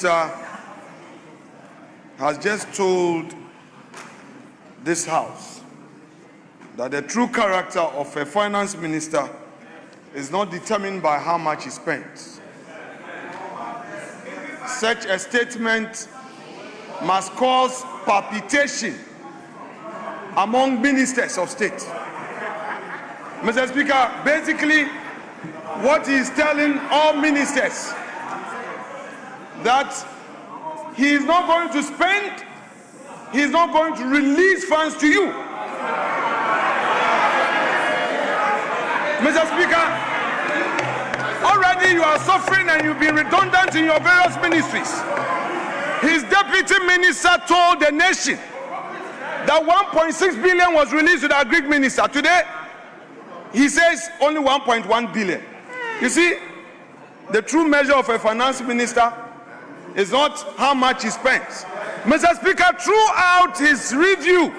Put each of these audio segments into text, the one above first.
Minister has just told this House that the true character of a finance minister is not determined by how much he spends. Such a statement must cause palpitation among ministers of state. Mr. Speaker, basically what he is telling all ministers that he is not going to spend, he is not going to release funds to you. Mr. Speaker, already you are suffering and you've been redundant in your various ministries. His deputy minister told the nation that 1.6 billion was released to the agri minister. Today, he says only 1.1 billion. You see, the true measure of a finance minister is not how much he spends. Mr. Speaker, throughout his review,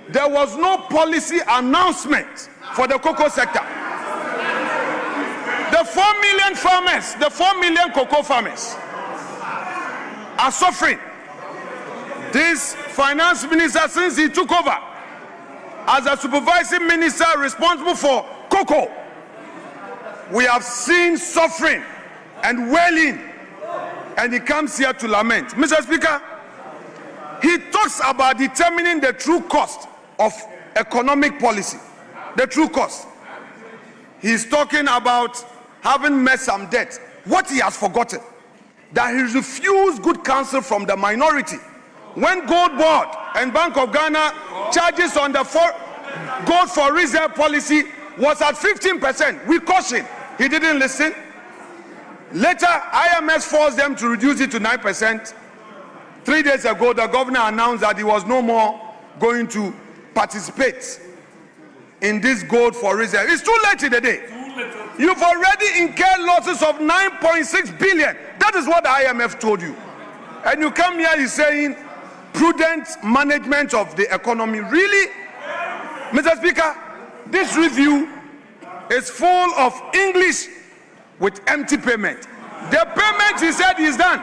there was no policy announcement for the cocoa sector. The 4 million farmers, the 4 million cocoa farmers are suffering. This finance minister, since he took over as a supervising minister responsible for cocoa, we have seen suffering and wailing, and he comes here to lament. Mr. Speaker, he talks about determining the true cost of economic policy. The true cost. He's talking about having met some debt. What he has forgotten, that he refused good counsel from the minority. When Gold Board and Bank of Ghana charges on the gold for reserve policy was at 15%, we cautioned. He didn't listen. Later, IMF forced them to reduce it to 9%. 3 days ago, the governor announced that he was no more going to participate in this gold for reserve. It's too late in the day. You've already incurred losses of 9.6 billion. That is what the IMF told you. And you come here, you're saying prudent management of the economy. Really? Mr. Speaker, this review is full of English with empty payment. The payment he said is done.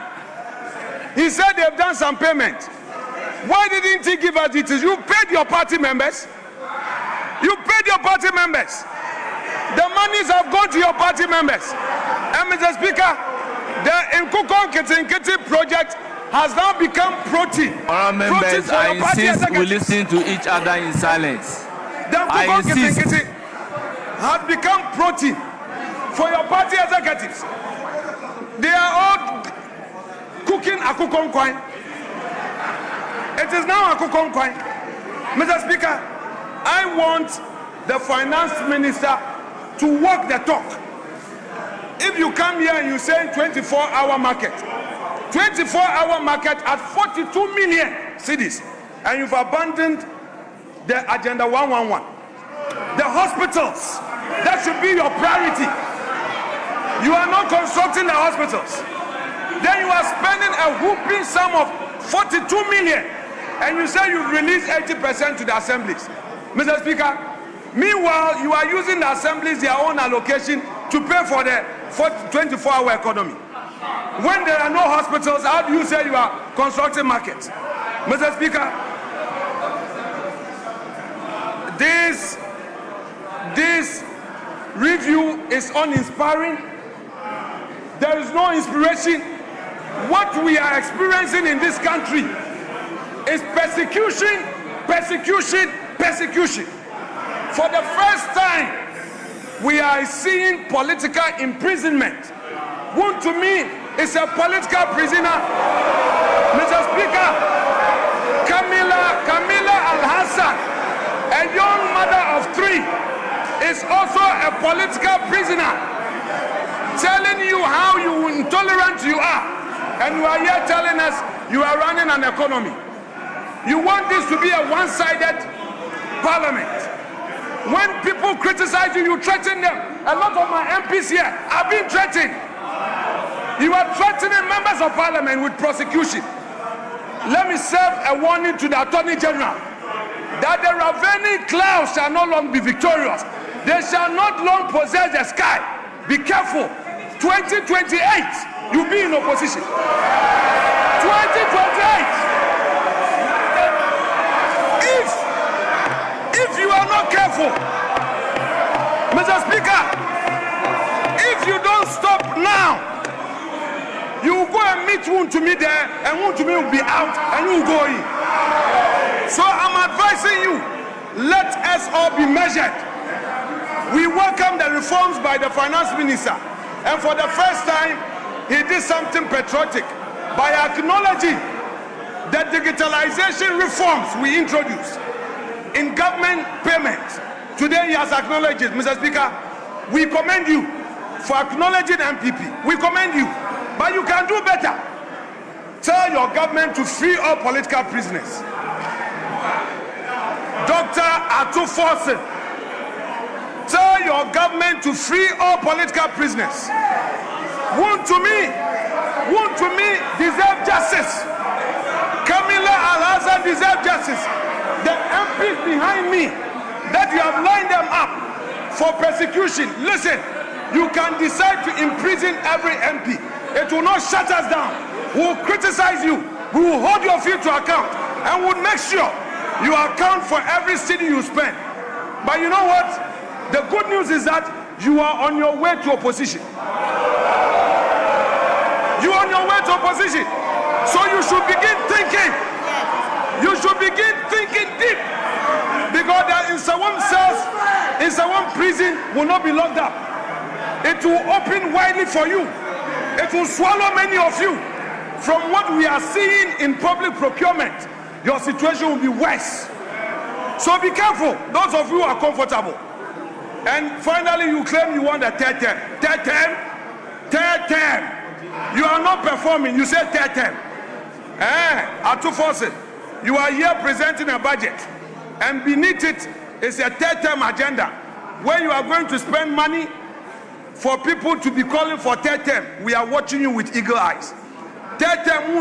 He said they've done some payment. Why didn't he give us details? You paid your party members. You paid your party members. The monies have gone to your party members. And Mr. Speaker, the Nkukon Kitinkiti project has now become protein. Our members, I insist we listen to each other in silence. The Nkukon Kitinkiti has become protein for your party executives. They are all cooking Akukon Kwai. It is now Akukon Kwai. Mr. Speaker, I want the finance minister to walk the talk. If you come here and you say 24-hour market, 24-hour market at 42 million cities, and you've abandoned the Agenda 111. The hospitals, that should be your priority. You are not constructing the hospitals. Then you are spending a whooping sum of 42 million, and you say you've released 80% to the assemblies. Mr. Speaker, meanwhile, you are using the assemblies, their own allocation, to pay for the 24-hour economy. When there are no hospitals, how do you say you are constructing markets? Mr. Speaker, this review is uninspiring. There is no inspiration. What we are experiencing in this country is persecution, persecution, persecution. For the first time, we are seeing political imprisonment. One to me is a political prisoner. Mr. Speaker, Camilla Al-Hassan, a young mother of 3, is also a political prisoner, telling you how intolerant you are. And you are here telling us you are running an economy. You want this to be a one-sided parliament. When people criticize you, you threaten them. A lot of my MPs here have been threatened. You are threatening members of parliament with prosecution. Let me serve a warning to the Attorney General that the ravening clouds shall no longer be victorious. They shall not long possess the sky. Be careful. 2028, you'll be in opposition. 2028. If you are not careful, Mr. Speaker, if you don't stop now, you will go and meet Wontumi there, and Wontumi will be out, and you will go in. So I'm advising you, let us all be measured. We welcome the reforms by the finance minister, and for the first time, he did something patriotic by acknowledging the digitalization reforms we introduced in government payments. Today he has acknowledged it. Mr. Speaker, we commend you for acknowledging MPP. We commend you, but you can do better. Tell your government to free all political prisoners. Dr. Atu Forson, tell your government to free all political prisoners. Wontumi deserve justice. Camilla Al-Hassan deserve justice. The MPs behind me that you have lined them up for persecution, listen, you can decide to imprison every MP. It will not shut us down. We will criticize you. We will hold your feet to account, and we'll make sure you account for every city you spend. But you know what? The good news is that you are on your way to opposition. You are on your way to opposition. So you should begin thinking. You should begin thinking deep. Because there in some cells, in some prison will not be locked up. It will open widely for you. It will swallow many of you. From what we are seeing in public procurement, your situation will be worse. So be careful, those of you who are comfortable. And finally, you claim you want a third term. Third term. You are not performing. You say third term. Atu Forson, you are here presenting a budget, and beneath it is a third term agenda where you are going to spend money for people to be calling for third term. We are watching you with eagle eyes. Third term,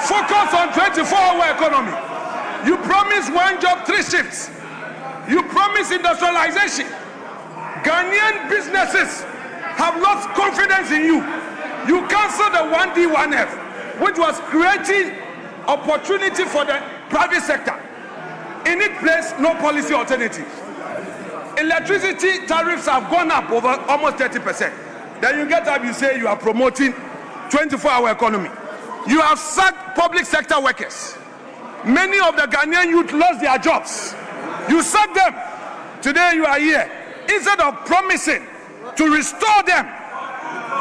focus on 24-hour economy. You promise one job, 3 shifts. You promise industrialization. Ghanaian businesses have lost confidence in you. You cancelled the 1D, 1F, which was creating opportunity for the private sector. In its place, no policy alternative. Electricity tariffs have gone up over almost 30%. Then you get up, you say you are promoting 24-hour economy. You have sacked public sector workers. Many of the Ghanaian youth lost their jobs. You sacked them. Today you are here. Instead of promising to restore them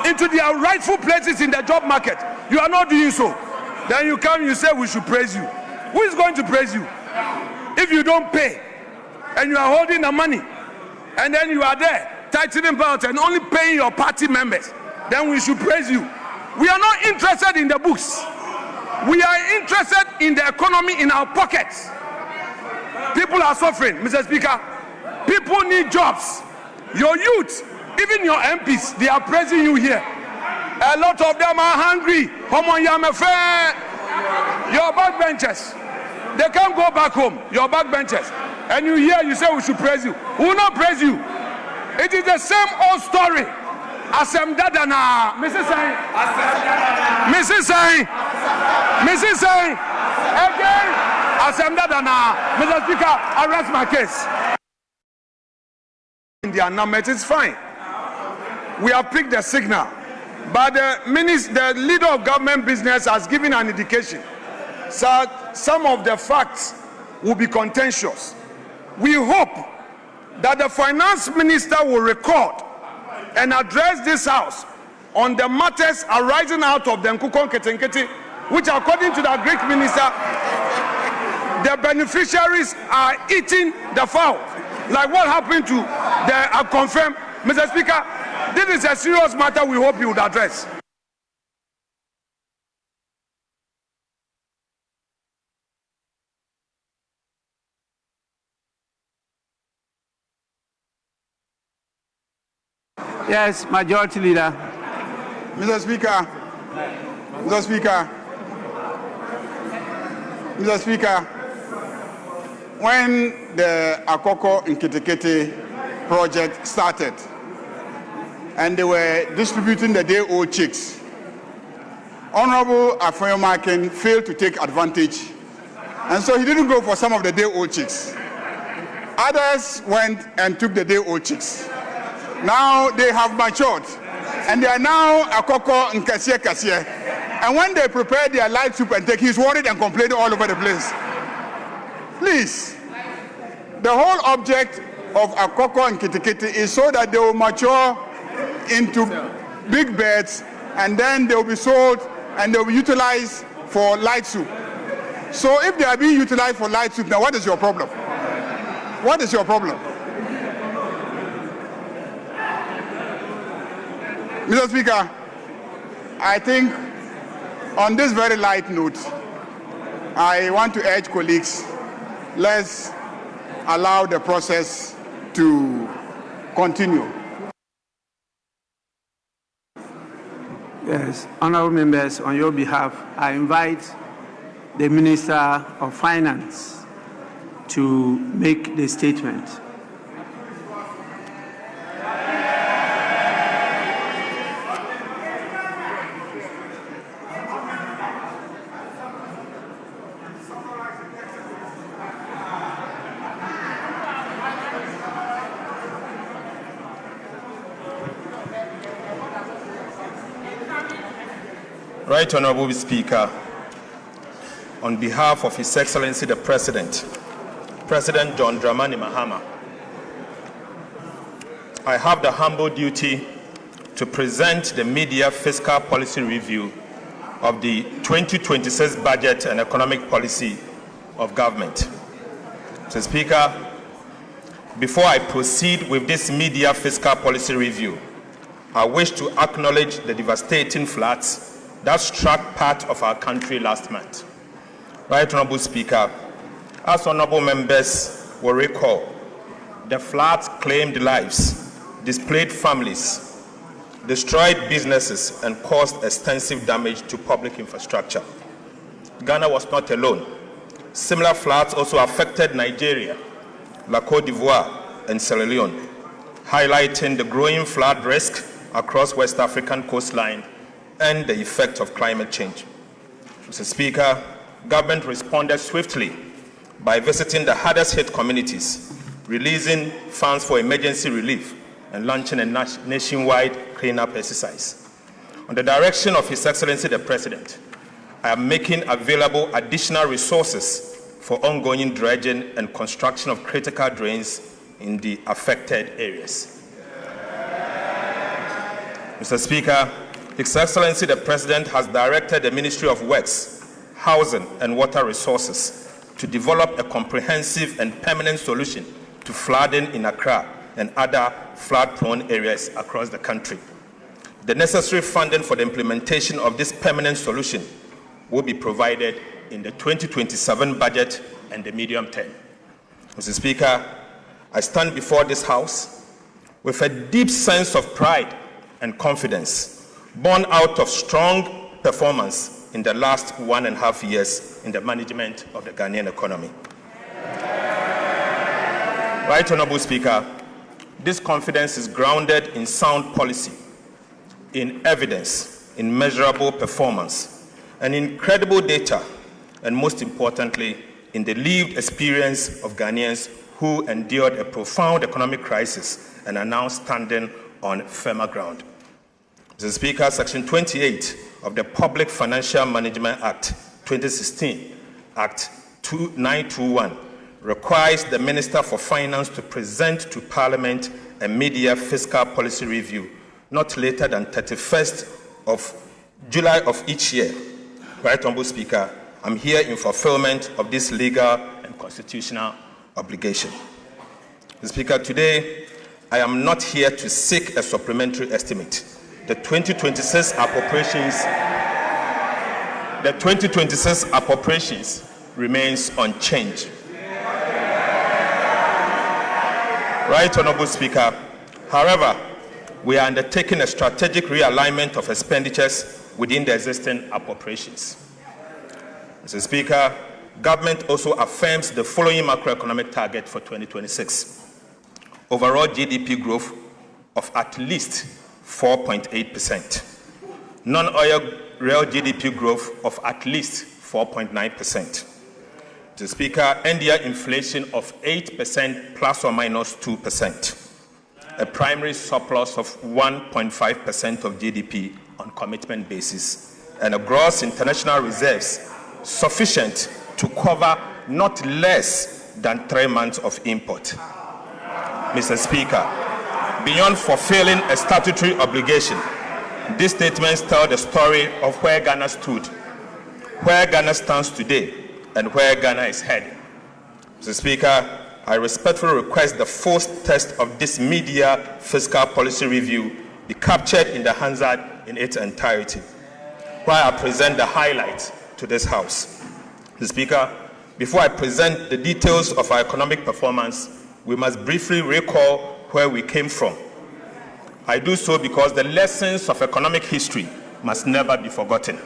into their rightful places in the job market, you are not doing so. Then you come, you say we should praise you. Who is going to praise you? If you don't pay and you are holding the money and then you are there tightening belt and only paying your party members, then we should praise you. We are not interested in the books. We are interested in the economy in our pockets. People are suffering, Mr. Speaker. People need jobs. Your youth, even your MPs, they are praising you here. A lot of them are hungry. Your backbenchers, they can't go back home. Your backbenchers, and you hear you say we should praise you. We will not praise you. It is the same old story. Asem Dadana, Mrs. Sai, again, Asem Dadana, Mr. Speaker, arrest my case. In the announcement, it's fine. We have picked the signal, but the leader of government business has given an indication. So some of the facts will be contentious. We hope that the finance minister will record and address this house on the matters arising out of the Nkukon Ketenkete, which according to the Greek minister, the beneficiaries are eating the fowl. Like what happened to the confirmed. Mr. Speaker, this is a serious matter we hope you would address. Yes, Majority Leader. Mr. Speaker, when the Akoko Nketekete project started, and they were distributing the day-old chicks. Honorable Afenyomarkin failed to take advantage, and so he didn't go for some of the day-old chicks. Others went and took the day-old chicks. Now they have matured, and they are now Akoko and Kasie. And when they prepare their light soup and take, he's worried and complaining all over the place. Please, the whole object of Akoko and Kitikiti is so that they will mature into big birds, and then they will be sold and they will be utilized for light soup. So if they are being utilized for light soup, now what is your problem? What is your problem? Mr. Speaker, I think on this very light note, I want to urge colleagues, let's allow the process to continue. Yes, honorable members, on your behalf, I invite the Minister of Finance to make the statement. Right Honorable Speaker, on behalf of His Excellency the President, President John Dramani Mahama, I have the humble duty to present the Media Fiscal Policy Review of the 2026 Budget and Economic Policy of Government. Mr. Speaker, before I proceed with this Media Fiscal Policy Review, I wish to acknowledge the devastating floods that struck part of our country last month. Right Honorable Speaker, as honorable members will recall, the floods claimed lives, displaced families, destroyed businesses, and caused extensive damage to public infrastructure. Ghana was not alone. Similar floods also affected Nigeria, La Côte d'Ivoire, and Sierra Leone, highlighting the growing flood risk across West African coastline and the effect of climate change. Mr. Speaker, government responded swiftly by visiting the hardest hit communities, releasing funds for emergency relief, and launching a nationwide cleanup exercise. On the direction of His Excellency the President, I am making available additional resources for ongoing dredging and construction of critical drains in the affected areas. Mr. Speaker, His Excellency the President has directed the Ministry of Works, Housing and Water Resources to develop a comprehensive and permanent solution to flooding in Accra and other flood-prone areas across the country. The necessary funding for the implementation of this permanent solution will be provided in the 2027 budget and the medium term. Mr. Speaker, I stand before this House with a deep sense of pride and confidence born out of strong performance in the last 1.5 years in the management of the Ghanaian economy. Right Honorable Speaker, this confidence is grounded in sound policy, in evidence, in measurable performance, and in credible data, and most importantly, in the lived experience of Ghanaians who endured a profound economic crisis and are now standing on firmer ground. Mr. Speaker, Section 28 of the Public Financial Management Act 2016, Act 921, requires the Minister for Finance to present to Parliament a media fiscal policy review not later than 31st of July of each year. Right Honorable Speaker, I'm here in fulfillment of this legal and constitutional obligation. Mr. Speaker, today I am not here to seek a supplementary estimate. The 2026 appropriations remains unchanged. Right Honorable Speaker, however, we are undertaking a strategic realignment of expenditures within the existing appropriations. Mr. Speaker, government also affirms the following macroeconomic target for 2026. Overall GDP growth of at least 4.8%. Non-oil real GDP growth of at least 4.9%. Mr. Speaker, end-year inflation of 8% plus or minus 2%. A primary surplus of 1.5% of GDP on commitment basis, and a gross international reserves sufficient to cover not less than 3 months of import. Mr. Speaker, beyond fulfilling a statutory obligation, these statements tell the story of where Ghana stood, where Ghana stands today, and where Ghana is heading. Mr. Speaker, I respectfully request the full text of this mid-year fiscal policy review be captured in the Hansard in its entirety, while I present the highlights to this House. Mr. Speaker, before I present the details of our economic performance, we must briefly recall where we came from. I do so because the lessons of economic history must never be forgotten.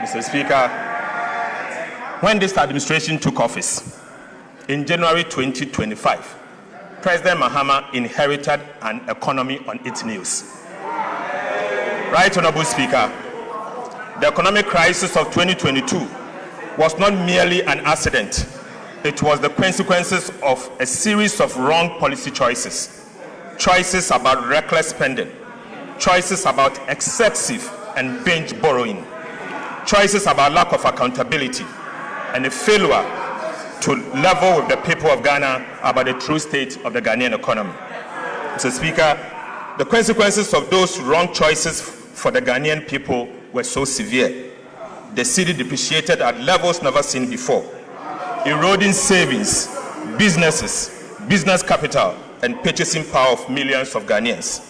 Mr. Speaker, when this administration took office in January 2025, President Mahama inherited an economy on its knees. Right, Honorable Speaker, the economic crisis of 2022 was not merely an accident. It was the consequences of a series of wrong policy choices. Choices about reckless spending, choices about excessive and binge borrowing, choices about lack of accountability, and a failure to level with the people of Ghana about the true state of the Ghanaian economy. Mr. Speaker, the consequences of those wrong choices for the Ghanaian people were so severe. The cedi depreciated at levels never seen before, eroding savings, businesses, business capital, and purchasing power of millions of Ghanaians.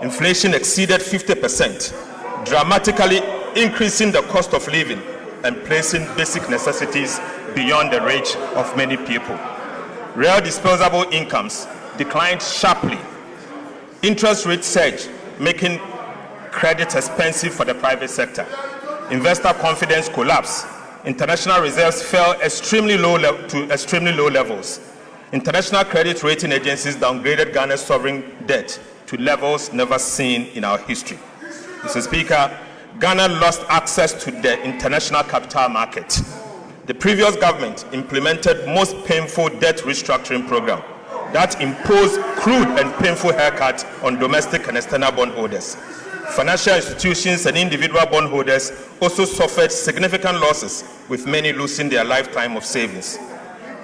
Inflation exceeded 50%, dramatically increasing the cost of living and placing basic necessities beyond the reach of many people. Real disposable incomes declined sharply. Interest rates surged, making credit expensive for the private sector. Investor confidence collapsed. International reserves fell to extremely low levels. International credit rating agencies downgraded Ghana's sovereign debt to levels never seen in our history. Mr. Speaker, Ghana lost access to the international capital market. The previous government implemented most painful debt restructuring program that imposed crude and painful haircuts on domestic and external bondholders. Financial institutions and individual bondholders also suffered significant losses, with many losing their lifetime of savings.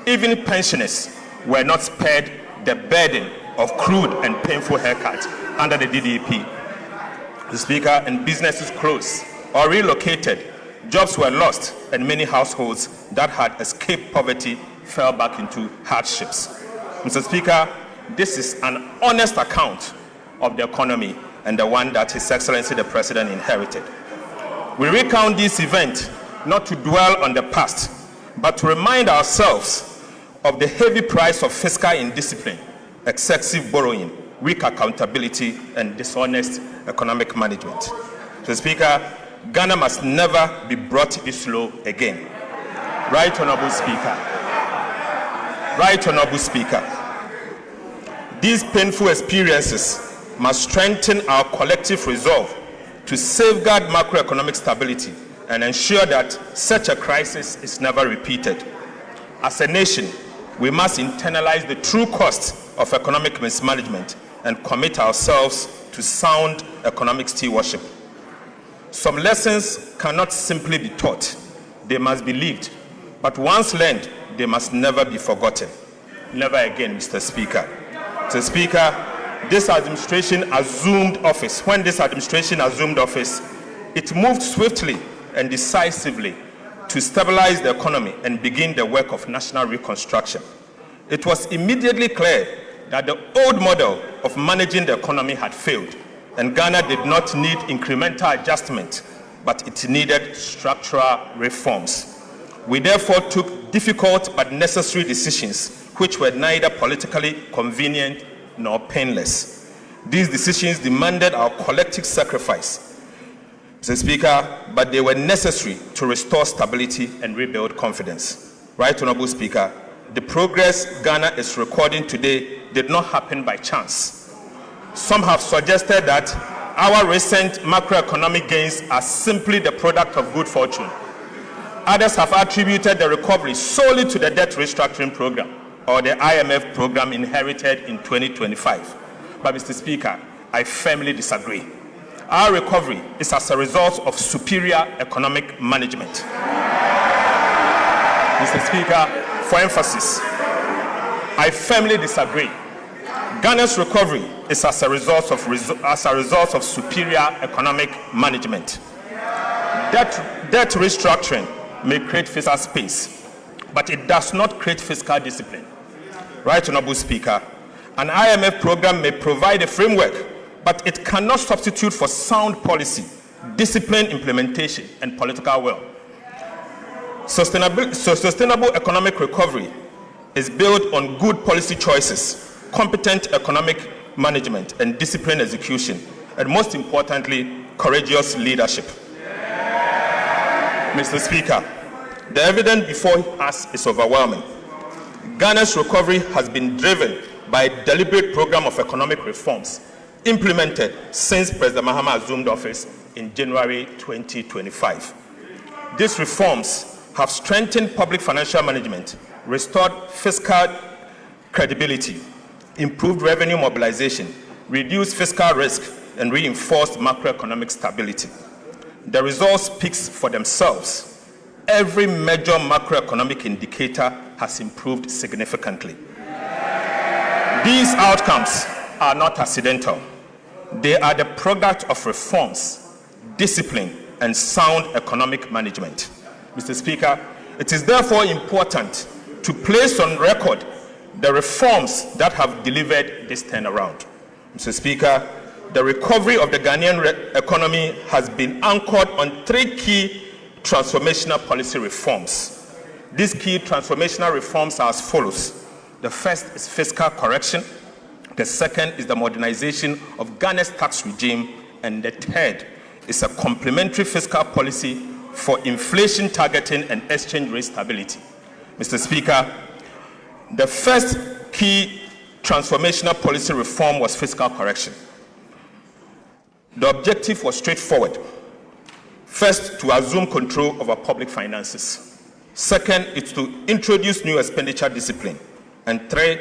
Even pensioners were not spared the burden of crude and painful haircuts under the DDP. The Speaker, and businesses closed or relocated, jobs were lost, and many households that had escaped poverty fell back into hardships. Mr. Speaker, this is an honest account of the economy and the one that His Excellency the President inherited. We recount this event not to dwell on the past, but to remind ourselves of the heavy price of fiscal indiscipline, excessive borrowing, weak accountability, and dishonest economic management. Mr. Speaker, Ghana must never be brought this low again. Right, Honorable Speaker. Right, Honorable Speaker. These painful experiences must strengthen our collective resolve to safeguard macroeconomic stability and ensure that such a crisis is never repeated. As a nation, we must internalize the true cost of economic mismanagement and commit ourselves to sound economic stewardship. Some lessons cannot simply be taught, they must be lived. But once learned, they must never be forgotten. Never again, Mr. Speaker. Mr. Speaker, this administration assumed office. When this administration assumed office, it moved swiftly and decisively to stabilize the economy and begin the work of national reconstruction. It was immediately clear that the old model of managing the economy had failed, and Ghana did not need incremental adjustment, but it needed structural reforms. We therefore took difficult but necessary decisions which were neither politically convenient nor painless. These decisions demanded our collective sacrifice, Mr. Speaker, but they were necessary to restore stability and rebuild confidence. Right, Honorable Speaker, the progress Ghana is recording today did not happen by chance. Some have suggested that our recent macroeconomic gains are simply the product of good fortune. Others have attributed the recovery solely to the debt restructuring program or the IMF program inherited in 2025. But Mr. Speaker, I firmly disagree. Our recovery is as a result of superior economic management. Mr. Speaker, for emphasis, I firmly disagree. Ghana's recovery is as a result of superior economic management. Debt restructuring may create fiscal space, but it does not create fiscal discipline. Right, Honorable Speaker, an IMF program may provide a framework, but it cannot substitute for sound policy, disciplined implementation, and political will. Sustainable economic recovery is built on good policy choices, competent economic management, and disciplined execution, and most importantly, courageous leadership. Mr. Speaker, the evidence before us is overwhelming. Ghana's recovery has been driven by a deliberate program of economic reforms implemented since President Mahama assumed office in January 2025. These reforms have strengthened public financial management, restored fiscal credibility, improved revenue mobilization, reduced fiscal risk, and reinforced macroeconomic stability. The results speak for themselves. Every major macroeconomic indicator has improved significantly. These outcomes are not accidental. They are the product of reforms, discipline, and sound economic management. Mr. Speaker, it is therefore important to place on record the reforms that have delivered this turnaround. Mr. Speaker, the recovery of the Ghanaian economy has been anchored on three key transformational policy reforms. These key transformational reforms are as follows. The first is fiscal correction. The second is the modernization of Ghana's tax regime. And the third is a complementary fiscal policy for inflation targeting and exchange rate stability. Mr. Speaker, the first key transformational policy reform was fiscal correction. The objective was straightforward. First, to assume control over public finances. Second, is to introduce new expenditure discipline. And third,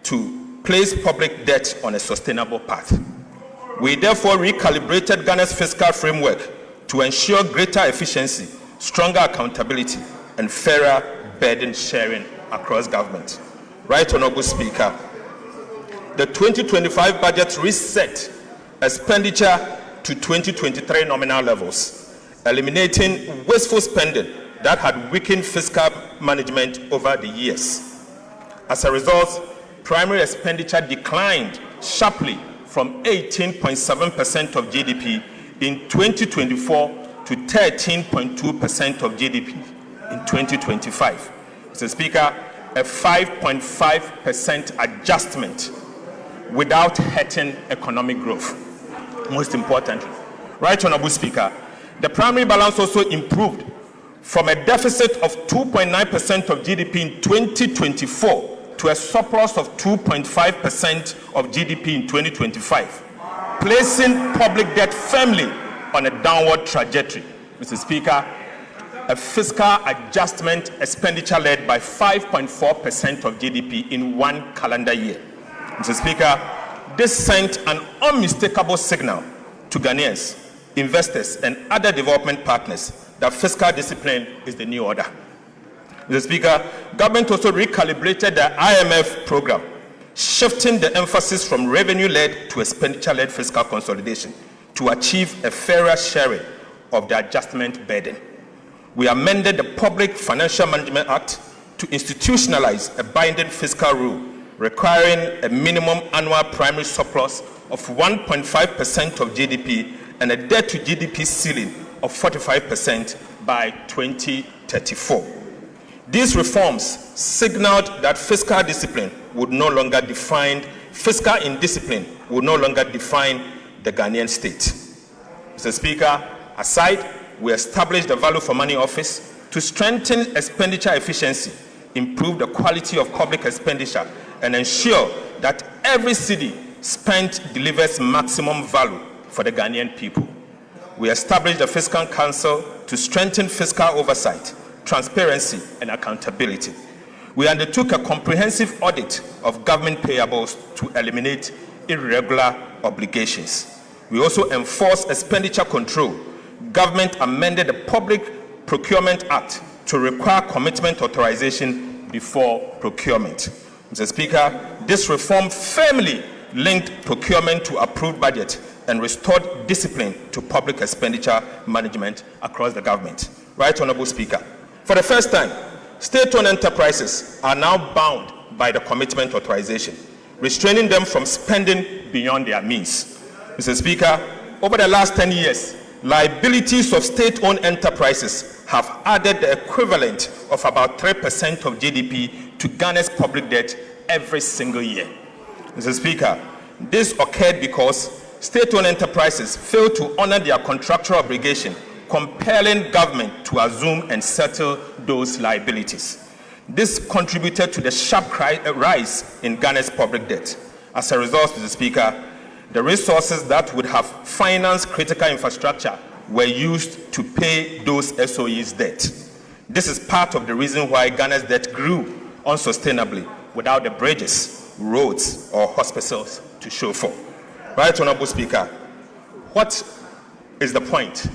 to place public debt on a sustainable path. We therefore recalibrated Ghana's fiscal framework to ensure greater efficiency, stronger accountability, and fairer burden sharing across government. Right, Honorable Speaker, the 2025 budget reset expenditure to 2023 nominal levels, eliminating wasteful spending that had weakened fiscal management over the years. As a result, primary expenditure declined sharply from 18.7% of GDP in 2024 to 13.2% of GDP in 2025. Mr. Speaker, a 5.5% adjustment without hurting economic growth. Most importantly, right, Honorable Speaker, the primary balance also improved from a deficit of 2.9% of GDP in 2024 to a surplus of 2.5% of GDP in 2025, placing public debt firmly on a downward trajectory. Mr. Speaker, a fiscal adjustment expenditure led by 5.4% of GDP in one calendar year. Mr. Speaker, this sent an unmistakable signal to Ghanaians, investors, and other development partners that fiscal discipline is the new order. Mr. Speaker, government also recalibrated the IMF program, shifting the emphasis from revenue-led to expenditure-led fiscal consolidation to achieve a fairer sharing of the adjustment burden. We amended the Public Financial Management Act to institutionalize a binding fiscal rule requiring a minimum annual primary surplus of 1.5% of GDP and a debt-to-GDP ceiling of 45% by 2034. These reforms signaled that fiscal discipline would no longer define, fiscal indiscipline would no longer define the Ghanaian state. Mr. Speaker, aside, we established the Value for Money Office to strengthen expenditure efficiency, improve the quality of public expenditure, and ensure that every cedi spent delivers maximum value for the Ghanaian people. We established the Fiscal Council to strengthen fiscal oversight, transparency, and accountability. We undertook a comprehensive audit of government payables to eliminate irregular obligations. We also enforced expenditure control. Government amended the Public Procurement Act to require commitment authorization before procurement. Mr. Speaker, this reform firmly linked procurement to approved budget and restored discipline to public expenditure management across the government. Right Honorable Speaker, for the first time, state-owned enterprises are now bound by the commitment authorization, restraining them from spending beyond their means. Mr. Speaker, over the last 10 years, liabilities of state-owned enterprises have added the equivalent of about 3% of GDP to Ghana's public debt every single year. Mr. Speaker, this occurred because state-owned enterprises failed to honor their contractual obligation, compelling government to assume and settle those liabilities. This contributed to the sharp rise in Ghana's public debt. As a result, Mr. Speaker, the resources that would have financed critical infrastructure were used to pay those SOEs' debt. This is part of the reason why Ghana's debt grew unsustainably without the bridges, roads, or hospitals to show for. Right Honorable Speaker, what is the point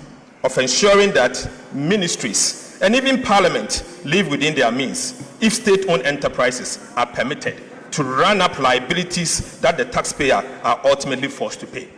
of ensuring that ministries and even Parliament live within their means if state-owned enterprises are permitted to run up liabilities that the taxpayer are ultimately forced to pay?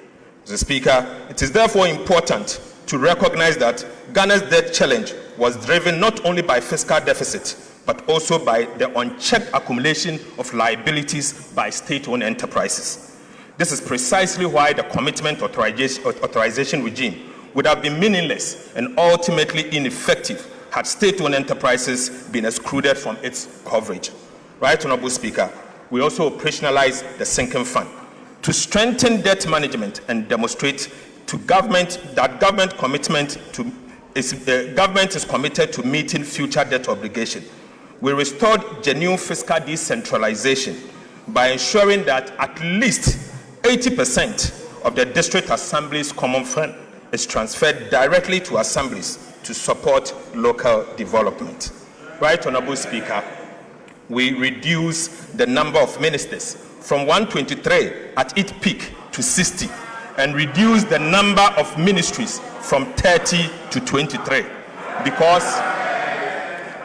Mr. Speaker, it is therefore important to recognize that Ghana's debt challenge was driven not only by fiscal deficit, but also by the unchecked accumulation of liabilities by state-owned enterprises. This is precisely why the commitment authorization regime would have been meaningless and ultimately ineffective had state-owned enterprises been excluded from its coverage. Right Honorable Speaker, we also operationalized the sinking fund to strengthen debt management and demonstrate to government that government is committed to meeting future debt obligation. We restored genuine fiscal decentralization by ensuring that at least 80% of the district assembly's common fund is transferred directly to assemblies to support local development. Right Honorable Speaker, we reduced the number of ministers from 123 at its peak to 60 and reduced the number of ministries from 30 to 23 because,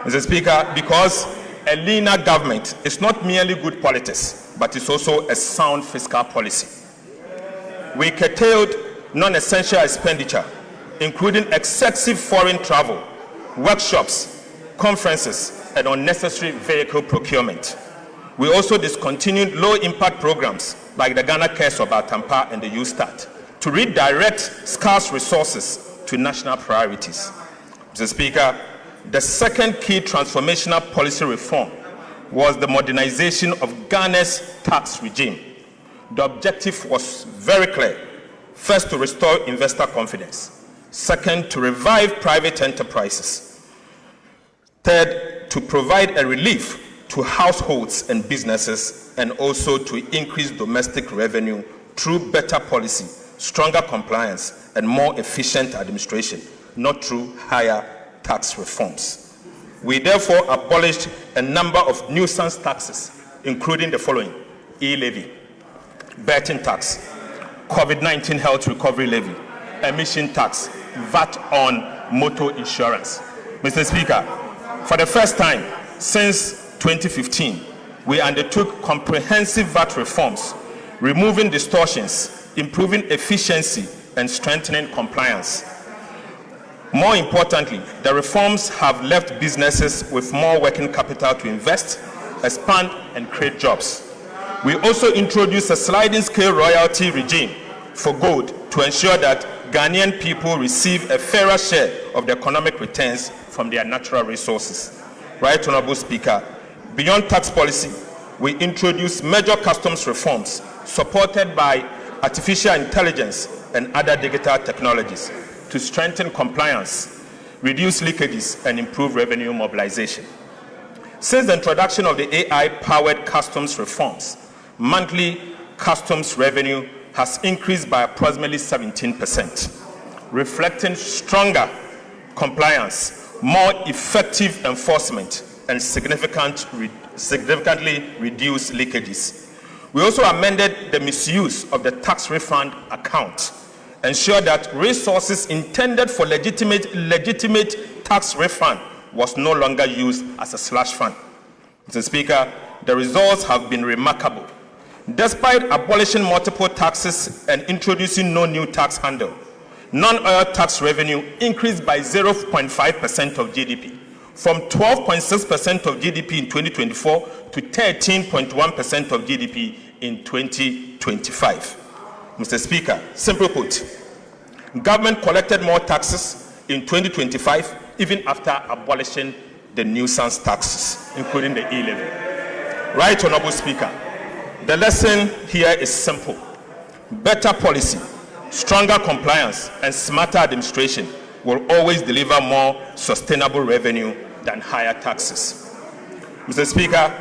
Mr. Speaker, because a leaner government is not merely good politics, but it's also a sound fiscal policy. We curtailed non-essential expenditure, including excessive foreign travel, workshops, conferences, and unnecessary vehicle procurement. We also discontinued low-impact programs like the Ghana Cares of Atampa and the U-Start to redirect scarce resources to national priorities. Mr. Speaker, the second key transformational policy reform was the modernization of Ghana's tax regime. The objective was very clear. First, to restore investor confidence. Second, to revive private enterprises. Third, to provide a relief to households and businesses, and also to increase domestic revenue through better policy, stronger compliance, and more efficient administration, not through higher tax reforms. We therefore abolished a number of nuisance taxes, including the following: e-levy, betting tax, COVID-19 health recovery levy, emission tax, VAT on motor insurance. Mr. Speaker, for the first time since 2015, we undertook comprehensive VAT reforms, removing distortions, improving efficiency, and strengthening compliance. More importantly, the reforms have left businesses with more working capital to invest, expand, and create jobs. We also introduced a sliding scale royalty regime for gold to ensure that Ghanaian people receive a fairer share of the economic returns from their natural resources. Right Honorable Speaker, beyond tax policy, we introduced major customs reforms supported by artificial intelligence and other digital technologies to strengthen compliance, reduce leakages, and improve revenue mobilization. Since the introduction of the AI-powered customs reforms, monthly customs revenue has increased by approximately 17%, reflecting stronger compliance, more effective enforcement, and significantly reduced leakages. We also amended the misuse of the tax refund account, ensure that resources intended for legitimate tax refund was no longer used as a slush fund. Mr. Speaker, the results have been remarkable. Despite abolishing multiple taxes and introducing no new tax handle, non-oil tax revenue increased by 0.5% of GDP, from 12.6% of GDP in 2024 to 13.1% of GDP in 2025. Mr. Speaker, simply put, government collected more taxes in 2025 even after abolishing the nuisance taxes, including the e-levy. Right, Honorable Speaker, the lesson here is simple. Better policy, stronger compliance, and smarter administration will always deliver more sustainable revenue than higher taxes. Mr. Speaker,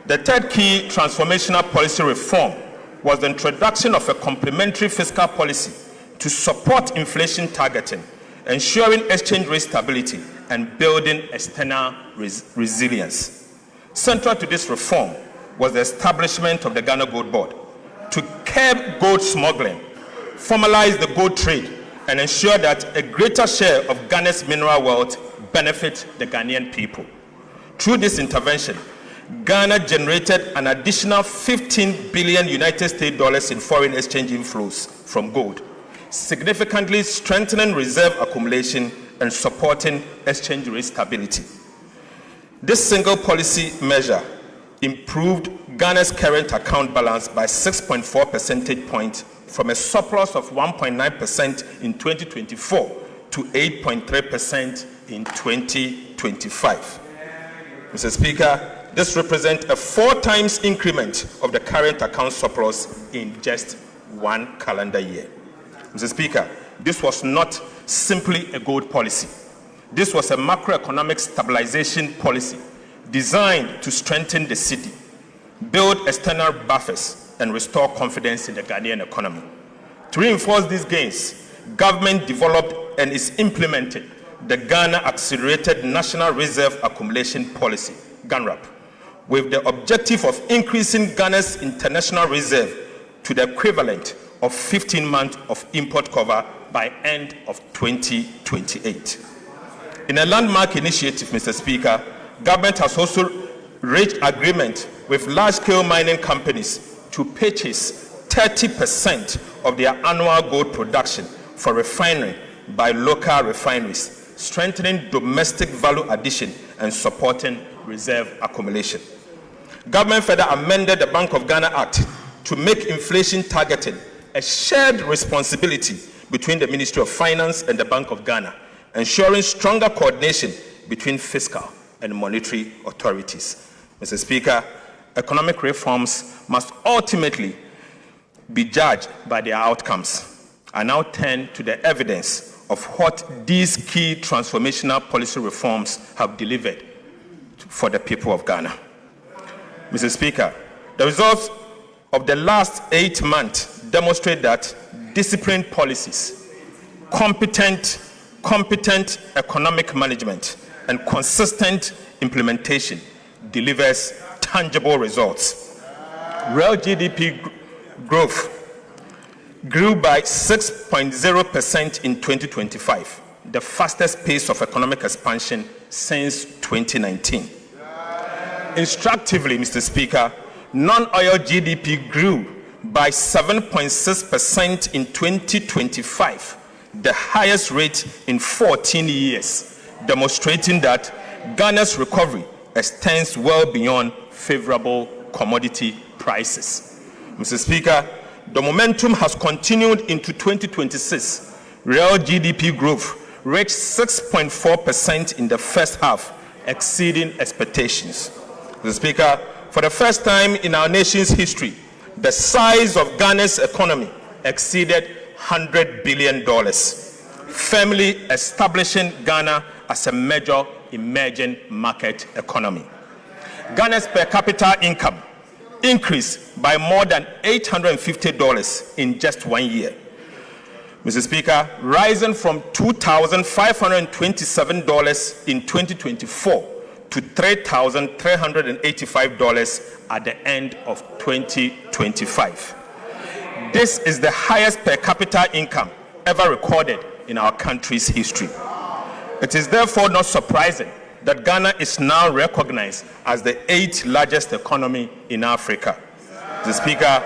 the third key transformational policy reform was the introduction of a complementary fiscal policy to support inflation targeting, ensuring exchange rate stability, and building external resilience. Central to this reform was the establishment of the Ghana Gold Board to curb gold smuggling, formalize the gold trade, and ensure that a greater share of Ghana's mineral wealth benefits the Ghanaian people. Through this intervention, Ghana generated an additional $15 billion in foreign exchange inflows from gold, significantly strengthening reserve accumulation and supporting exchange rate stability. This single policy measure improved Ghana's current account balance by 6.4 percentage points from a surplus of 1.9% in 2024 to 8.3% in 2025. Mr. Speaker, this represents a 4 times increment of the current account surplus in just 1 calendar year. Mr. Speaker, this was not simply a gold policy. This was a macroeconomic stabilization policy designed to strengthen the city, build external buffers, and restore confidence in the Ghanaian economy. To reinforce these gains, government developed and is implementing the Ghana Accelerated National Reserve Accumulation Policy, GANRAP, with the objective of increasing Ghana's international reserve to the equivalent of 15 months of import cover by end of 2028. In a landmark initiative, Mr. Speaker, government has also reached agreement with large-scale mining companies to purchase 30% of their annual gold production for refining by local refineries, strengthening domestic value addition and supporting reserve accumulation. Government further amended the Bank of Ghana Act to make inflation targeting a shared responsibility between the Ministry of Finance and the Bank of Ghana, ensuring stronger coordination between fiscal and monetary authorities. Mr. Speaker, economic reforms must ultimately be judged by their outcomes. I now turn to the evidence of what these key transformational policy reforms have delivered for the people of Ghana. Mr. Speaker, the results of the last 8 months demonstrate that disciplined policies, competent economic management, and consistent implementation delivers tangible results. Real GDP growth grew by 6.0% in 2025, the fastest pace of economic expansion since 2019. Instructively, Mr. Speaker, non-oil GDP grew by 7.6% in 2025, the highest rate in 14 years, demonstrating that Ghana's recovery extends well beyond favorable commodity prices. Mr. Speaker, the momentum has continued into 2026. Real GDP growth reached 6.4% in the first half, exceeding expectations. Mr. Speaker, for the first time in our nation's history, the size of Ghana's economy exceeded $100 billion, firmly establishing Ghana as a major emerging market economy. Ghana's per capita income increased by more than $850 in just 1 year. Mr. Speaker, rising from $2,527 in 2024 to $3,385 at the end of 2025. This is the highest per capita income ever recorded in our country's history. It is therefore not surprising that Ghana is now recognized as the 8th largest economy in Africa. Mr. Speaker,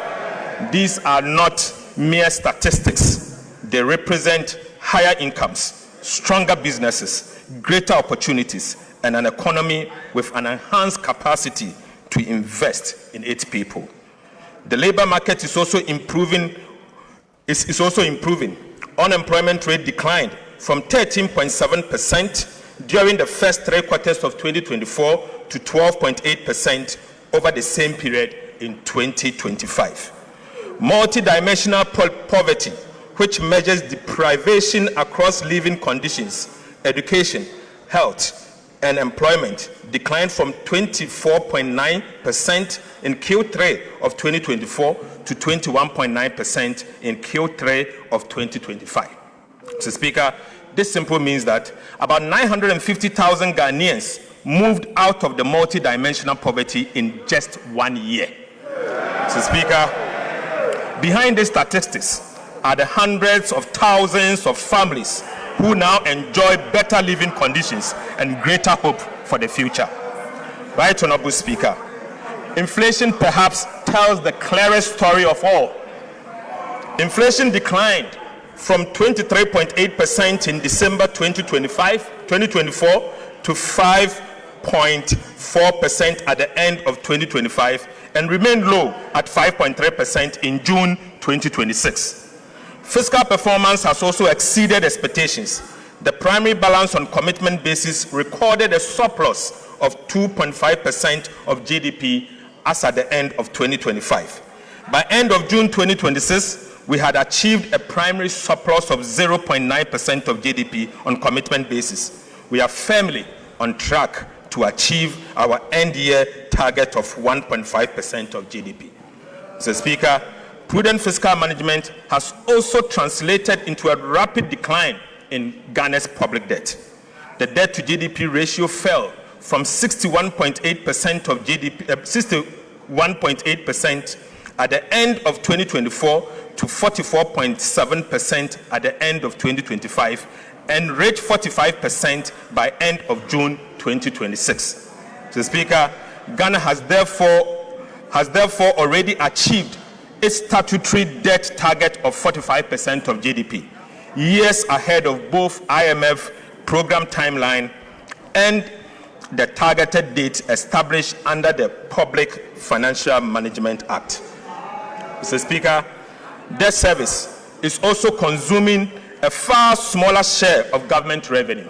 these are not mere statistics. They represent higher incomes, stronger businesses, greater opportunities, and an economy with an enhanced capacity to invest in its people. The labor market is also improving. Unemployment rate declined from 13.7% during the first 3 quarters of 2024 to 12.8% over the same period in 2025. Multidimensional poverty, which measures deprivation across living conditions, education, health, and employment, declined from 24.9% in Q3 of 2024 to 21.9% in Q3 of 2025. Mr. Speaker, this simply means that about 950,000 Ghanaians moved out of the multidimensional poverty in just 1 year. Mr. Speaker, behind these statistics are the hundreds of thousands of families who now enjoy better living conditions and greater hope for the future. Right, Honorable Speaker, inflation perhaps tells the clearest story of all. Inflation declined from 23.8% in December 2024 to 5.4% at the end of 2025 and remained low at 5.3% in June 2026. Fiscal performance has also exceeded expectations. The primary balance on commitment basis recorded a surplus of 2.5% of GDP as at the end of 2025. By end of June 2026, we had achieved a primary surplus of 0.9% of GDP on commitment basis. We are firmly on track to achieve our end year target of 1.5% of GDP. Mr. Speaker, prudent fiscal management has also translated into a rapid decline in Ghana's public debt. The debt to GDP ratio fell from 61.8% of GDP, 61.8% at the end of 2024 to 44.7% at the end of 2025 and reached 45% by end of June 2026. Mr. Speaker, Ghana has therefore already achieved its statutory debt target of 45% of GDP, years ahead of both IMF program timeline and the targeted date established under the Public Financial Management Act. Mr. Speaker, debt service is also consuming a far smaller share of government revenue.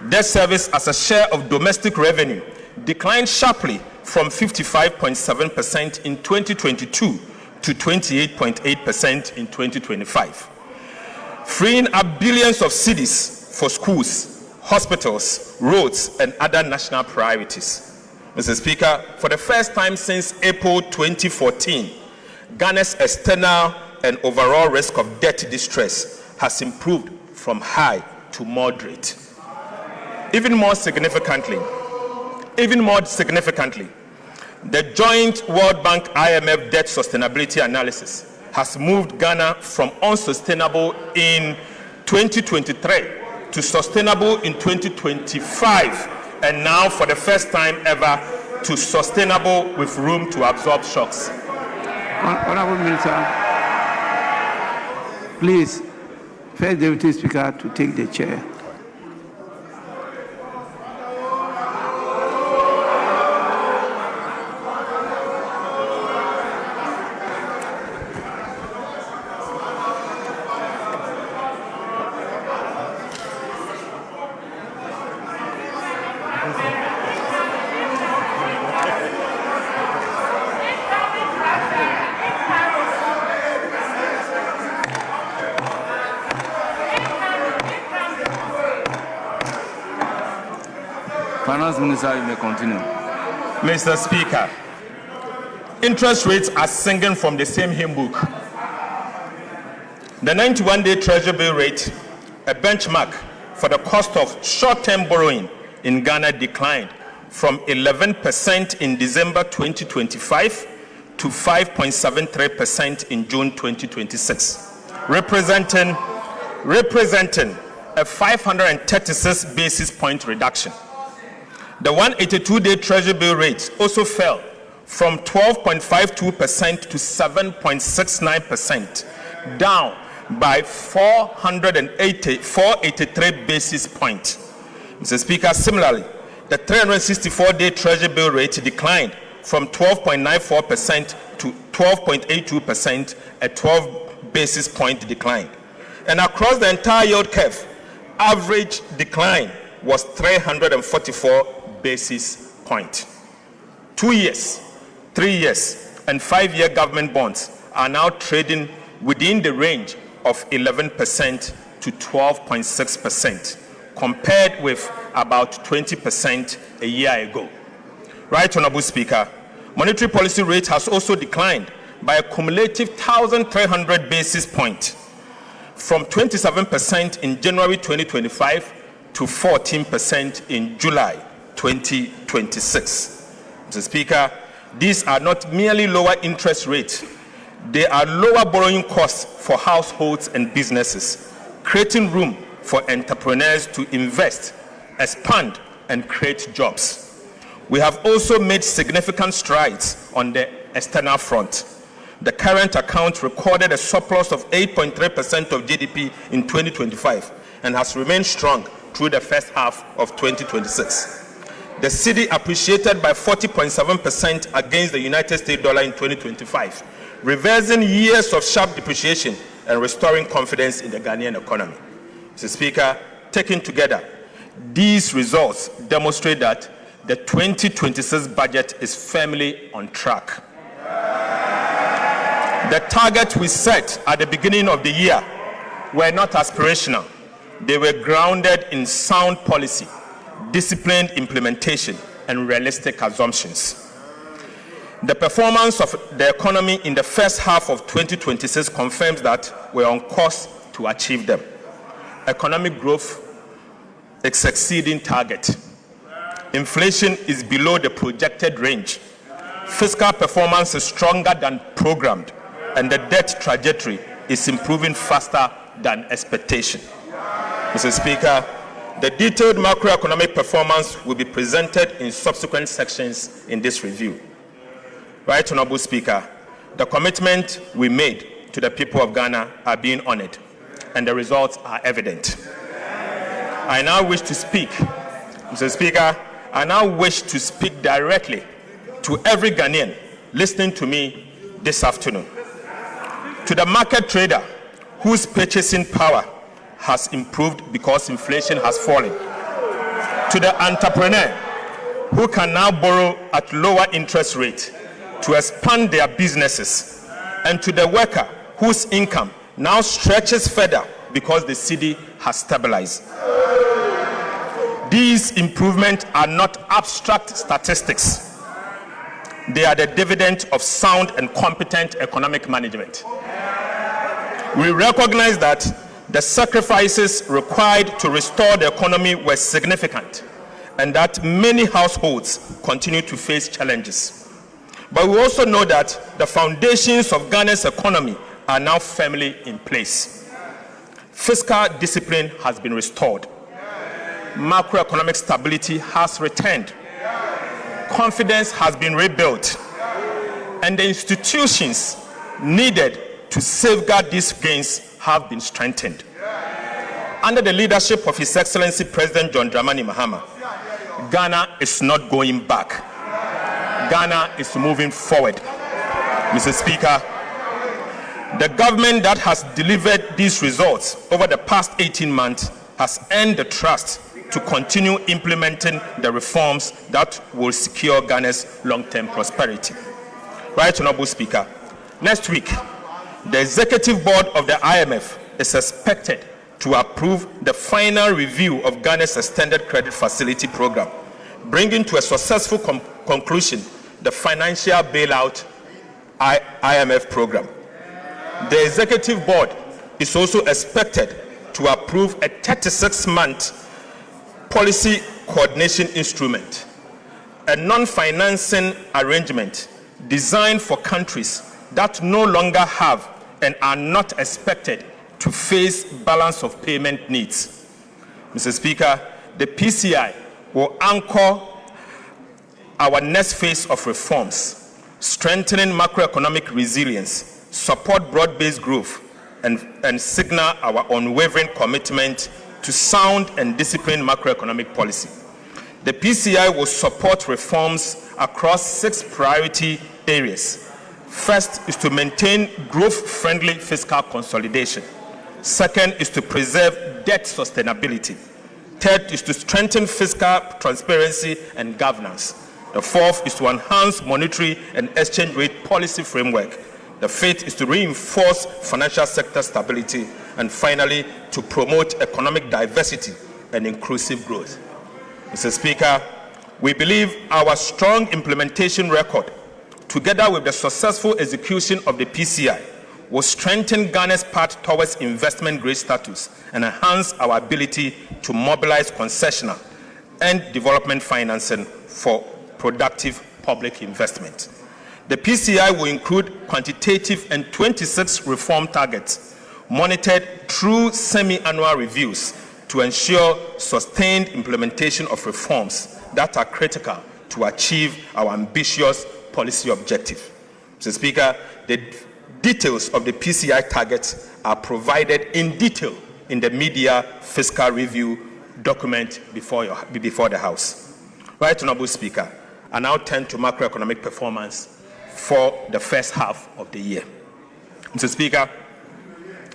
Debt service as a share of domestic revenue declined sharply from 55.7% in 2022 to 28.8% in 2025, freeing up billions of cedis for schools, hospitals, roads, and other national priorities. Mr. Speaker, for the first time since April 2014, Ghana's external and overall risk of debt distress has improved from high to moderate. Even more significantly, the joint World Bank IMF debt sustainability analysis has moved Ghana from unsustainable in 2023 to sustainable in 2025, and now for the first time ever to sustainable with room to absorb shocks. Honorable Minister, please, First Deputy Speaker to take the chair. Finance Minister, you may continue. Mr. Speaker, interest rates are singing from the same hymn book. The 91-day Treasury bill rate, a benchmark for the cost of short-term borrowing in Ghana, declined from 11% in December 2025 to 5.73% in June 2026, representing a 536 basis point reduction. The 182-day Treasury bill rate also fell from 12.52% to 7.69%, down by 483 basis points. Mr. Speaker, similarly, the 364-day Treasury bill rate declined from 12.94% to 12.82%, a 12 basis point decline. And across the entire yield curve, average decline was 344 basis points. 2 years, 3 years, and 5-year government bonds are now trading within the range of 11% to 12.6%, compared with about 20% a year ago. Right, Honorable Speaker, monetary policy rate has also declined by a cumulative 1,300 basis points, from 27% in January 2025 to 14% in July 2026. Mr. Speaker, these are not merely lower interest rates, they are lower borrowing costs for households and businesses, creating room for entrepreneurs to invest, expand, and create jobs. We have also made significant strides on the external front. The current account recorded a surplus of 8.3% of GDP in 2025 and has remained strong through the first half of 2026. The cedi appreciated by 40.7% against the United States dollar in 2025, reversing years of sharp depreciation and restoring confidence in the Ghanaian economy. Mr. Speaker, taken together, these results demonstrate that the 2026 budget is firmly on track. The targets we set at the beginning of the year were not aspirational. They were grounded in sound policy, disciplined implementation, and realistic assumptions. The performance of the economy in the first half of 2026 confirms that we're on course to achieve them. Economic growth is exceeding target. Inflation is below the projected range. Fiscal performance is stronger than programmed, and the debt trajectory is improving faster than expectation. Mr. Speaker, the detailed macroeconomic performance will be presented in subsequent sections in this review. Right, Honorable Speaker, the commitment we made to the people of Ghana are being honored, and the results are evident. I now wish to speak, Mr. Speaker, I now wish to speak directly to every Ghanaian listening to me this afternoon. To the market trader whose purchasing power has improved because inflation has fallen. To the entrepreneur who can now borrow at lower interest rate to expand their businesses. And to the worker whose income now stretches further because the cedi has stabilized. These improvements are not abstract statistics. They are the dividend of sound and competent economic management. We recognize that the sacrifices required to restore the economy were significant, and that many households continue to face challenges. But we also know that the foundations of Ghana's economy are now firmly in place. Fiscal discipline has been restored. Macroeconomic stability has returned. Confidence has been rebuilt. And the institutions needed to safeguard these gains have been strengthened. Under the leadership of His Excellency President John Dramani Mahama, Ghana is not going back. Ghana is moving forward. Mr. Speaker, the government that has delivered these results over the past 18 months has earned the trust to continue implementing the reforms that will secure Ghana's long-term prosperity. Right, Honorable Speaker, next week, the Executive Board of the IMF is expected to approve the final review of Ghana's Extended Credit Facility Program, bringing to a successful conclusion the financial bailout IMF program. The Executive Board is also expected to approve a 36-month policy coordination instrument, a non-financing arrangement designed for countries that no longer have and are not expected to face balance of payment needs. Mr. Speaker, the PCI will anchor our next phase of reforms, strengthening macroeconomic resilience, support broad-based growth, and signal our unwavering commitment to sound and disciplined macroeconomic policy. The PCI will support reforms across 6 priority areas. First is to maintain growth-friendly fiscal consolidation. Second is to preserve debt sustainability. Third is to strengthen fiscal transparency and governance. The fourth is to enhance monetary and exchange rate policy framework. The fifth is to reinforce financial sector stability. And finally, to promote economic diversity and inclusive growth. Mr. Speaker, we believe our strong implementation record, together with the successful execution of the PCI, will strengthen Ghana's path towards investment-grade status and enhance our ability to mobilize concessional and development financing for productive public investment. The PCI will include quantitative and 26 reform targets, monitored through semi-annual reviews to ensure sustained implementation of reforms that are critical to achieve our ambitious policy objective. Mr. Speaker, the details of the PCI targets are provided in detail in the media fiscal review document before the House. Right, Honorable Speaker, I now turn to macroeconomic performance for the first half of the year. Mr. Speaker,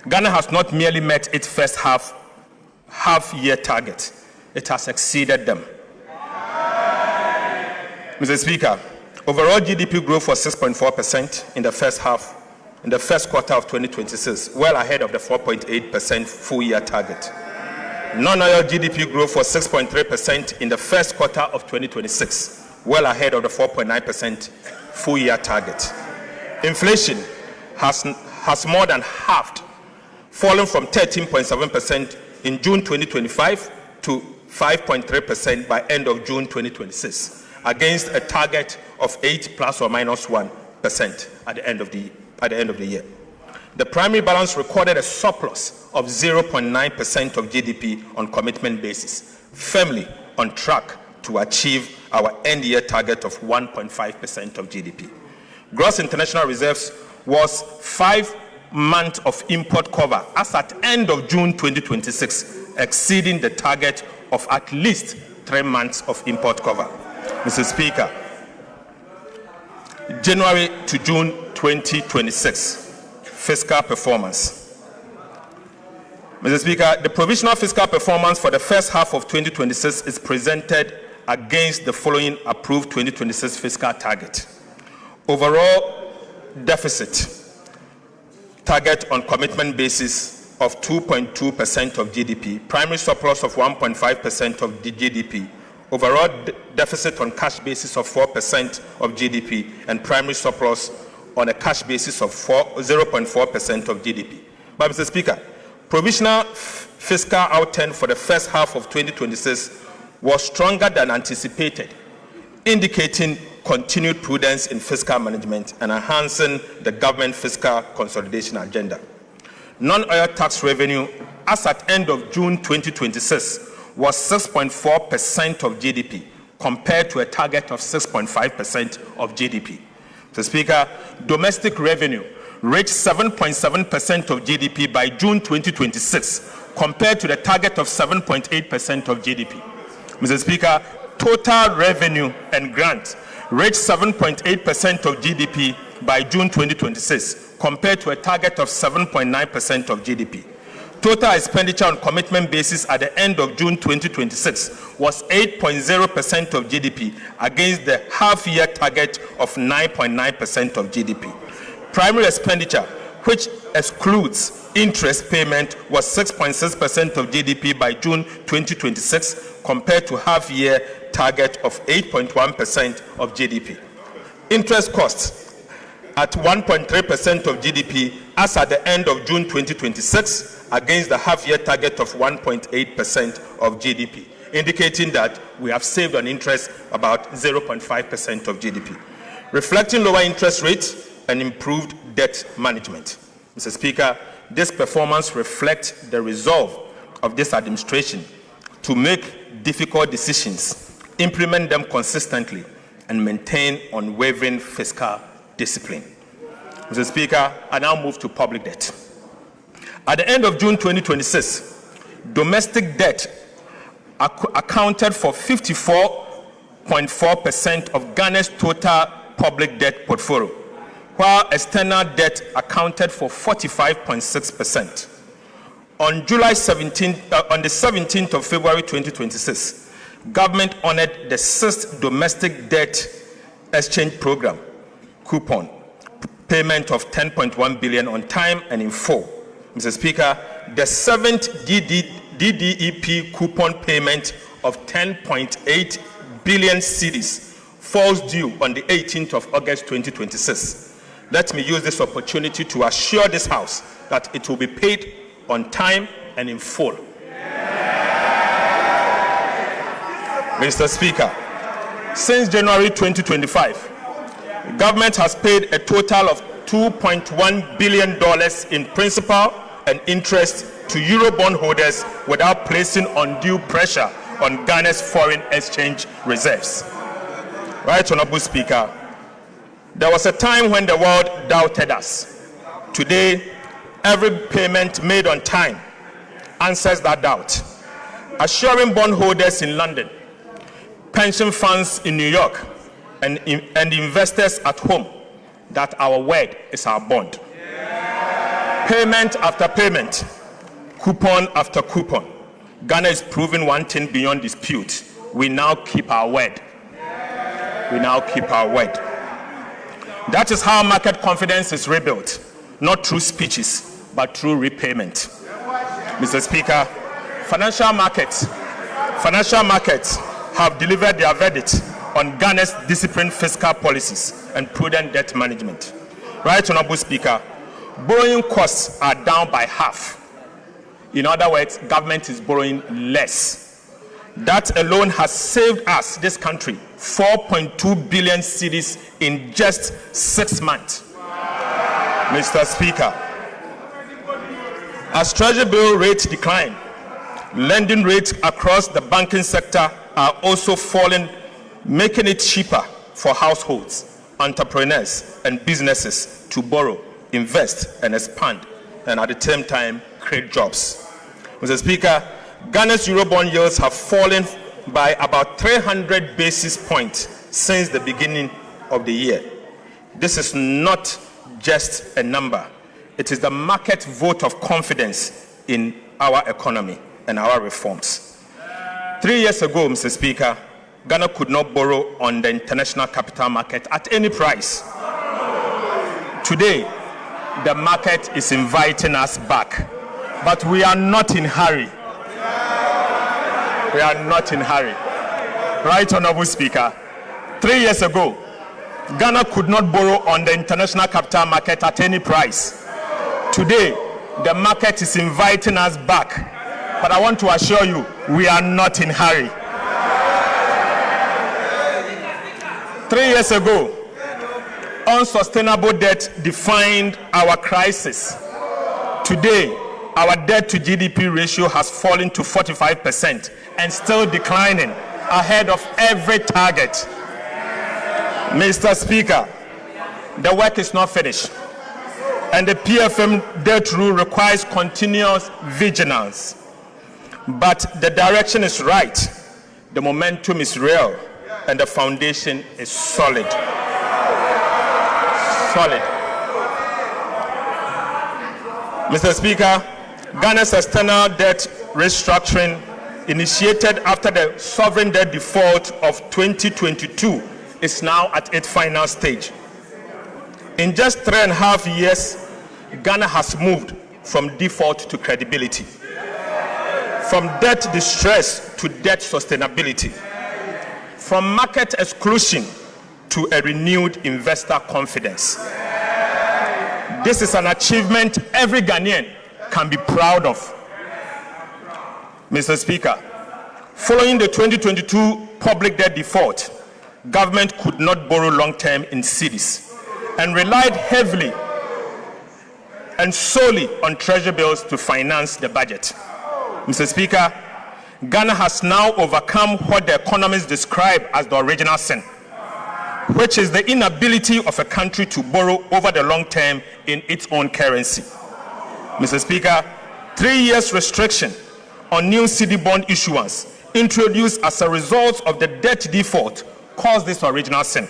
Ghana has not merely met its first half-year target, it has exceeded them. Mr. Speaker, overall GDP growth was 6.4% in the first quarter of 2026, well ahead of the 4.8% full-year target. Non-oil GDP growth was 6.3% in the first quarter of 2026, well ahead of the 4.9% full-year target. Inflation has more than halved, fallen from 13.7% in June 2025 to 5.3% by end of June 2026, against a target of 8 plus or minus 1% at the end of the year. The primary balance recorded a surplus of 0.9% of GDP on commitment basis, firmly on track to achieve our end-year target of 1.5% of GDP. Gross international reserves was 5 months of import cover as at end of June 2026, exceeding the target of at least 3 months of import cover. Mr. Speaker, January to June 2026, fiscal performance. Mr. Speaker, the provisional fiscal performance for the first half of 2026 is presented against the following approved 2026 fiscal target. Overall deficit target on commitment basis of 2.2% of GDP, primary surplus of 1.5% of the GDP, overall deficit on cash basis of 4% of GDP, and primary surplus on a cash basis of 0.4% of GDP. But Mr. Speaker, provisional fiscal outturn for the first half of 2026 was stronger than anticipated, indicating continued prudence in fiscal management and enhancing the government fiscal consolidation agenda. Non-oil tax revenue as at end of June 2026 was 6.4% of GDP, compared to a target of 6.5% of GDP. Mr. Speaker, domestic revenue reached 7.7% of GDP by June 2026, compared to the target of 7.8% of GDP. Mr. Speaker, total revenue and grants reached 7.8% of GDP by June 2026, compared to a target of 7.9% of GDP. Total expenditure on commitment basis at the end of June 2026 was 8.0% of GDP against the half-year target of 9.9% of GDP. Primary expenditure, which excludes interest payment, was 6.6% of GDP by June 2026 compared to half-year target of 8.1% of GDP. Interest costs at 1.3% of GDP as at the end of June 2026 against the half-year target of 1.8% of GDP, indicating that we have saved on interest about 0.5% of GDP, reflecting lower interest rates and improved debt management. Mr. Speaker, this performance reflects the resolve of this administration to make difficult decisions, implement them consistently, and maintain unwavering fiscal discipline. Mr. Speaker, I now move to public debt. At the end of June 2026, domestic debt accounted for 54.4% of Ghana's total public debt portfolio, while external debt accounted for 45.6%. On the 17th of February 2026, government honored the 6th domestic debt exchange program coupon payment of 10.1 billion on time and in full. Mr. Speaker, the 7th DDEP coupon payment of 10.8 billion cedis falls due on the 18th of August 2026. Let me use this opportunity to assure this House that it will be paid on time and in full. Mr. Speaker, since January 2025, government has paid a total of $2.1 billion in principal and interest to Eurobond holders without placing undue pressure on Ghana's foreign exchange reserves. Right, Honorable Speaker, there was a time when the world doubted us. Today, every payment made on time answers that doubt, assuring bondholders in London, pension funds in New York, and investors at home that our word is our bond. Payment after payment, coupon after coupon, Ghana is proving one thing beyond dispute. We now keep our word. We now keep our word. That is how market confidence is rebuilt, not through speeches, but through repayment. Mr. Speaker, financial markets have delivered their verdict on Ghana's disciplined fiscal policies and prudent debt management. Right, Honorable Speaker, borrowing costs are down by half. In other words, government is borrowing less. That alone has saved us, this country, 4.2 billion cedis in just 6 months. Mr. Speaker, as Treasury bill rates decline, lending rates across the banking sector are also falling, making it cheaper for households, entrepreneurs, and businesses to borrow, invest, and expand, and at the same time, create jobs. Mr. Speaker, Ghana's Eurobond yields have fallen by about 300 basis points since the beginning of the year. This is not just a number. It is the market vote of confidence in our economy and our reforms. 3 years ago, Mr. Speaker, Ghana could not borrow on the international capital market at any price. Today, the market is inviting us back, but we are not in a hurry. We are not in a hurry. Right, Honorable Speaker, 3 years ago, Ghana could not borrow on the international capital market at any price. Today, the market is inviting us back, but I want to assure you, we are not in a hurry. 3 years ago, unsustainable debt defined our crisis. Today, our debt to GDP ratio has fallen to 45% and still declining, ahead of every target. Mr. Speaker, the work is not finished, and the PFM debt rule requires continuous vigilance. But the direction is right, the momentum is real, and the foundation is solid. Mr. Speaker, Ghana's external debt restructuring, initiated after the sovereign debt default of 2022, is now at its final stage. In just 3.5 years, Ghana has moved from default to credibility, from debt distress to debt sustainability, from market exclusion to a renewed investor confidence. This is an achievement every Ghanaian can be proud of. Mr. Speaker, following the 2022 public debt default, government could not borrow long-term in cedis and relied heavily and solely on treasury bills to finance the budget. Mr. Speaker, Ghana has now overcome what the economists describe as the original sin, which is the inability of a country to borrow over the long term in its own currency. Mr. Speaker, 3 years restriction on new cedi bond issuance introduced as a result of the debt default caused this original sin.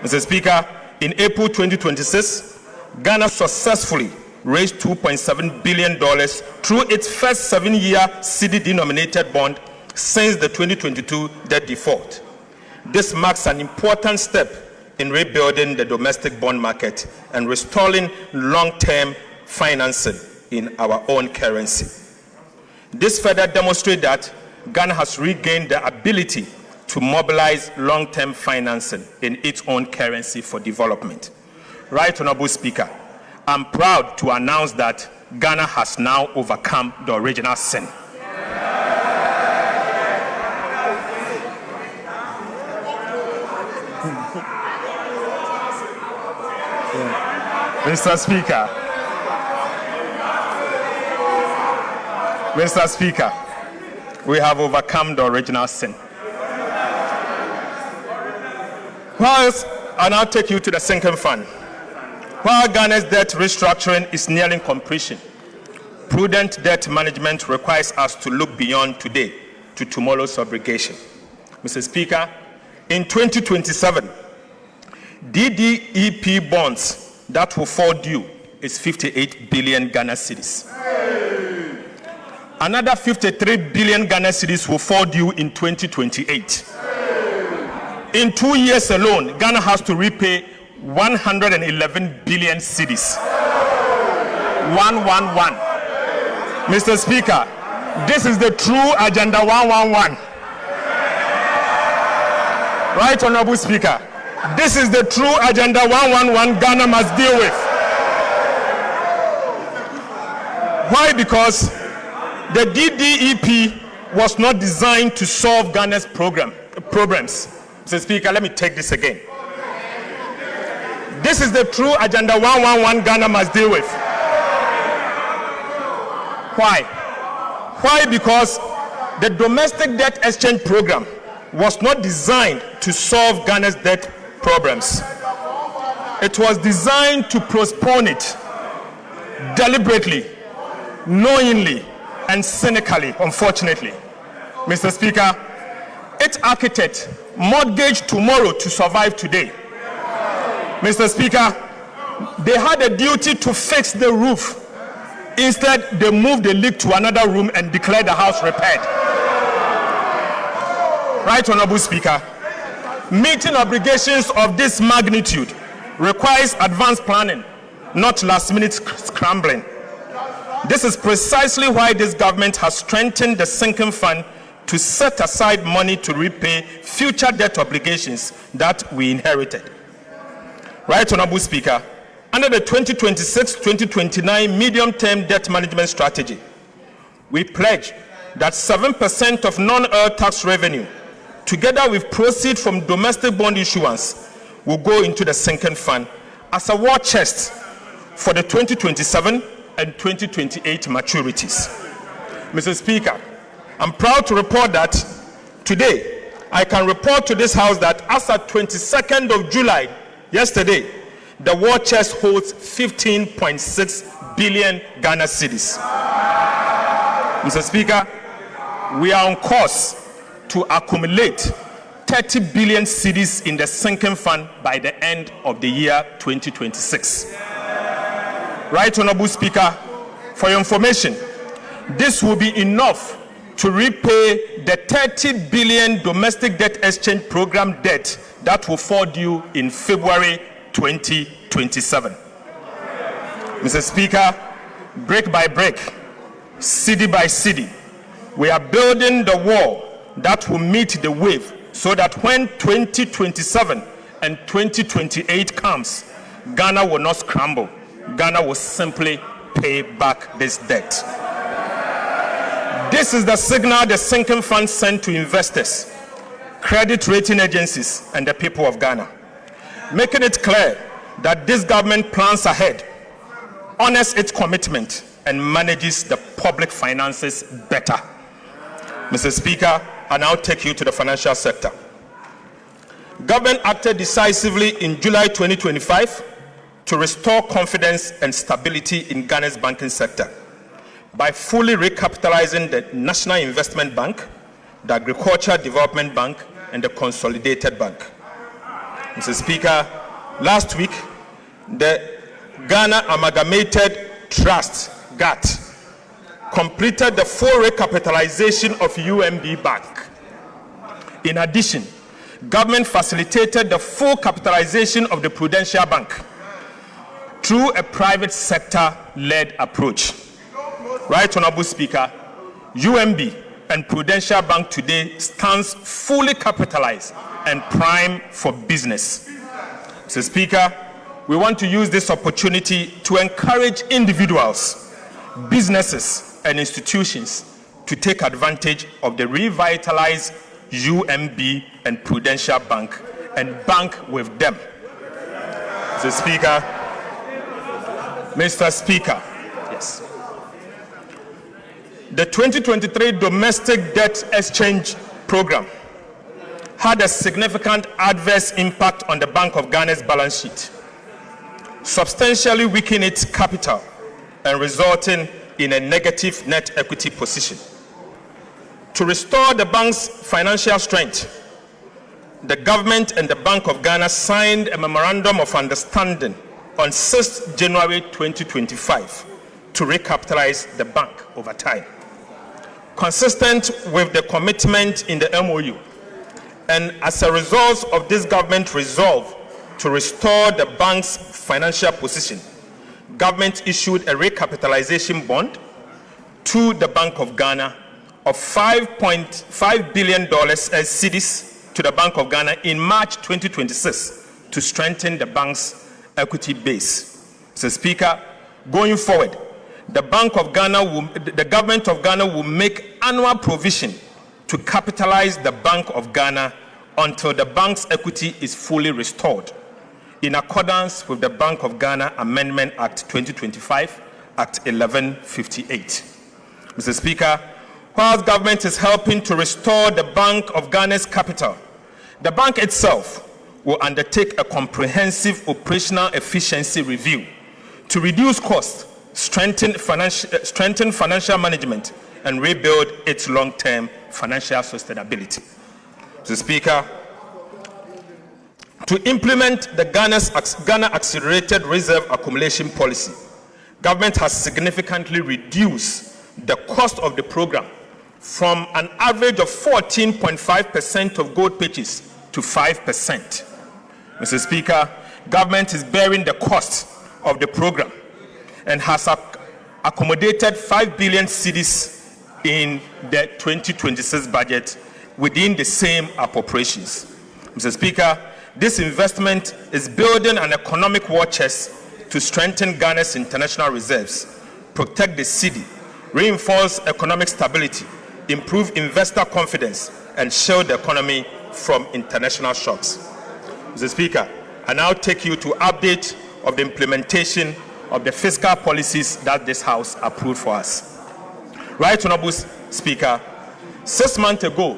Mr. Speaker, in April 2026, Ghana successfully raised $2.7 billion through its first 7-year cedi-denominated bond since the 2022 debt default. This marks an important step in rebuilding the domestic bond market and restoring long-term financing in our own currency. This further demonstrates that Ghana has regained the ability to mobilize long-term financing in its own currency for development. Right Honorable Speaker, I'm proud to announce that Ghana has now overcome the original sin. Mr. Speaker, we have overcome the original sin. I'll now take you to the sinking fund. While Ghana's debt restructuring is nearing completion, prudent debt management requires us to look beyond today to tomorrow's obligation. Mr. Speaker, in 2027, DDEP bonds that will fall due is 58 billion Ghana cedis. Another 53 billion Ghana cedis will fall due in 2028. In 2 years alone, Ghana has to repay 111 billion cedis. 111. Mr. Speaker, this is the true Agenda 111. Right, Honorable Speaker? This is the true Agenda 111 Ghana must deal with. Why? Because the DDEP was not designed to solve Ghana's problems. Mr. Speaker, let me take this again. This is the true Agenda 111 Ghana must deal with. Why? Why? Because the domestic debt exchange program was not designed to solve Ghana's debt problems. It was designed to postpone it deliberately, knowingly, and cynically, unfortunately. Mr. Speaker, its architect mortgaged tomorrow to survive today. Mr. Speaker, they had a duty to fix the roof. Instead, they moved the leak to another room and declared the house repaired. Right, Honorable Speaker? Meeting obligations of this magnitude requires advanced planning, not last-minute scrambling. This is precisely why this government has strengthened the sinking fund to set aside money to repay future debt obligations that we inherited. Right, Honorable Speaker, under the 2026-2029 medium-term debt management strategy, we pledge that 7% of non-oil tax revenue, together with proceeds from domestic bond issuance, will go into the sinking fund as a war chest for the 2027 and 2028 maturities. Mr. Speaker, I'm proud to report that today I can report to this House that as of 22nd of July, yesterday, the war chest holds 15.6 billion Ghana cedis. Mr. Speaker, we are on course to accumulate 30 billion cedis in the sinking fund by the end of the year 2026. Right, Honorable Speaker, for your information, this will be enough to repay the 30 billion domestic debt exchange program debt that will fall due in February 2027. Mr. Speaker, brick by brick, city by city, we are building the wall that will meet the wave so that when 2027 and 2028 comes, Ghana will not scramble. Ghana will simply pay back this debt. This is the signal the sinking fund sent to investors, credit rating agencies, and the people of Ghana, making it clear that this government plans ahead, honors its commitment, and manages the public finances better. Mr. Speaker, I now take you to the financial sector. Government acted decisively in July 2025 to restore confidence and stability in Ghana's banking sector by fully recapitalizing the National Investment Bank, the Agricultural Development Bank, and the Consolidated Bank. Mr. Speaker, last week, the Ghana Amalgamated Trust, GATT, completed the full recapitalization of UMB Bank. In addition, government facilitated the full capitalization of the Prudential Bank through a private sector-led approach. Right, Honorable Speaker, UMB and Prudential Bank today stands fully capitalized and prime for business. Mr. Speaker, we want to use this opportunity to encourage individuals, businesses, and institutions to take advantage of the revitalized UMB and Prudential Bank and bank with them. Mr. Speaker, yes. The 2023 Domestic Debt Exchange Program had a significant adverse impact on the Bank of Ghana's balance sheet, substantially weakening its capital and resulting in a negative net equity position. To restore the bank's financial strength, the government and the Bank of Ghana signed a memorandum of understanding on 6 January 2025 to recapitalize the bank over time. Consistent with the commitment in the MOU, and as a result of this government resolve to restore the bank's financial position, government issued a recapitalization bond to the Bank of Ghana of $5.5 billion as cedis to the Bank of Ghana in March 2026 to strengthen the bank's equity base. Mr. Speaker, going forward, the government of Ghana will make annual provision to capitalize the Bank of Ghana until the bank's equity is fully restored, in accordance with the Bank of Ghana Amendment Act 2025, Act 1158. Mr. Speaker, while government is helping to restore the Bank of Ghana's capital, the bank itself will undertake a comprehensive operational efficiency review to reduce costs, strengthen financial management, and rebuild its long-term financial sustainability. Mr. Speaker, to implement the Ghana Accelerated Reserve Accumulation Policy, government has significantly reduced the cost of the program from an average of 14.5% of gold purchase to 5%. Mr. Speaker, government is bearing the cost of the program and has accommodated 5 billion cedis in the 2026 budget within the same appropriations. Mr. Speaker, this investment is building an economic war chest to strengthen Ghana's international reserves, protect the cedi, reinforce economic stability, improve investor confidence, and shield the economy from international shocks. Mr. Speaker, I now take you to update of the implementation of the fiscal policies that this House approved for us. Right, Honorable Speaker, 6 months ago,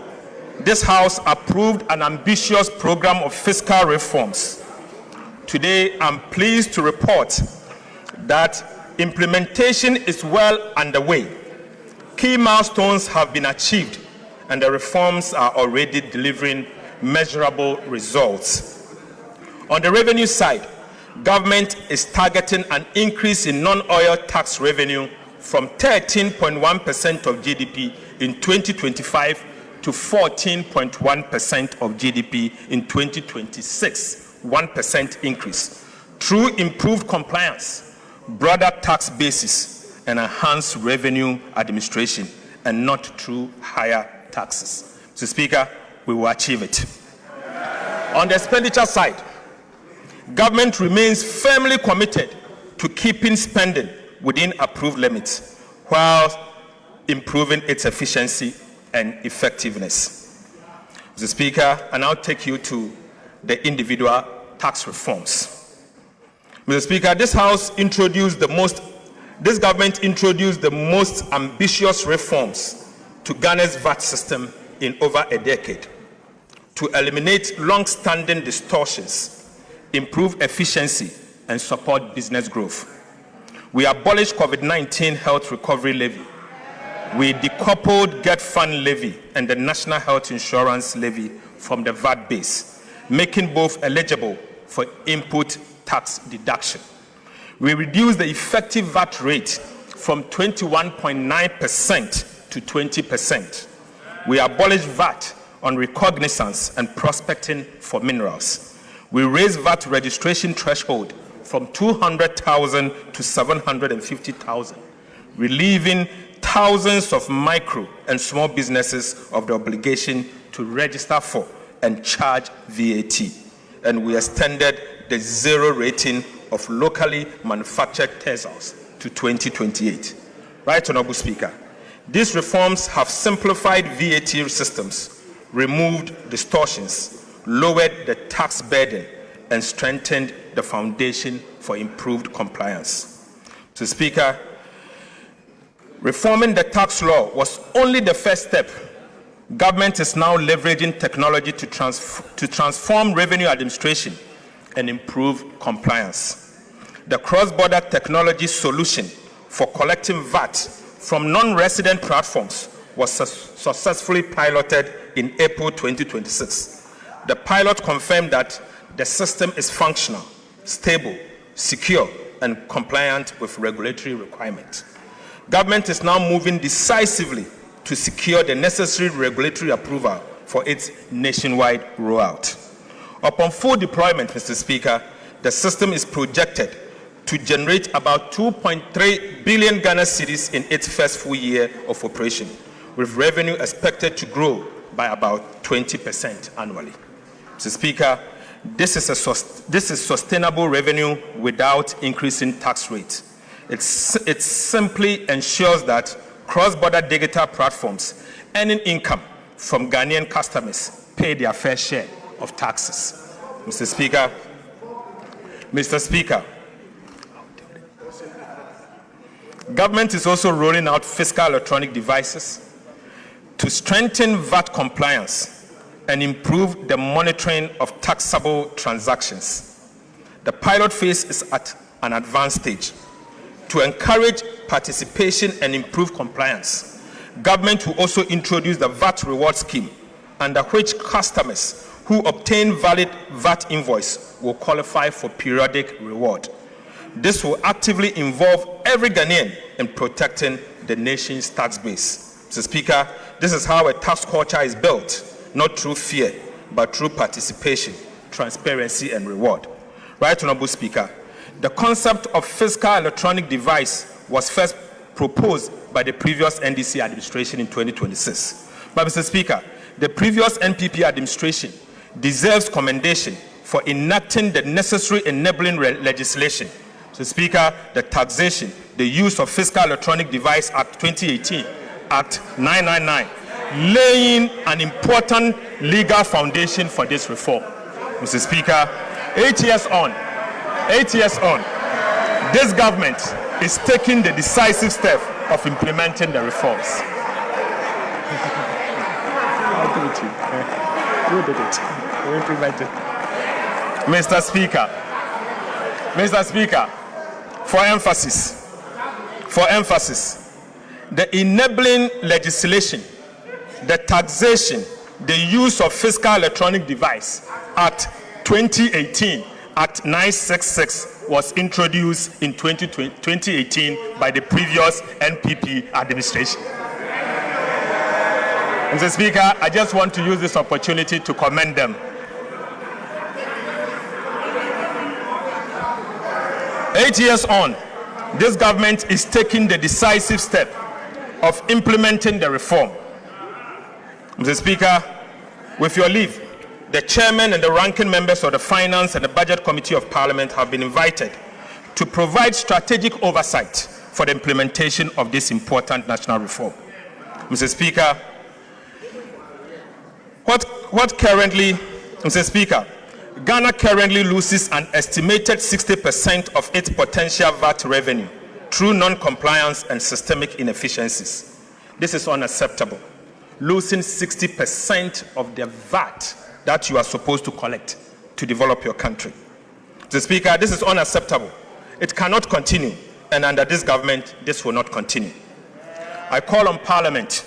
this House approved an ambitious program of fiscal reforms. Today, I'm pleased to report that implementation is well underway. Key milestones have been achieved, and the reforms are already delivering measurable results. On the revenue side, government is targeting an increase in non-oil tax revenue from 13.1% of GDP in 2025 to 14.1% of GDP in 2026, 1% increase, through improved compliance, broader tax basis, and enhanced revenue administration, and not through higher taxes. Mr. Speaker, we will achieve it. On the expenditure side, government remains firmly committed to keeping spending within approved limits while improving its efficiency and effectiveness. Mr. Speaker, I now take you to the individual tax reforms. Mr. Speaker, this government introduced the most ambitious reforms to Ghana's VAT system in over a decade to eliminate long-standing distortions, improve efficiency, and support business growth. We abolished COVID-19 health recovery levy. We decoupled Get Fund levy and the National Health Insurance levy from the VAT base, making both eligible for input tax deduction. We reduced the effective VAT rate from 21.9% to 20%. We abolished VAT on recognizance and prospecting for minerals. We raised VAT registration threshold from 200,000 to 750,000, relieving thousands of micro and small businesses of the obligation to register for and charge VAT. And we extended the zero rating of locally manufactured Teslas to 2028. Right, Honorable Speaker, these reforms have simplified VAT systems, removed distortions, lowered the tax burden, and strengthened the foundation for improved compliance. Mr. Speaker, reforming the tax law was only the first step. Government is now leveraging technology to transform revenue administration and improve compliance. The cross-border technology solution for collecting VAT from non-resident platforms was successfully piloted in April 2026. The pilot confirmed that the system is functional, stable, secure, and compliant with regulatory requirements. Government is now moving decisively to secure the necessary regulatory approval for its nationwide rollout. Upon full deployment, Mr. Speaker, the system is projected to generate about 2.3 billion Ghana cedis in its first full year of operation, with revenue expected to grow by about 20% annually. Mr. Speaker, this is sustainable revenue without increasing tax rates. It simply ensures that cross-border digital platforms earning income from Ghanaian customers pay their fair share of taxes. Mr. Speaker, government is also rolling out fiscal electronic devices to strengthen VAT compliance and improve the monitoring of taxable transactions. The pilot phase is at an advanced stage. To encourage participation and improve compliance, government will also introduce the VAT reward scheme, under which customers who obtain valid VAT invoice will qualify for periodic reward. This will actively involve every Ghanaian in protecting the nation's tax base. Mr. Speaker, this is how a tax culture is built, not through fear, but through participation, transparency, and reward. Right, Honorable Speaker, the concept of fiscal electronic device was first proposed by the previous NDC administration in 2026. But, Mr. Speaker, the previous NPP administration deserves commendation for enacting the necessary enabling legislation. Mr. Speaker, the taxation, the use of fiscal electronic device Act 2018, Act 999, laying an important legal foundation for this reform. Mr. Speaker, 8 years on, this government is taking the decisive step of implementing the reforms. Mr. Speaker, for emphasis, the enabling legislation, the taxation, the use of fiscal electronic device Act 2018, Act 966 was introduced in 2018 by the previous NPP administration. Mr. Speaker, I just want to use this opportunity to commend them. 8 years on, this government is taking the decisive step of implementing the reform. Mr. Speaker, with your leave, the chairman and the ranking members of the Finance and the Budget Committee of Parliament have been invited to provide strategic oversight for the implementation of this important national reform. Mr. Speaker, Mr. Speaker, Ghana currently loses an estimated 60% of its potential VAT revenue through non-compliance and systemic inefficiencies. This is unacceptable. Losing 60% of the VAT that you are supposed to collect to develop your country. Mr. Speaker, this is unacceptable. It cannot continue, and under this government, this will not continue. I call on Parliament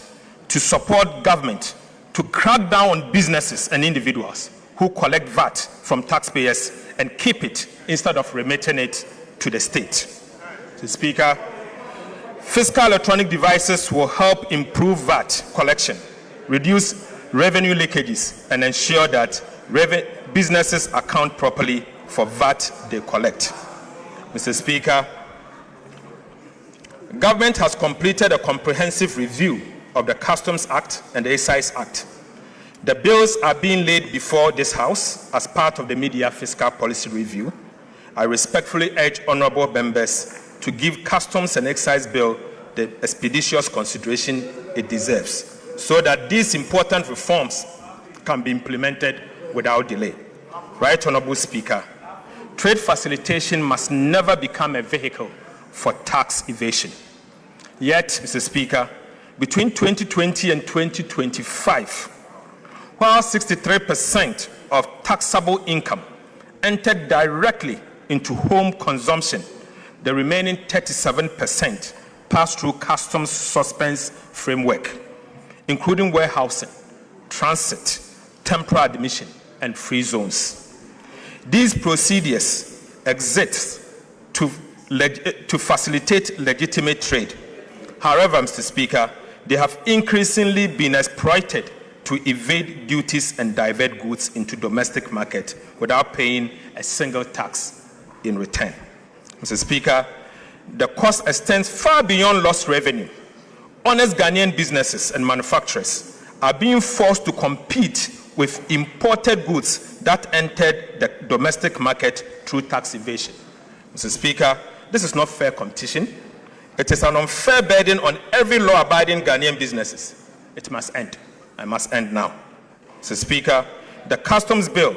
to support government to crack down on businesses and individuals who collect VAT from taxpayers and keep it instead of remitting it to the state. Mr. Speaker, fiscal electronic devices will help improve VAT collection, reduce revenue leakages, and ensure that businesses account properly for VAT they collect. Mr. Speaker, government has completed a comprehensive review of the Customs Act and the Excise Act. The bills are being laid before this House as part of the Media Fiscal Policy Review. I respectfully urge honourable members to give Customs and Excise Bill the expeditious consideration it deserves, so that these important reforms can be implemented without delay. Right Honourable Speaker, trade facilitation must never become a vehicle for tax evasion. Yet, Mr. Speaker, between 2020 and 2025, while 63% of taxable income entered directly into home consumption, the remaining 37% passed through customs suspense framework, including warehousing, transit, temporary admission, and free zones. These procedures exist to facilitate legitimate trade. However, Mr. Speaker, they have increasingly been exploited to evade duties and divert goods into domestic market without paying a single tax in return. Mr. Speaker, the cost extends far beyond lost revenue. Honest Ghanaian businesses and manufacturers are being forced to compete with imported goods that entered the domestic market through tax evasion. Mr. Speaker, this is not fair competition. It is an unfair burden on every law-abiding Ghanaian businesses. It must end. I must end now. Mr. Speaker, the Customs Bill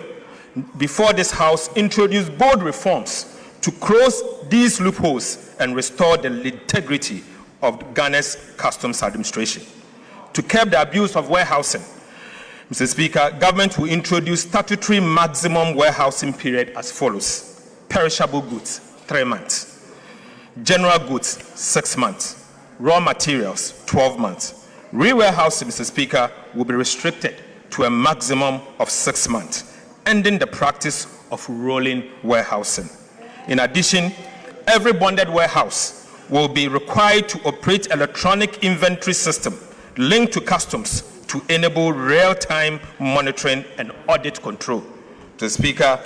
before this House introduced bold reforms to close these loopholes and restore the integrity of Ghana's customs administration. To curb the abuse of warehousing, Mr. Speaker, government will introduce statutory maximum warehousing period as follows. Perishable goods, 3 months. General goods, 6 months. Raw materials, 12 months. Re-warehousing, Mr. Speaker, will be restricted to a maximum of 6 months, ending the practice of rolling warehousing. In addition, every bonded warehouse will be required to operate electronic inventory system linked to customs to enable real-time monitoring and audit control. Mr. Speaker,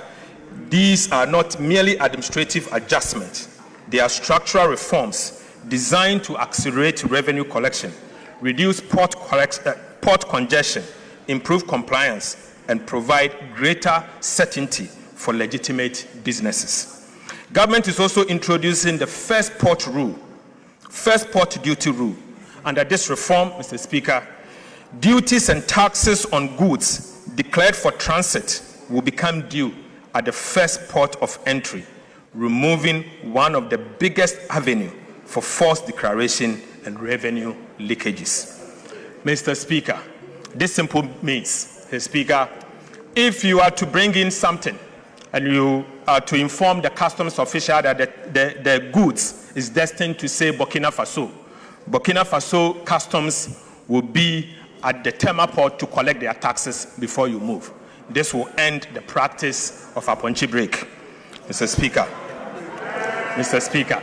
these are not merely administrative adjustments. They are structural reforms designed to accelerate revenue collection, reduce port congestion, improve compliance, and provide greater certainty for legitimate businesses. Government is also introducing the first port duty rule. Under this reform, Mr. Speaker, duties and taxes on goods declared for transit will become due at the first port of entry, removing one of the biggest avenues for false declaration and revenue leakages. Mr. Speaker, this simply means, Mr. Speaker, if you are to bring in something and you are to inform the customs official that the goods is destined to say Burkina Faso customs will be at the Tema port to collect their taxes before you move. This will end the practice of a punchy break. Mr. Speaker,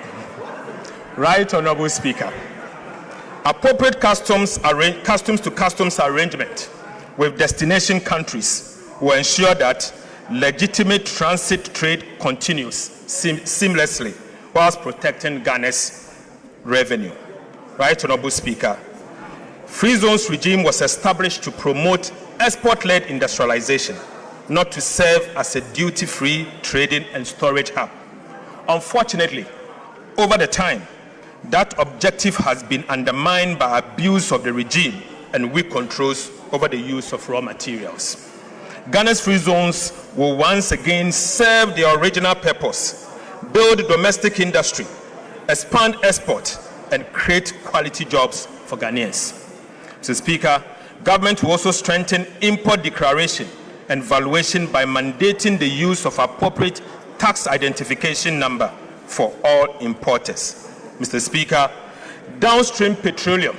Right Honourable Speaker, appropriate customs to customs arrangement with destination countries will ensure that legitimate transit trade continues seamlessly whilst protecting Ghana's revenue. Right Honourable Speaker, Free Zones regime was established to promote export-led industrialization, not to serve as a duty-free trading and storage hub. Unfortunately, over the time, that objective has been undermined by abuse of the regime and weak controls over the use of raw materials. Ghana's free zones will once again serve their original purpose: build domestic industry, expand export, and create quality jobs for Ghanaians. Mr. Speaker, government will also strengthen import declaration and valuation by mandating the use of appropriate tax identification number for all importers. Mr. Speaker, downstream petroleum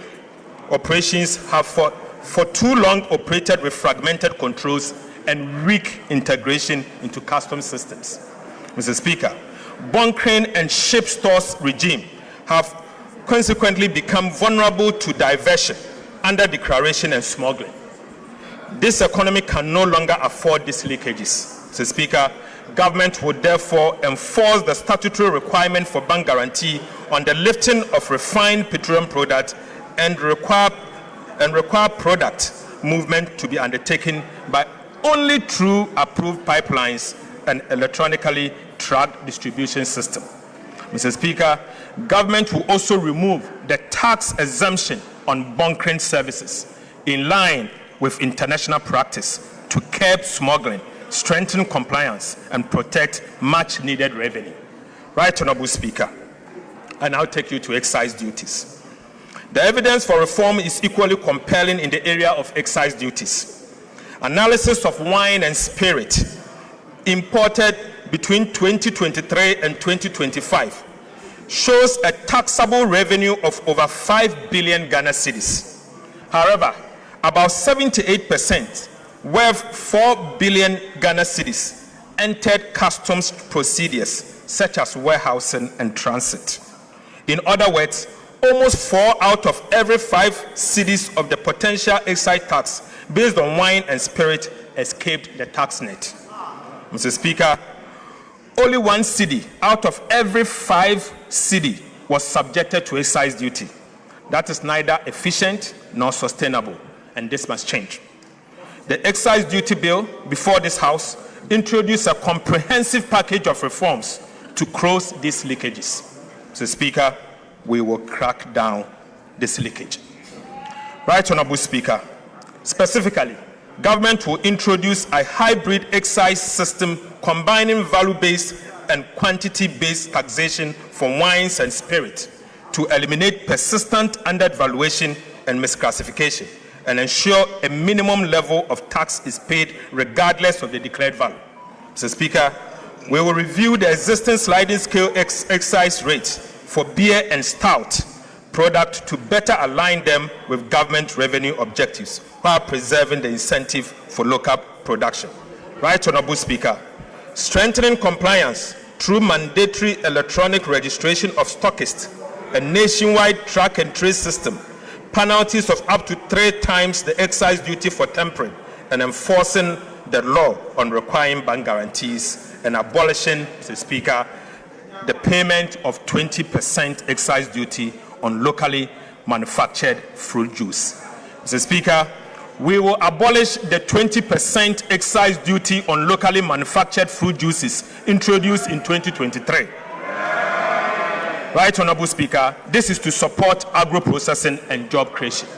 operations have for too long operated with fragmented controls and weak integration into customs systems. Mr. Speaker, bunkering and ship stores regime have consequently become vulnerable to diversion, under declaration, and smuggling. This economy can no longer afford these leakages. Mr. Speaker, government would therefore enforce the statutory requirement for bank guarantee on the lifting of refined petroleum products and require product movement to be undertaken by only through approved pipelines and electronically tracked distribution system. Mr. Speaker, government will also remove the tax exemption on bunkering services in line with international practice to curb smuggling, strengthen compliance, and protect much needed revenue. Right Honorable Speaker, I now take you to excise duties. The evidence for reform is equally compelling in the area of excise duties. Analysis of wine and spirit imported between 2023 and 2025 shows a taxable revenue of over 5 billion Ghana cedis. However, about 78%, worth 4 billion Ghana cedis, entered customs procedures such as warehousing and transit. In other words, almost 4 out of every 5 cedis of the potential excise tax based on wine and spirit escaped the tax net. Mr. Speaker, only 1 cedi out of every 5 cedi was subjected to excise duty. That is neither efficient nor sustainable, and this must change. The excise duty bill before this House introduced a comprehensive package of reforms to close these leakages. Mr. Speaker, we will crack down this leakage. Right Honorable Speaker, specifically, government will introduce a hybrid excise system combining value-based and quantity-based taxation for wines and spirit to eliminate persistent undervaluation and misclassification and ensure a minimum level of tax is paid regardless of the declared value. Mr. Speaker, we will review the existing sliding scale excise rates for beer and stout product to better align them with government revenue objectives while preserving the incentive for local production. Right Honorable Speaker, strengthening compliance through mandatory electronic registration of stockists, a nationwide track and trace system, penalties of up to 3 times the excise duty for tampering, and enforcing the law on requiring bank guarantees, and abolishing, Mr. Speaker, the payment of 20% excise duty on locally manufactured fruit juice. Mr. Speaker, we will abolish the 20% excise duty on locally manufactured fruit juices introduced in 2023. Right Honorable Speaker, this is to support agro-processing and job creation.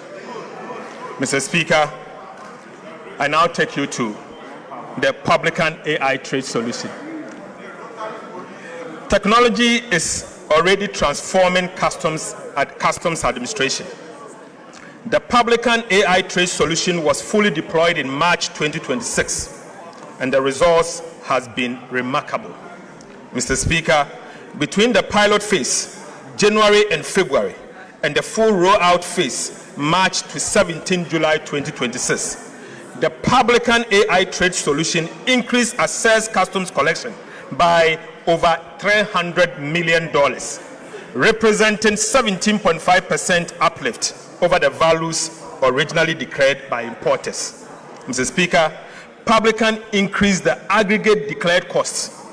Mr. Speaker, I now take you to the Publican AI trade solution. Technology is already transforming customs administration. The Publican AI trade solution was fully deployed in March 2026, and the results has been remarkable. Mr. Speaker, between the pilot phase, January and February, and the full rollout phase, March to 17 July 2026, the Publican AI trade solution increased assessed customs collection by over $300 million, representing 17.5% uplift over the values originally declared by importers. Mr. Speaker, Publican increased the aggregate declared costs,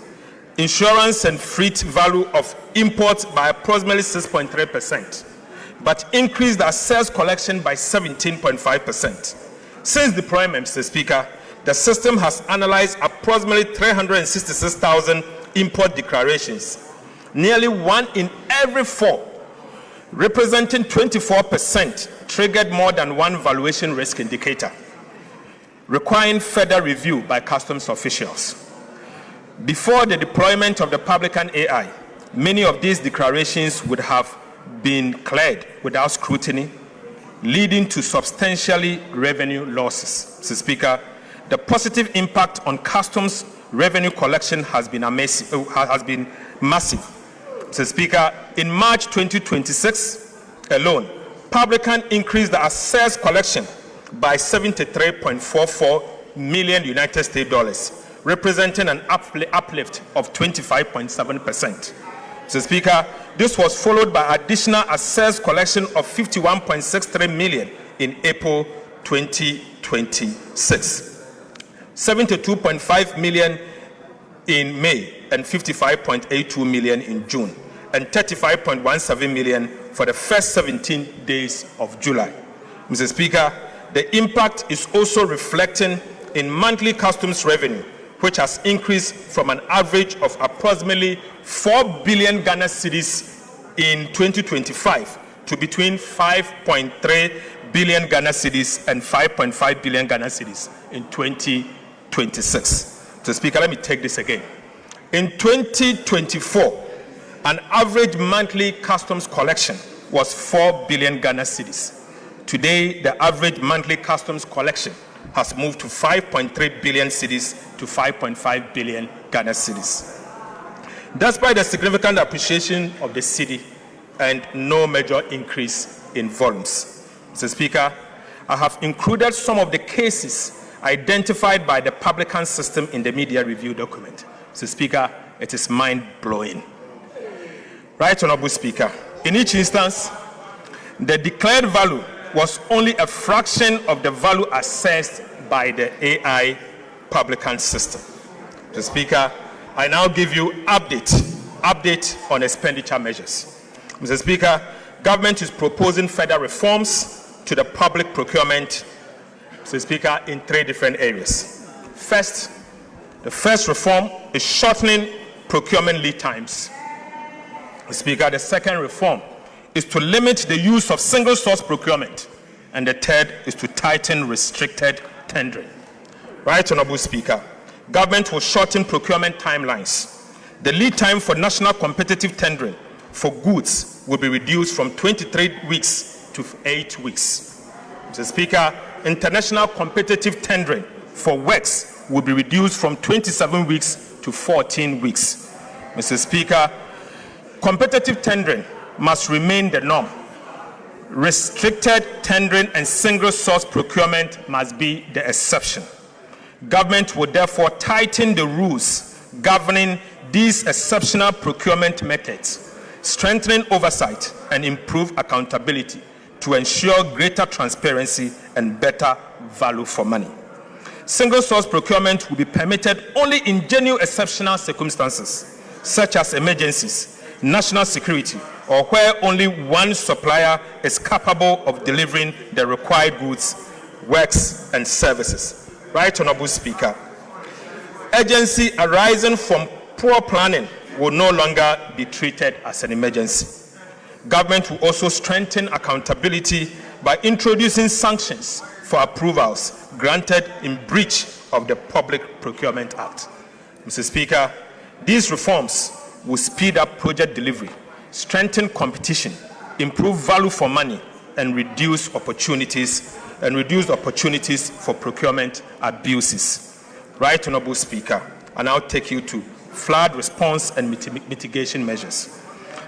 insurance and freight value of imports by approximately 6.3%, but increased the sales collection by 17.5%. Since deployment, Mr. Speaker, the system has analyzed approximately 366,000 import declarations Nearly 1 in every 4, representing 24%, triggered more than one valuation risk indicator, requiring further review by customs officials. Before the deployment of the Publican AI, many of these declarations would have been cleared without scrutiny, leading to substantially revenue losses. Mr. Speaker, the positive impact on customs revenue collection has been massive. Mr. Speaker, in March 2026 alone, Publican increased the assessed collection by 73.44 million United States dollars, representing an uplift of 25.7%. Mr. Speaker, this was followed by additional assessed collection of 51.63 million in April 2026, 72.5 million in May, and 55.82 million in June, and 35.17 million for the first 17 days of July. Mr. Speaker, the impact is also reflecting in monthly customs revenue, which has increased from an average of approximately 4 billion Ghana cedis in 2025 to between 5.3 billion Ghana cedis and 5.5 billion Ghana cedis in 2026. So, Speaker, let me take this again. In 2024, an average monthly customs collection was 4 billion Ghana cedis. Today, the average monthly customs collection has moved to 5.3 billion cedis to 5.5 billion Ghana cedis. Despite the significant appreciation of the cedi and no major increase in volumes. Mr. Speaker, I have included some of the cases identified by the Publican system in the media review document. Mr. Speaker, it is mind-blowing. Right Honorable Speaker, in each instance, the declared value was only a fraction of the value assessed by the AI Publican system. Mr. Speaker, I now give you update on expenditure measures. Mr. Speaker, government is proposing further reforms to the public procurement, Mr. Speaker, in 3 different areas. First, the first reform is shortening procurement lead times. Mr. Speaker, the second reform is to limit the use of single source procurement. And the third is to tighten restricted tendering. Right Honorable Speaker, government will shorten procurement timelines. The lead time for national competitive tendering for goods will be reduced from 23 weeks to 8 weeks. Mr. Speaker, international competitive tendering for works will be reduced from 27 weeks to 14 weeks. Mr. Speaker, competitive tendering must remain the norm. Restricted tendering and single source procurement must be the exception. Government will therefore tighten the rules governing these exceptional procurement methods, strengthening oversight and improve accountability to ensure greater transparency and better value for money. Single source procurement will be permitted only in genuine exceptional circumstances, such as emergencies, national security, or where only one supplier is capable of delivering the required goods, works, and services. Right Honorable Speaker, urgency arising from poor planning will no longer be treated as an emergency. Government will also strengthen accountability by introducing sanctions for approvals granted in breach of the Public Procurement Act. Mr. Speaker, these reforms will speed up project delivery, strengthen competition, improve value for money, and reduce opportunities for procurement abuses. Right Honorable Speaker, I now take you to flood response and mitigation measures.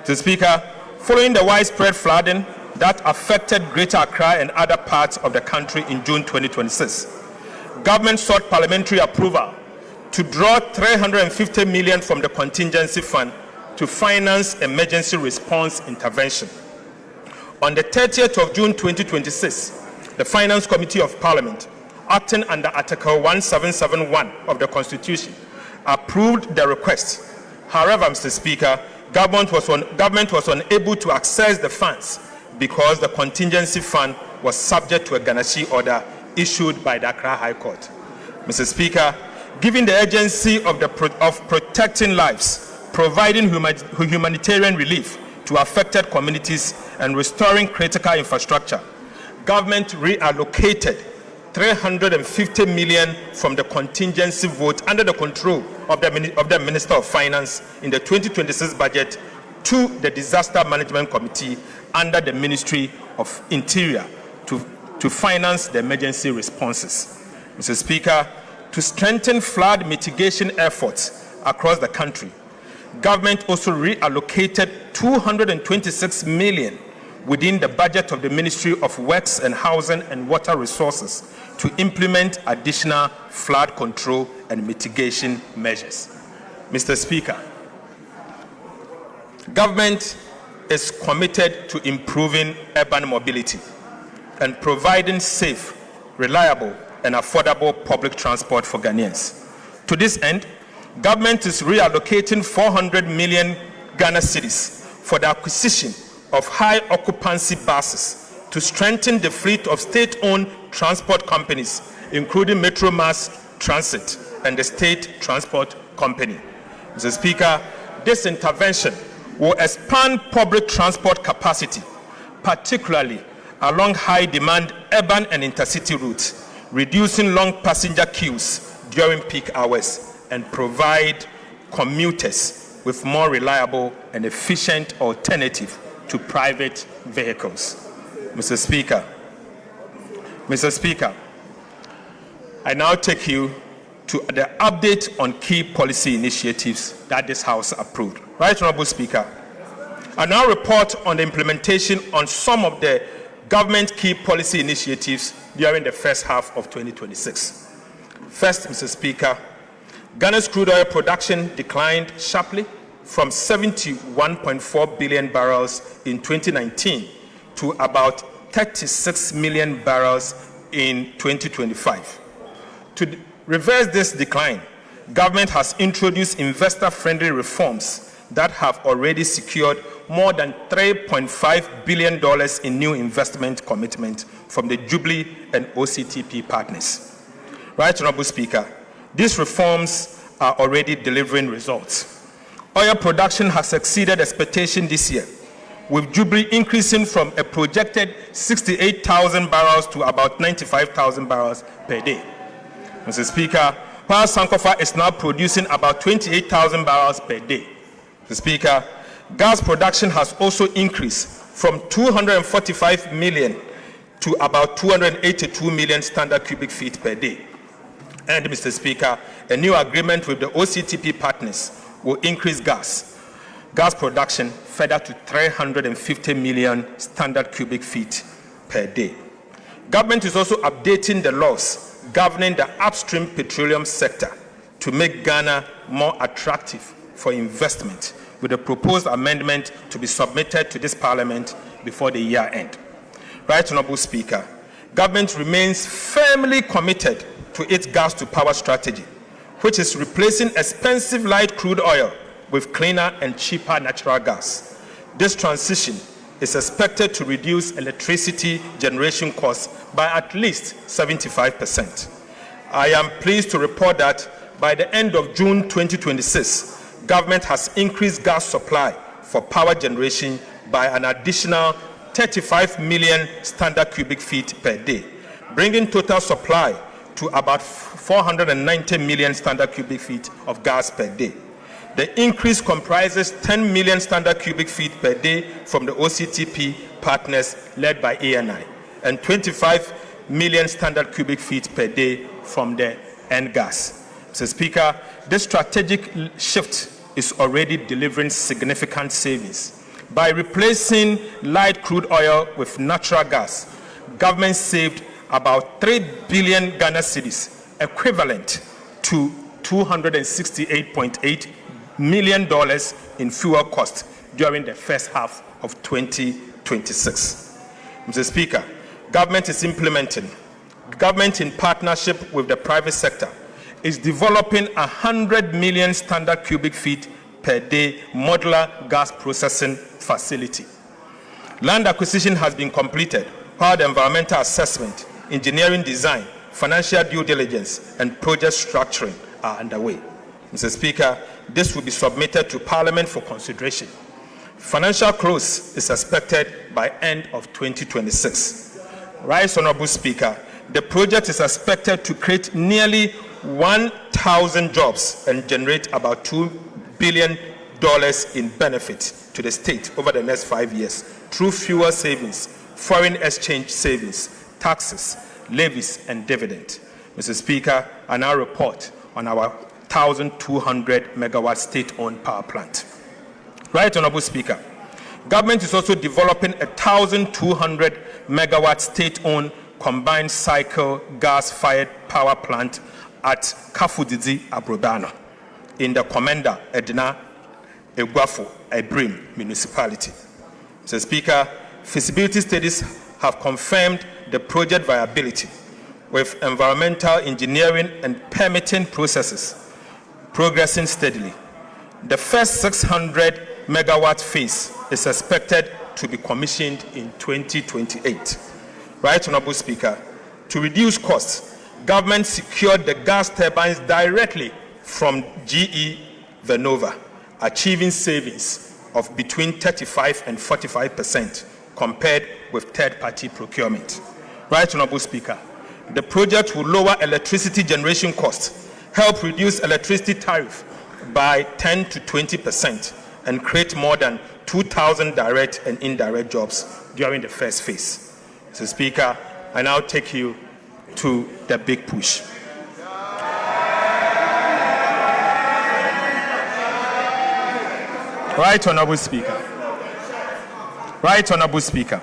Mr. Speaker, following the widespread flooding that affected Greater Accra and other parts of the country in June 2026, government sought parliamentary approval to draw 350 million from the contingency fund to finance emergency response intervention. On the 30th of June 2026, the Finance Committee of Parliament, acting under Article 1771 of the Constitution, approved the request. However, Mr. Speaker, government was unable to access the funds because the contingency fund was subject to a garnishee order issued by the Accra High Court. Mr. Speaker, given the urgency of protecting lives, providing humanitarian relief to affected communities, and restoring critical infrastructure, government reallocated $350 million from the contingency vote under the control of the Minister of Finance in the 2026 budget to the Disaster Management Committee under the Ministry of Interior to finance the emergency responses. Mr. Speaker, to strengthen flood mitigation efforts across the country, government also reallocated $226 million within the budget of the Ministry of Works and Housing and Water Resources to implement additional flood control and mitigation measures. Mr. Speaker, government is committed to improving urban mobility and providing safe, reliable, and affordable public transport for Ghanaians. To this end, government is reallocating 400 million Ghana cedis for the acquisition of high occupancy buses to strengthen the fleet of state-owned transport companies, including Metro Mass Transit and the State Transport Company. Mr. Speaker, this intervention will expand public transport capacity, particularly along high-demand urban and intercity routes, reducing long passenger queues during peak hours, and provide commuters with more reliable and efficient alternative to private vehicles. Mr. Speaker, I now take you to the update on key policy initiatives that this House approved. Right Honorable Speaker, I now report on the implementation on some of the government key policy initiatives during the first half of 2026. First, Mr. Speaker, Ghana's crude oil production declined sharply from 71.4 billion barrels in 2019 to about 36 million barrels in 2025. To reverse this decline, government has introduced investor-friendly reforms that have already secured more than $3.5 billion in new investment commitment from the Jubilee and OCTP partners. Right Honorable Speaker, these reforms are already delivering results. Oil production has exceeded expectation this year, with Jubilee increasing from a projected 68,000 barrels to about 95,000 barrels per day. Mr. Speaker, while Sankofa is now producing about 28,000 barrels per day. Mr. Speaker, gas production has also increased from 245 million to about 282 million standard cubic feet per day. And, Mr. Speaker, a new agreement with the OCTP partners will increase gas production further to 350 million standard cubic feet per day. Government is also updating the laws governing the upstream petroleum sector to make Ghana more attractive for investment, with a proposed amendment to be submitted to this Parliament before the year end. Right Honorable Speaker, government remains firmly committed to its gas-to-power strategy, which is replacing expensive light crude oil with cleaner and cheaper natural gas. This transition is expected to reduce electricity generation costs by at least 75%. I am pleased to report that by the end of June 2026, government has increased gas supply for power generation by an additional 35 million standard cubic feet per day, bringing total supply to about 490 million standard cubic feet of gas per day. The increase comprises 10 million standard cubic feet per day from the OCTP partners led by ANI and 25 million standard cubic feet per day from the NGAS. Mr. Speaker, this strategic shift is already delivering significant savings. By replacing light crude oil with natural gas, government saved about 3 billion Ghana cedis, equivalent to $268.8 million in fuel costs during the first half of 2026. Mr. Speaker, government in partnership with the private sector, is developing 100 million standard cubic feet per day modular gas processing facility. Land acquisition has been completed, while the environmental assessment, engineering design, financial due diligence, and project structuring are underway. Mr. Speaker, this will be submitted to Parliament for consideration. Financial close is expected by end of 2026. Right, Honorable Speaker, the project is expected to create nearly 1,000 jobs and generate about $2 billion in benefit to the state over the next 5 years through fuel savings, foreign exchange savings, taxes, levies, and dividend. Mr. Speaker, I now report on our 1,200 megawatt state-owned power plant. Right, Honorable Speaker, government is also developing a 1,200 megawatt state-owned combined cycle gas-fired power plant at Kafudidi, Abrobano, in the Commander Edna Eguafo, Ebrim municipality. Mr. Speaker, feasibility studies have confirmed the project viability with environmental engineering and permitting processes progressing steadily. The first 600 megawatt phase is expected to be commissioned in 2028. Right, Honorable Speaker, to reduce costs, government secured the gas turbines directly from GE Vernova, achieving savings of between 35% and 45% compared with third-party procurement. Right, Honorable Speaker, the project will lower electricity generation costs, help reduce electricity tariff by 10 to 20%, and create more than 2,000 direct and indirect jobs during the first phase. Mr. Speaker, I now take you to the big push. Right, Honorable Speaker. Right, Honorable Speaker.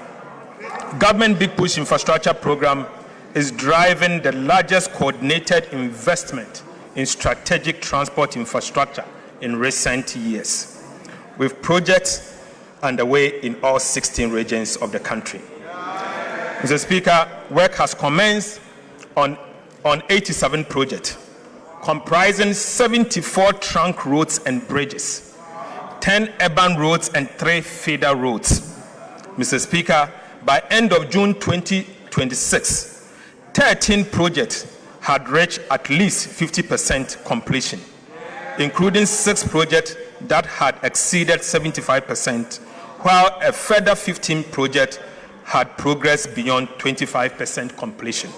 Government Big Push Infrastructure Program is driving the largest coordinated investment in strategic transport infrastructure in recent years, with projects underway in all 16 regions of the country. Mr. Speaker, work has commenced on 87 projects, comprising 74 trunk roads and bridges, 10 urban roads and 3 feeder roads. Mr. Speaker, by end of June 2026, 13 projects had reached at least 50% completion, including 6 projects that had exceeded 75%, while a further 15 projects had progressed beyond 25% completion.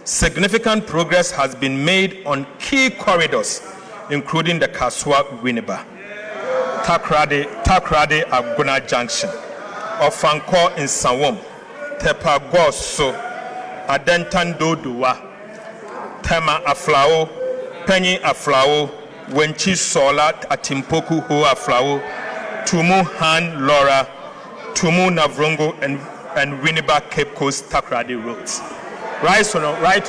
Significant progress has been made on key corridors, including the Kaswa-Winneba, Takrade-Aguna Junction, Ofanko in Sawom, Tepa-Goso, Adentan-Dodowa, Tema Aflao, Penny Aflao, Wenchi Sola, Atimpoku Ho Aflao, Tumu Han Laura, Tumu Navrongo, and Winneba Cape Coast Takrade roads. Right,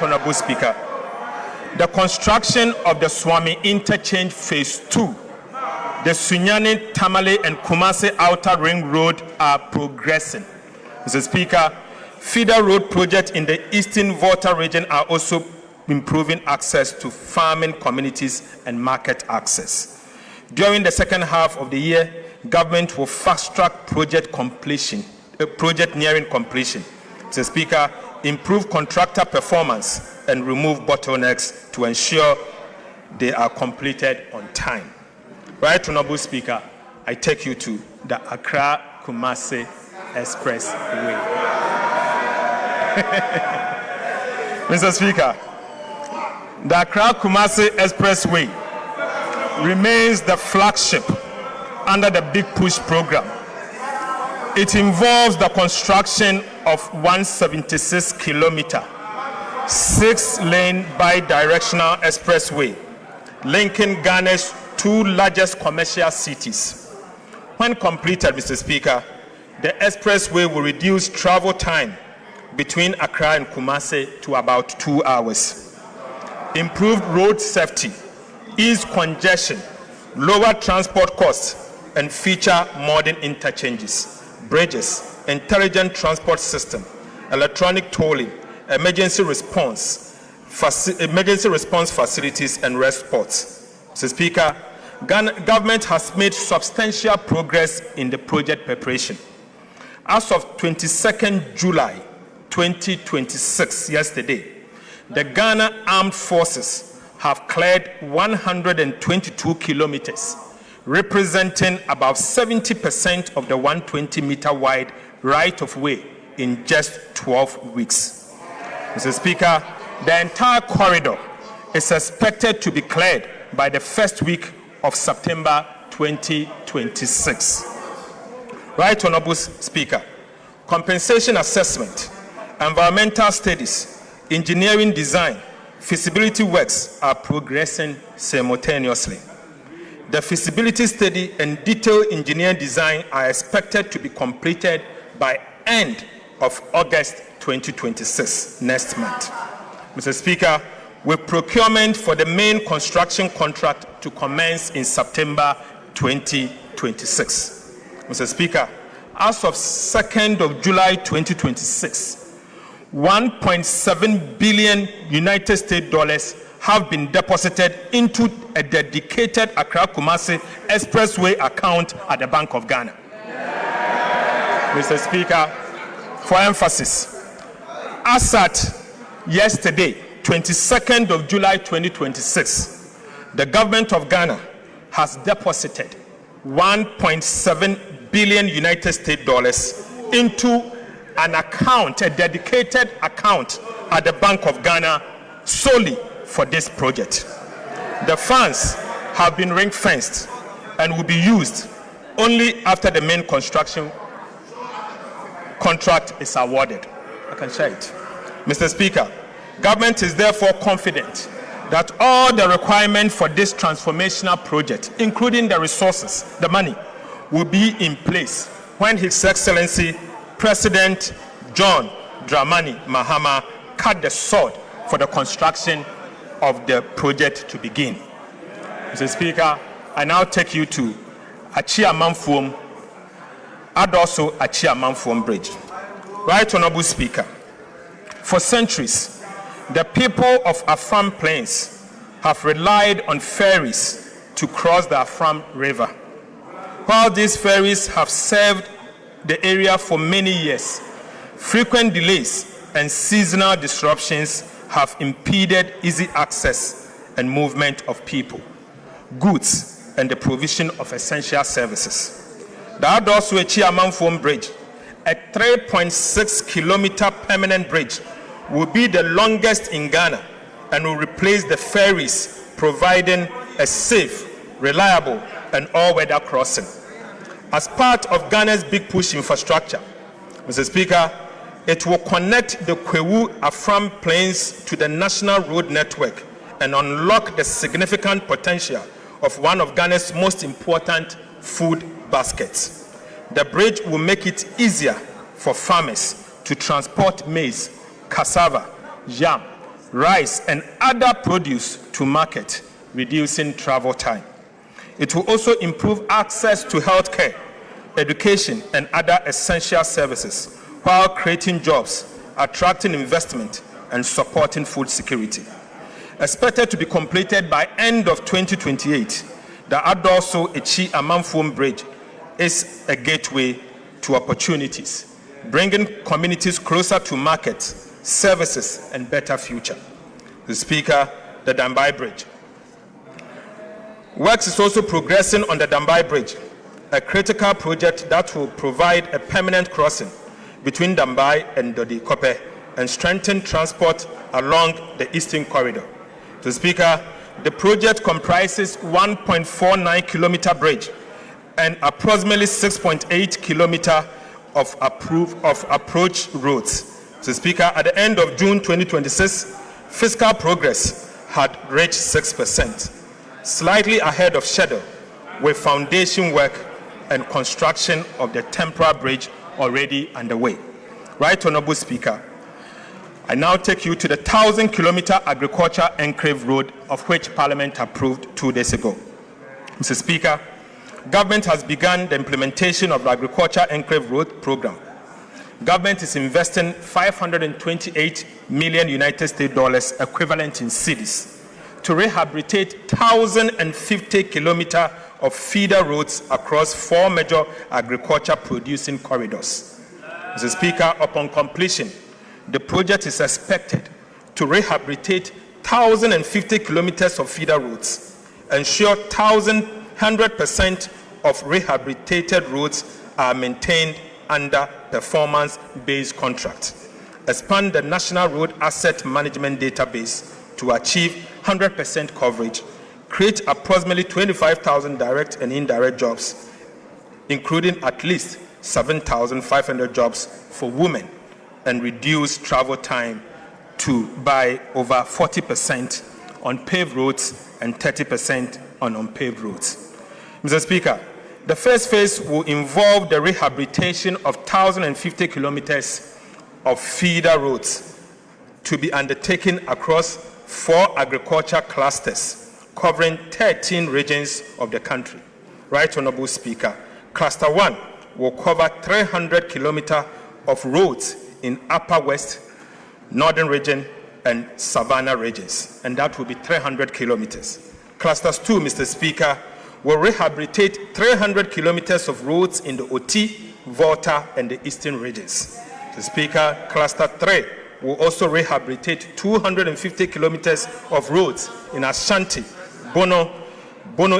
Honorable Speaker, the construction of the Swami Interchange Phase 2, the Sunyani, Tamale, and Kumasi Outer Ring Road are progressing. Mr. Speaker, feeder road projects in the Eastern Volta region are also improving access to farming communities and market access. During the second half of the year, government will fast-track project nearing completion. Mr. Speaker, improve contractor performance and remove bottlenecks to ensure they are completed on time. Right, Honorable Speaker, I take you to the Accra-Kumasi Expressway. Mr. Speaker, the Accra-Kumasi Expressway remains the flagship under the Big Push program. It involves the construction of 176-kilometer, 6-lane bi-directional expressway linking Ghana's 2 largest commercial cities. When completed, Mr. Speaker, the expressway will reduce travel time between Accra and Kumasi to about 2 hours. Improve road safety, ease congestion, lower transport costs, and feature modern interchanges, bridges, intelligent transport system, electronic tolling, emergency response facilities, and rest spots. Mr. Speaker, government has made substantial progress in the project preparation. As of 22nd July 2026, yesterday, the Ghana Armed Forces have cleared 122 kilometers, representing about 70% of the 120-meter wide right-of-way in just 12 weeks. Mr. Speaker, the entire corridor is expected to be cleared by the first week of September 2026. Right Honorable Speaker, compensation assessment, environmental studies, engineering design, feasibility works are progressing simultaneously. The feasibility study and detailed engineering design are expected to be completed by end of August 2026, next month. Mr. Speaker, with procurement for the main construction contract to commence in September 2026. Mr. Speaker, as of 2nd of July 2026, 1.7 billion United States dollars have been deposited into a dedicated Accra-Kumasi Expressway account at the Bank of Ghana. Mr. Speaker, for emphasis, as at yesterday, 22nd of July 2026, the government of Ghana has deposited 1.7 billion United States dollars into an account, a dedicated account at the Bank of Ghana solely for this project. The funds have been ring-fenced and will be used only after the main construction contract is awarded. I can share it. Mr. Speaker, government is therefore confident that all the requirements for this transformational project, including the resources, the money, will be in place when His Excellency President John Dramani Mahama cut the sword for the construction of the project to begin. Mr. Speaker, I now take you to Achia Mamfuom and also Achia Mamfuom Bridge. Right Honorable Speaker, for centuries, the people of Afam Plains have relied on ferries to cross the Afam River. While these ferries have served the area for many years, frequent delays and seasonal disruptions have impeded easy access and movement of people, goods, and the provision of essential services. The Adosu Achia Mamfuom Bridge, a 3.6-kilometer permanent bridge, will be the longest in Ghana and will replace the ferries, providing a safe, reliable, and all-weather crossing. As part of Ghana's big push infrastructure, Mr. Speaker, it will connect the Kwewu-Afram Plains to the national road network and unlock the significant potential of one of Ghana's most important food baskets. The bridge will make it easier for farmers to transport maize, cassava, yam, rice, and other produce to market, reducing travel time. It will also improve access to healthcare, education, and other essential services, while creating jobs, attracting investment, and supporting food security. Expected to be completed by end of 2028, the Adosu Achia Mamfuom Bridge is a gateway to opportunities, bringing communities closer to markets, services, and better future. The Speaker, the Dambai Bridge. Works is also progressing on the Dambai Bridge, a critical project that will provide a permanent crossing between Dambai and Dodi Kope and strengthen transport along the Eastern Corridor. The Speaker, the project comprises 1.49-kilometer bridge and approximately 6.8 kilometer of approach roads. The Speaker, at the end of June 2026, fiscal progress had reached 6%, slightly ahead of schedule, with foundation work and construction of the temporary bridge already underway. Right Honorable Speaker, I now take you to the 1,000-kilometer agriculture enclave road, of which Parliament approved 2 days ago. Mr. Speaker, government has begun the implementation of the agriculture enclave road program. Government is investing 528 million United States dollars equivalent in cedis to rehabilitate 1,050 kilometers of feeder roads across 4 major agriculture producing corridors. Mr. Speaker, upon completion, the project is expected to rehabilitate 1,050 kilometers of feeder roads, ensure 100% of rehabilitated roads are maintained under performance-based contracts, expand the National Road Asset Management Database to achieve 100% coverage, create approximately 25,000 direct and indirect jobs, including at least 7,500 jobs for women, and reduce travel time by over 40% on paved roads and 30% on unpaved roads. Mr. Speaker, the first phase will involve the rehabilitation of 1,050 kilometers of feeder roads to be undertaken across 4 agriculture clusters covering 13 regions of the country. Right Honorable Speaker, Cluster 1 will cover 300 kilometers of roads in Upper West, Northern Region, and Savannah regions, and that will be 300 kilometers. Clusters 2, Mr. Speaker, will rehabilitate 300 kilometers of roads in the Oti, Volta, and the Eastern regions. Mr. Speaker, Cluster 3 will also rehabilitate 250 kilometers of roads in Ashanti, Bono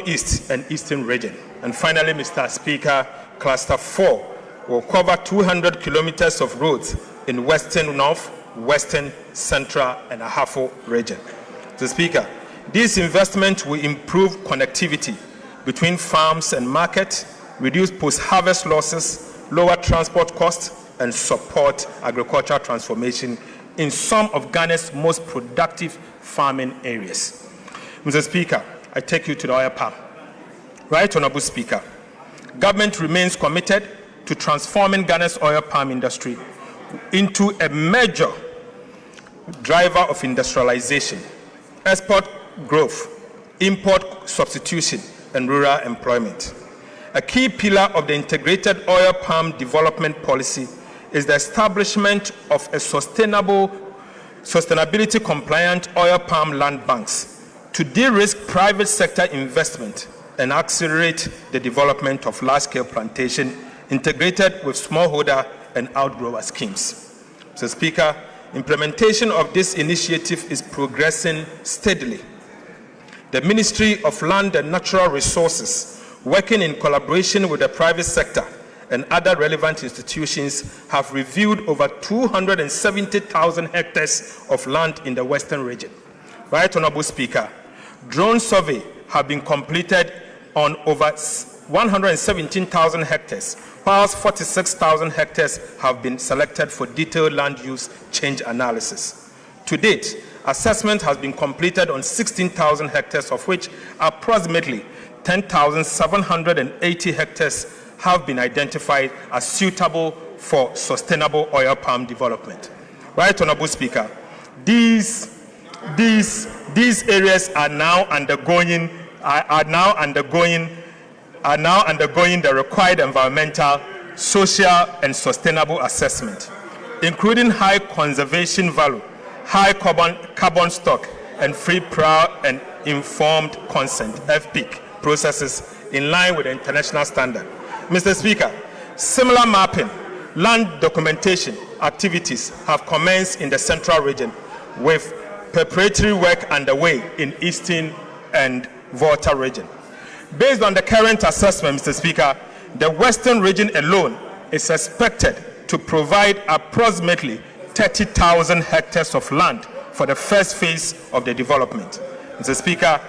East, and Eastern region. And finally, Mr. Speaker, Cluster 4 will cover 200 kilometers of roads in Western North, Western, Central, and Ahafo region. Mr. Speaker, these investments will improve connectivity between farms and market, reduce post-harvest losses, lower transport costs, and support agricultural transformation in some of Ghana's most productive farming areas. Mr. Speaker, I take you to the oil palm. Right Honorable Speaker, government remains committed to transforming Ghana's oil palm industry into a major driver of industrialization, export growth, import substitution, and rural employment. A key pillar of the integrated oil palm development policy is the establishment of a sustainability-compliant oil palm land banks to de-risk private sector investment and accelerate the development of large-scale plantation integrated with smallholder and outgrower schemes. Mr. Speaker, implementation of this initiative is progressing steadily. The Ministry of Land and Natural Resources, working in collaboration with the private sector and other relevant institutions, have reviewed over 270,000 hectares of land in the Western region. Right Honorable Speaker, drone survey have been completed on over 117,000 hectares, whilst 46,000 hectares have been selected for detailed land use change analysis. To date, assessment has been completed on 16,000 hectares, of which approximately 10,780 hectares have been identified as suitable for sustainable oil palm development. Right Honorable Speaker, these areas are now undergoing the required environmental, social, and sustainable assessment, including high conservation value, high carbon stock, and free, prior, and informed consent (FPIC) processes in line with the international standard. Mr. Speaker, similar mapping, land documentation activities have commenced in the Central region, with preparatory work underway in Eastern and Volta region. Based on the current assessment, Mr. Speaker, the Western region alone is expected to provide approximately 30,000 hectares of land for the first phase of the development. Mr. Speaker,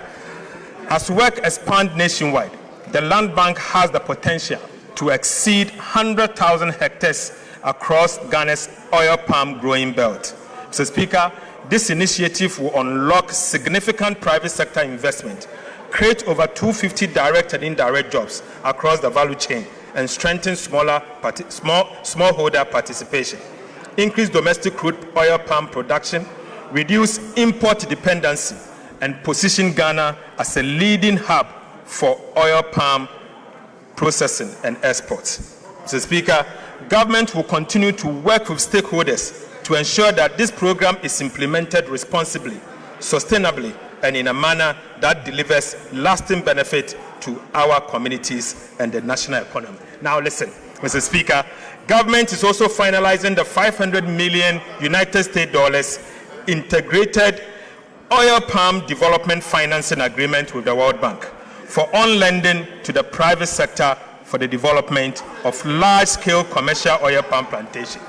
as work expands nationwide, the land bank has the potential to exceed 100,000 hectares across Ghana's oil palm growing belt. Mr. Speaker, this initiative will unlock significant private sector investment, create over 250 direct and indirect jobs across the value chain, and strengthen smallholder participation, increase domestic crude oil palm production, reduce import dependency, and position Ghana as a leading hub for oil palm processing and exports. Mr. Speaker, government will continue to work with stakeholders to ensure that this program is implemented responsibly, sustainably, and in a manner that delivers lasting benefit to our communities and the national economy. Now listen, Mr. Speaker, government is also finalizing the $500 million United States integrated oil palm development financing agreement with the World Bank for on-lending to the private sector for the development of large-scale commercial oil palm plantation.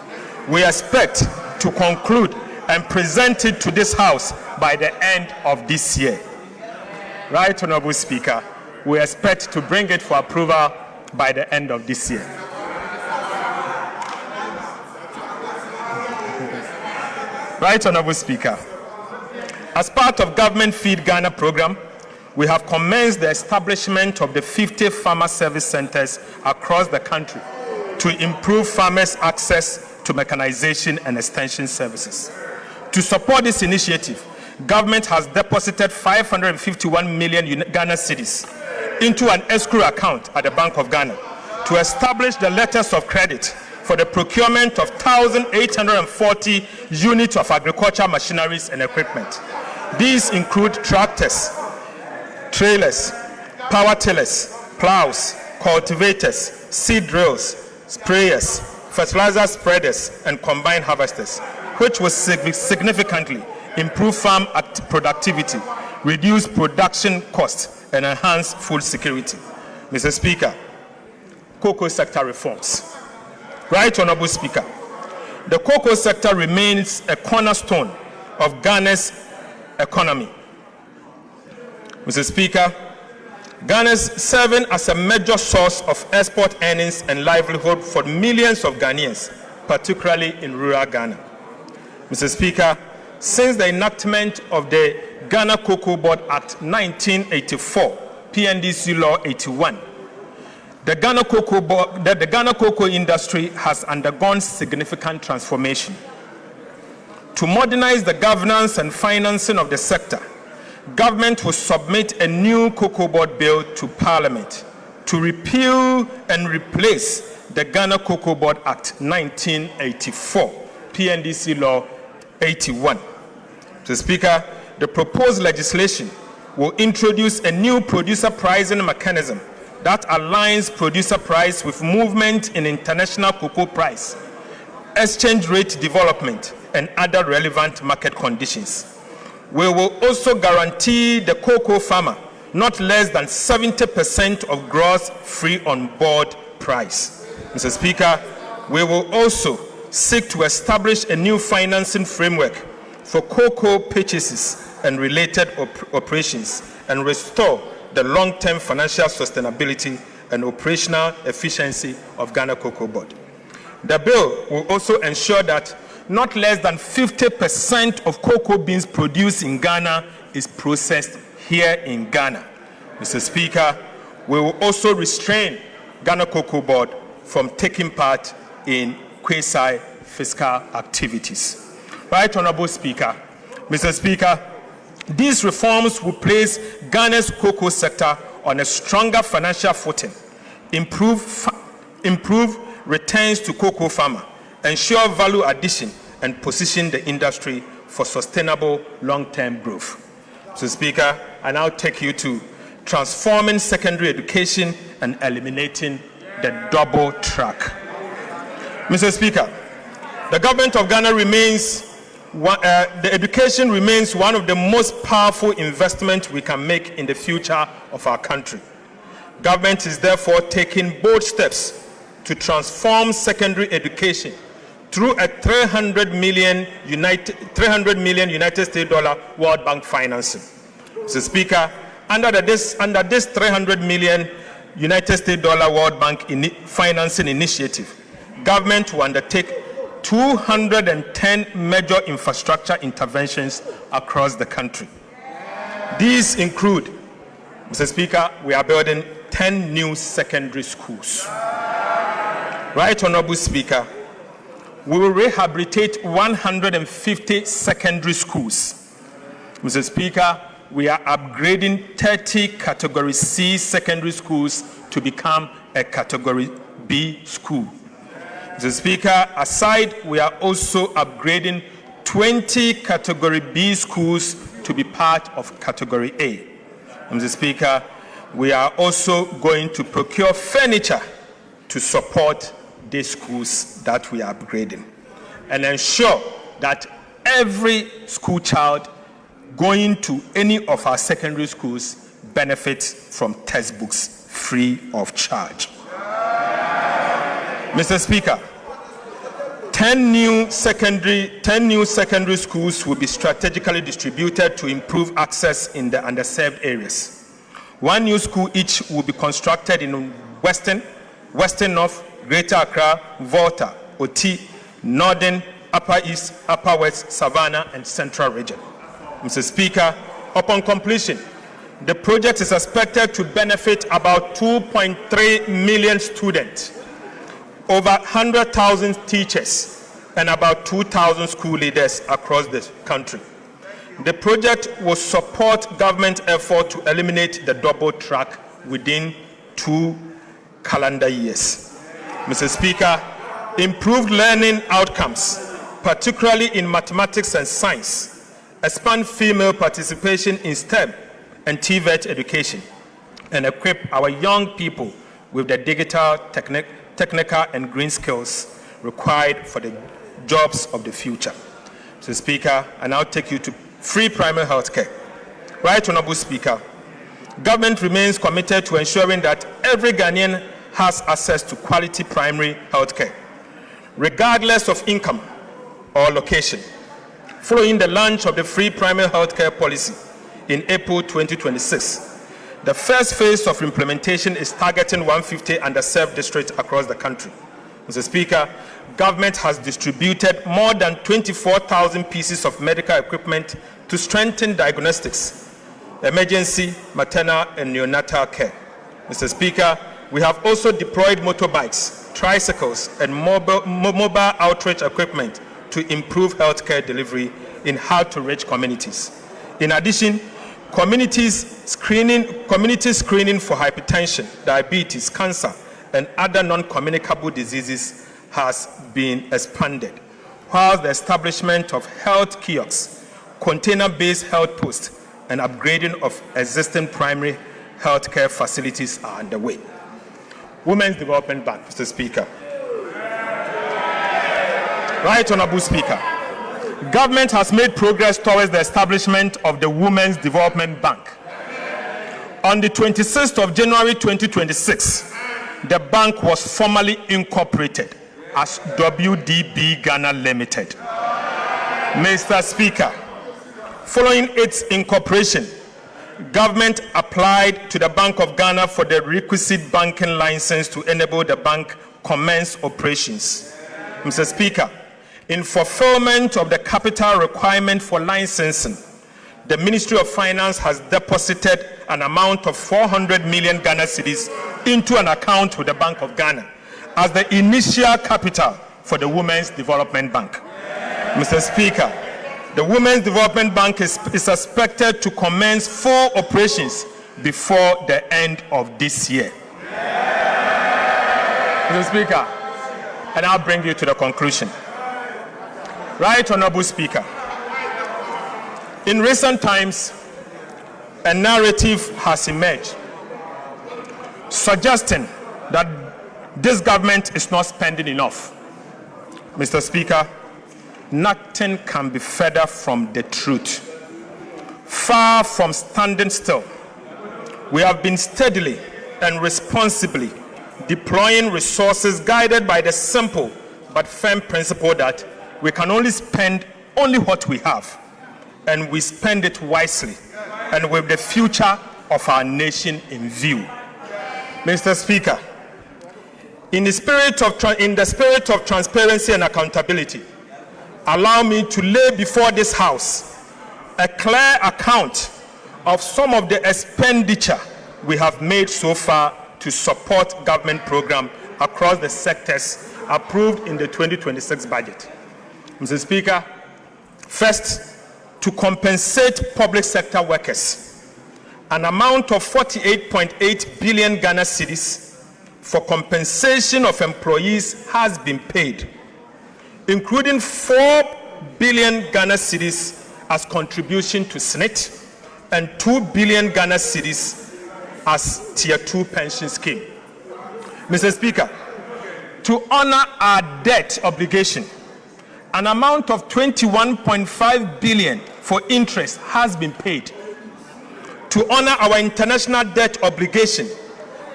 We expect to conclude and present it to this House by the end of this year. Right, Honorable Speaker, we expect to bring it for approval by the end of this year. Right, Honorable Speaker, as part of Government Feed Ghana program, we have commenced the establishment of the 50 farmer service centers across the country to improve farmers' access to mechanization and extension services. To support this initiative, government has deposited 551 million Ghana cedis into an escrow account at the Bank of Ghana to establish the letters of credit for the procurement of 1,840 units of agricultural machineries and equipment. These include tractors, trailers, power tillers, plows, cultivators, seed drills, sprayers, fertilizer spreaders, and combine harvesters, which will significantly improve farm productivity, reduce production costs, and enhance food security. Mr. Speaker, cocoa sector reforms. Right, Honorable Speaker, the cocoa sector remains a cornerstone of Ghana's economy. Mr. Speaker, Ghana is serving as a major source of export earnings and livelihood for millions of Ghanaians, particularly in rural Ghana. Mr. Speaker, since the enactment of the Ghana Cocoa Board Act 1984, PNDC Law 81, the Ghana cocoa industry has undergone significant transformation. To modernize the governance and financing of the sector, government will submit a new Cocoa Board bill to Parliament to repeal and replace the Ghana Cocoa Board Act 1984, PNDC Law 81. Mr. Speaker, the proposed legislation will introduce a new producer pricing mechanism that aligns producer price with movement in international cocoa price, exchange rate development, and other relevant market conditions. We will also guarantee the cocoa farmer not less than 70% of gross free on board price. Mr. Speaker, we will also seek to establish a new financing framework for cocoa purchases and related operations and restore the long-term financial sustainability and operational efficiency of Ghana Cocoa Board. The bill will also ensure that not less than 50% of cocoa beans produced in Ghana is processed here in Ghana. Mr. Speaker, we will also restrain Ghana Cocoa Board from taking part in quasi-fiscal activities. Right, Honorable Speaker. Mr. Speaker, these reforms will place Ghana's cocoa sector on a stronger financial footing, improve returns to cocoa farmer, ensure value addition, and position the industry for sustainable long-term growth. Mr. Speaker, I now take you to transforming secondary education and eliminating the double track. Mr. Speaker, the government of Ghana the education remains one of the most powerful investments we can make in the future of our country. Government is therefore taking bold steps to transform secondary education through a $300 million United States dollar World Bank financing. Mr. Speaker, under this $300 million United States dollar World Bank financing initiative, government will undertake 210 major infrastructure interventions across the country. These include, Mr. Speaker, we are building 10 new secondary schools. Right, Honorable Speaker, we will rehabilitate 150 secondary schools. Mr. Speaker, we are upgrading 30 Category C secondary schools to become a Category B school. Mr. Speaker, aside, we are also upgrading 20 Category B schools to be part of Category A. Mr. Speaker, we are also going to procure furniture to support these schools that we are upgrading and ensure that every school child going to any of our secondary schools benefit from textbooks free of charge. Mr. Speaker, 10 new secondary schools will be strategically distributed to improve access in the underserved areas. 1 new school each will be constructed in Western North, Greater Accra, Volta, Oti, Northern, Upper East, Upper West, Savannah, and Central Region. Mr. Speaker, upon completion, the project is expected to benefit about 2.3 million students, over 100,000 teachers, and about 2,000 school leaders across the country. The project will support government effort to eliminate the double track within 2 calendar years. Mr. Speaker, improved learning outcomes, particularly in mathematics and science, expand female participation in STEM and TVET education, and equip our young people with the digital, technical, and green skills required for the jobs of the future. Mr. Speaker, I now take you to free primary health care. Right Honorable Speaker, government remains committed to ensuring that every Ghanaian has access to quality primary health care, regardless of income or location. Following the launch of the free primary health care policy in April 2026, the first phase of implementation is targeting 150 underserved districts across the country. Mr. Speaker, government has distributed more than 24,000 pieces of medical equipment to strengthen diagnostics, emergency, maternal, and neonatal care. Mr. Speaker, we have also deployed motorbikes, tricycles, and mobile outreach equipment to improve healthcare delivery in hard-to-reach communities. In addition, community screening for hypertension, diabetes, cancer, and other non-communicable diseases has been expanded, while the establishment of health kiosks, container-based health posts, and upgrading of existing primary healthcare facilities are underway. Women's Development Bank, Mr. Speaker. Right Honorable Speaker, government has made progress towards the establishment of the Women's Development Bank. On the 26th of January 2026, the bank was formally incorporated as WDB Ghana Limited. Mr. Speaker, following its incorporation, government applied to the Bank of Ghana for the requisite banking license to enable the bank commence operations. Mr. Speaker, in fulfillment of the capital requirement for licensing, the Ministry of Finance has deposited an amount of 400 million Ghana cedis into an account with the Bank of Ghana as the initial capital for the Women's Development Bank. Mr. Speaker, the Women's Development Bank is expected to commence full operations before the end of this year. Mr. Speaker, and I'll bring you to the conclusion. Right Honorable Speaker, in recent times, a narrative has emerged suggesting that this government is not spending enough. Mr. Speaker, nothing can be further from the truth. Far from standing still, we have been steadily and responsibly deploying resources guided by the simple but firm principle that we can only spend only what we have, and we spend it wisely and with the future of our nation in view. Mr. Speaker, in the spirit of transparency and accountability, allow me to lay before this House a clear account of some of the expenditure we have made so far to support government programs across the sectors approved in the 2026 budget. Mr. Speaker, first, to compensate public sector workers, an amount of 48.8 billion Ghana cedis for compensation of employees has been paid, including 4 billion Ghana cedis as contribution to SNIT and 2 billion Ghana cedis as Tier 2 pension scheme. Mr. Speaker, to honor our debt obligation, an amount of 21.5 billion for interest has been paid. To honor our international debt obligation,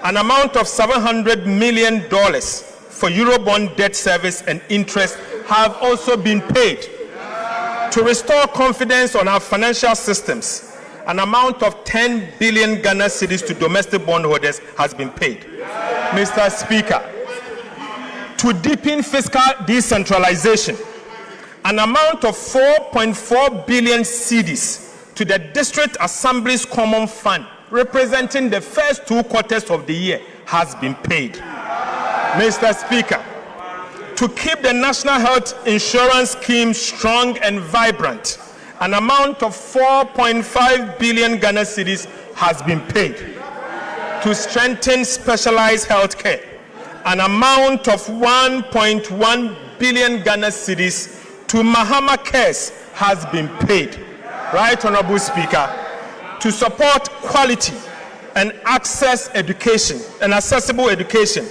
an amount of $700 million for Eurobond debt service and interest have also been paid. To restore confidence on our financial systems, an amount of 10 billion Ghana cedis to domestic bondholders has been paid. Mr. Speaker, to deepen fiscal decentralization, an amount of 4.4 billion cedis to the District Assembly's Common Fund, representing the first 2 quarters of the year, has been paid. Mr. Speaker, to keep the National Health Insurance Scheme strong and vibrant, an amount of 4.5 billion Ghana cedis has been paid. To strengthen specialized health care, an amount of 1.1 billion Ghana cedis to Mahama Cares has been paid. Right, Honorable Speaker, to support quality and access education and accessible education,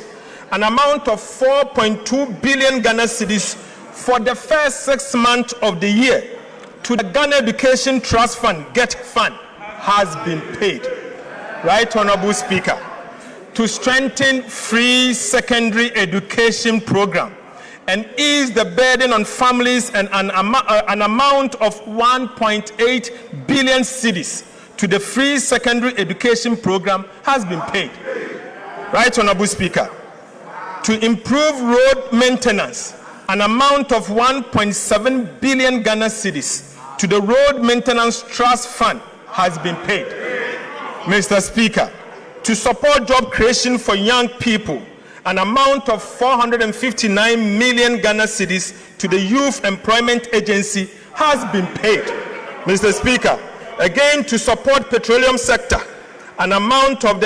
an amount of 4.2 billion Ghana cedis for the first 6 months of the year to the Ghana Education Trust Fund, GET Fund, has been paid. Right, Honorable Speaker, to strengthen free secondary education program and ease the burden on families, and an amount of 1.8 billion cedis to the free secondary education program has been paid. Right, Honorable Speaker, to improve road maintenance, an amount of 1.7 billion Ghana cedis to the Road Maintenance Trust Fund has been paid. Mr. Speaker, to support job creation for young people, an amount of 459 million Ghana cedis to the Youth Employment Agency has been paid. Mr. Speaker, again to support petroleum sector, an amount of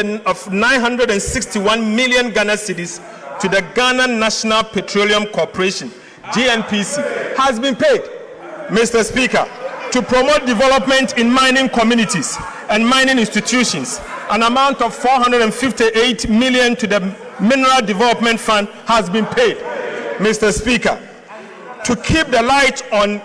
961 million Ghana cedis to the Ghana National Petroleum Corporation, GNPC, has been paid. Mr. Speaker, to promote development in mining communities and mining institutions, an amount of 458 million to the Mineral Development Fund has been paid. Mr. Speaker, to keep the light on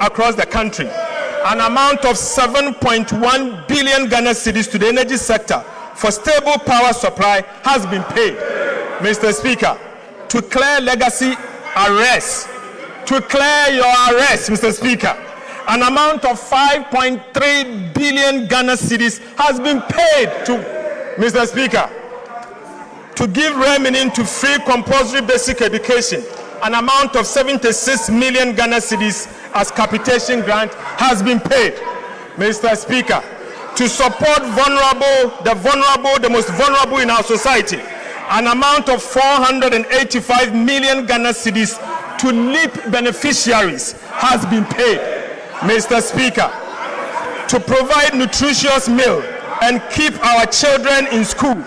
across the country, an amount of 7.1 billion Ghana cedis to the energy sector for stable power supply has been paid. Mr. Speaker, to clear legacy arrests, to clear your arrests, Mr. Speaker, an amount of 5.3 billion Ghana cedis has been paid to, Mr. Speaker, to give remaining to free compulsory basic education, an amount of 76 million Ghana cedis as capitation grant has been paid. Mr. Speaker, to support the most vulnerable in our society, an amount of 485 million Ghana cedis to LEAP beneficiaries has been paid. Mr. Speaker, to provide nutritious meal and keep our children in school,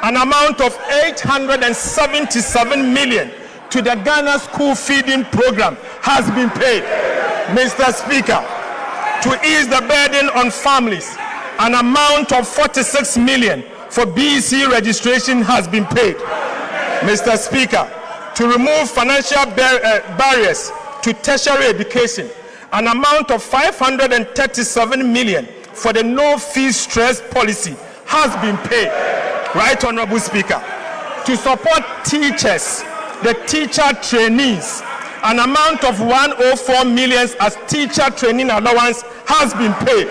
an amount of 877 million to the Ghana School Feeding Program has been paid. Mr. Speaker, to ease the burden on families, an amount of 46 million for BEC registration has been paid. Mr. Speaker, to remove financial barriers to tertiary education, an amount of 537 million for the no-fee stress policy has been paid. Right, Honorable Speaker, to support teachers, the teacher trainees, an amount of 104 million as teacher training allowance has been paid.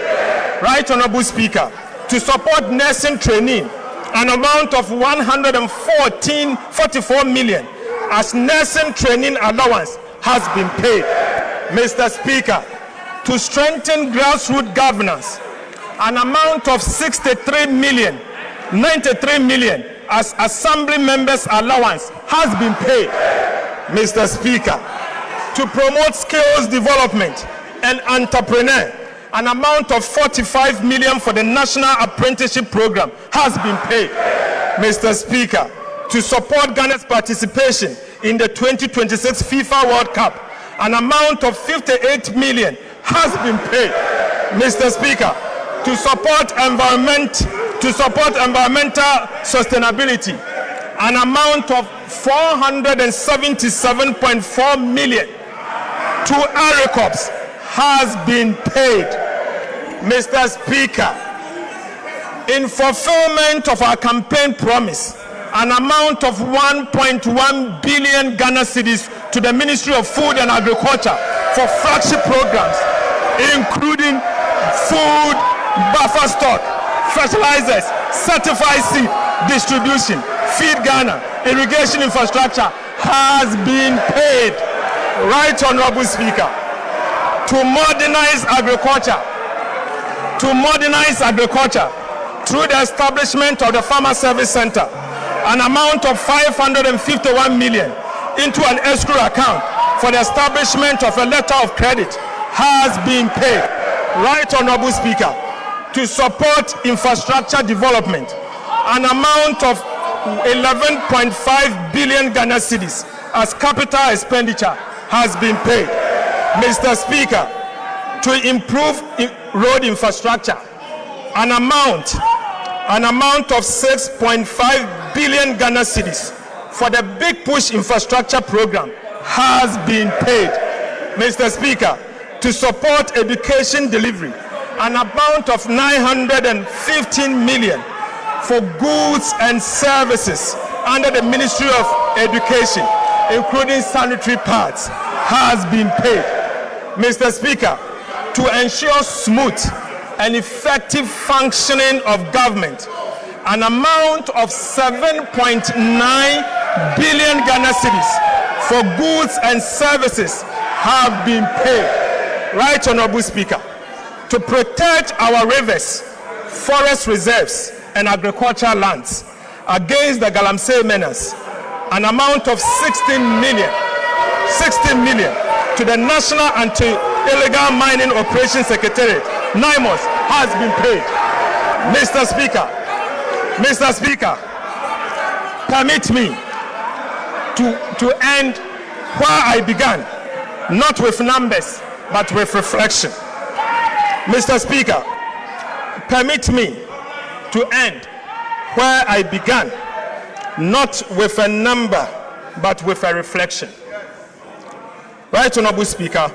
Right, Honorable Speaker, to support nursing training, an amount of 144 million as nursing training allowance has been paid. Mr. Speaker, to strengthen grassroots governance, an amount of 93 million as assembly members allowance has been paid. Mr. Speaker, to promote skills development and entrepreneur, an amount of 45 million for the National Apprenticeship Program has been paid. Mr. Speaker, to support Ghana's participation in the 2026 FIFA World Cup, an amount of 58 million has been paid. Mr. Speaker, to support environmental sustainability, an amount of 477.4 million to ARICOPS has been paid. Mr. Speaker, in fulfillment of our campaign promise, an amount of 1.1 billion Ghana cedis to the Ministry of Food and Agriculture for flagship programs, including food, buffer stock, fertilizers, certified seed distribution, Feed Ghana, irrigation infrastructure, has been paid. Right, Honorable Speaker, to modernize agriculture, through the establishment of the Farmer Service Center, an amount of 551 million into an escrow account for the establishment of a letter of credit has been paid. Right, Honorable Speaker, to support infrastructure development, an amount of 11.5 billion Ghana cedis as capital expenditure has been paid. Mr. Speaker, to improve road infrastructure, an amount of 6.5 billion Ghana cedis for the Big Push infrastructure program has been paid. Mr. Speaker, to support education delivery, an amount of 915 million for goods and services under the Ministry of Education, including sanitary pads, has been paid. Mr. Speaker, to ensure smooth and effective functioning of government, an amount of 7.9 billion Ghana cedis for goods and services have been paid. Right, Honorable Speaker, to protect our rivers, forest reserves, and agricultural lands against the Galamsey menace, an amount of 16 million to the National Anti-Illegal Mining Operations Secretariat, NIMOS, has been paid. Mr. Speaker, permit me to end where I began, not with numbers, but with reflection. Mr. Speaker, permit me to end where I began, not with a number, but with a reflection. Right, Honorable Speaker,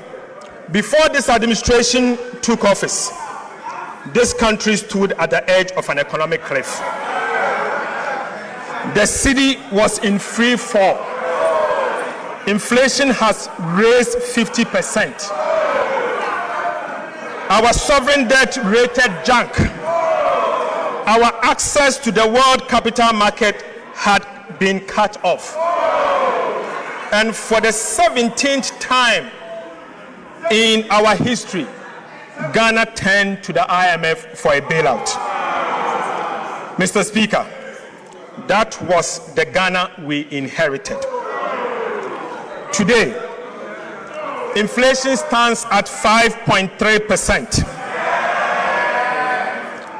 before this administration took office, this country stood at the edge of an economic cliff. The city was in free fall. Inflation has raised 50%. Our sovereign debt rated junk. Our access to the world capital market had been cut off. And for the 17th time in our history, Ghana turned to the IMF for a bailout. Mr. Speaker, that was the Ghana we inherited. Today, inflation stands at 5.3%.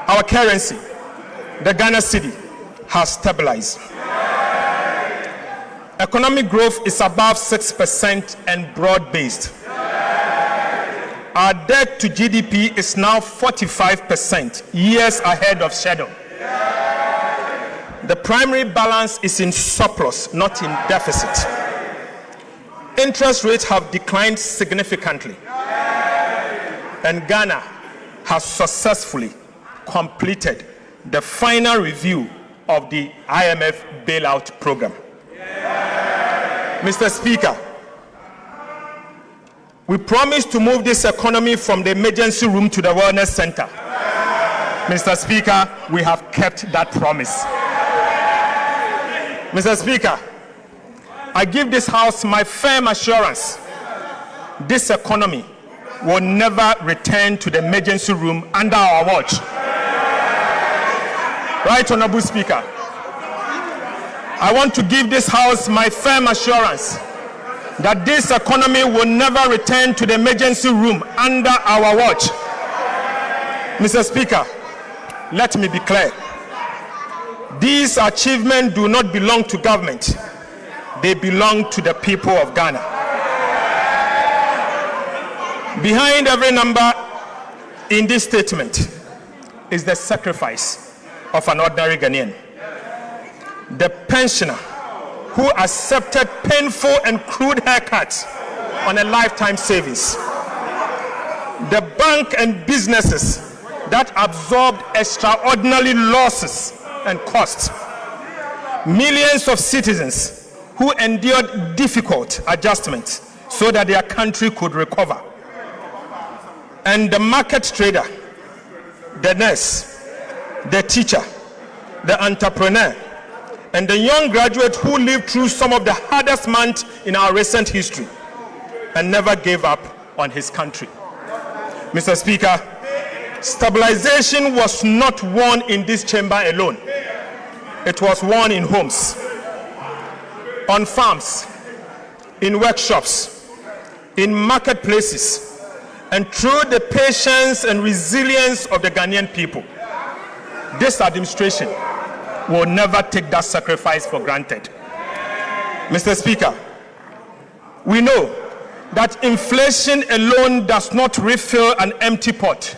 Our currency, the Ghana cedi, has stabilized. Economic growth is above 6% and broad-based. Our debt to GDP is now 45%, years ahead of schedule. The primary balance is in surplus, not in deficit. Interest rates have declined significantly, and Ghana has successfully completed the final review of the IMF bailout program. Mr. Speaker, we promised to move this economy from the emergency room to the wellness center. Mr. Speaker, we have kept that promise. Mr. Speaker, I give this House my firm assurance this economy will never return to the emergency room under our watch. Right, Honorable Speaker, I want to give this House my firm assurance that this economy will never return to the emergency room under our watch. Mr. Speaker, let me be clear. These achievements do not belong to government. They belong to the people of Ghana. Behind every number in this statement is the sacrifice of an ordinary Ghanaian. The pensioner who accepted painful and crude haircuts on a lifetime savings. the bank and businesses that absorbed extraordinary losses and costs, millions of citizens who endured difficult adjustments so that their country could recover, and the market trader, the nurse, the teacher, the entrepreneur, and the young graduate who lived through some of the hardest months in our recent history and never gave up on his country. Mr. Speaker, stabilization was not won in this chamber alone. It was won in homes, on farms, in workshops, in marketplaces, and through the patience and resilience of the Ghanaian people. This administration will never take that sacrifice for granted. Mr. Speaker, we know that inflation alone does not refill an empty pot.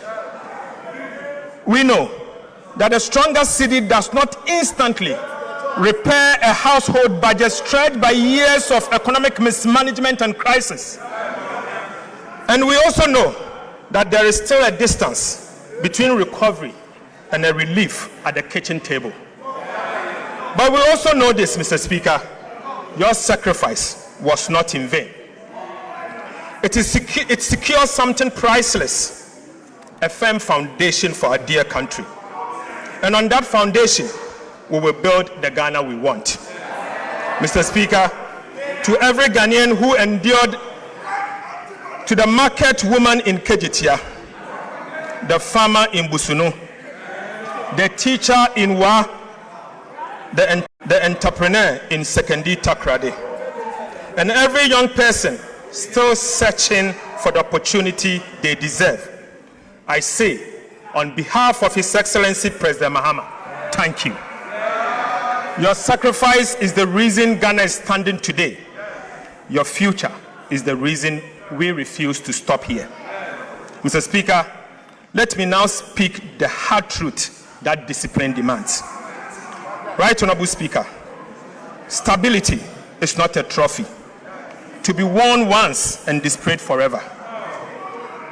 We know that a stronger cedi does not instantly repair a household budget stretched by years of economic mismanagement and crisis. And we also know that there is still a distance between recovery and a relief at the kitchen table. But we also know this, Mr. Speaker, your sacrifice was not in vain. It secures something priceless, a firm foundation for our dear country. And on that foundation, we will build the Ghana we want. Mr. Speaker, to every Ghanaian who endured, to the market woman in Kejitia, the farmer in Busunu, the teacher in Wa, the entrepreneur in Sekendi Takrade, and every young person still searching for the opportunity they deserve, I say, on behalf of His Excellency President Mahama, thank you. Your sacrifice is the reason Ghana is standing today. Your future is the reason we refuse to stop here. Mr. Speaker, let me now speak the hard truth that discipline demands. Right Honorable Speaker, stability is not a trophy to be worn once and displayed forever.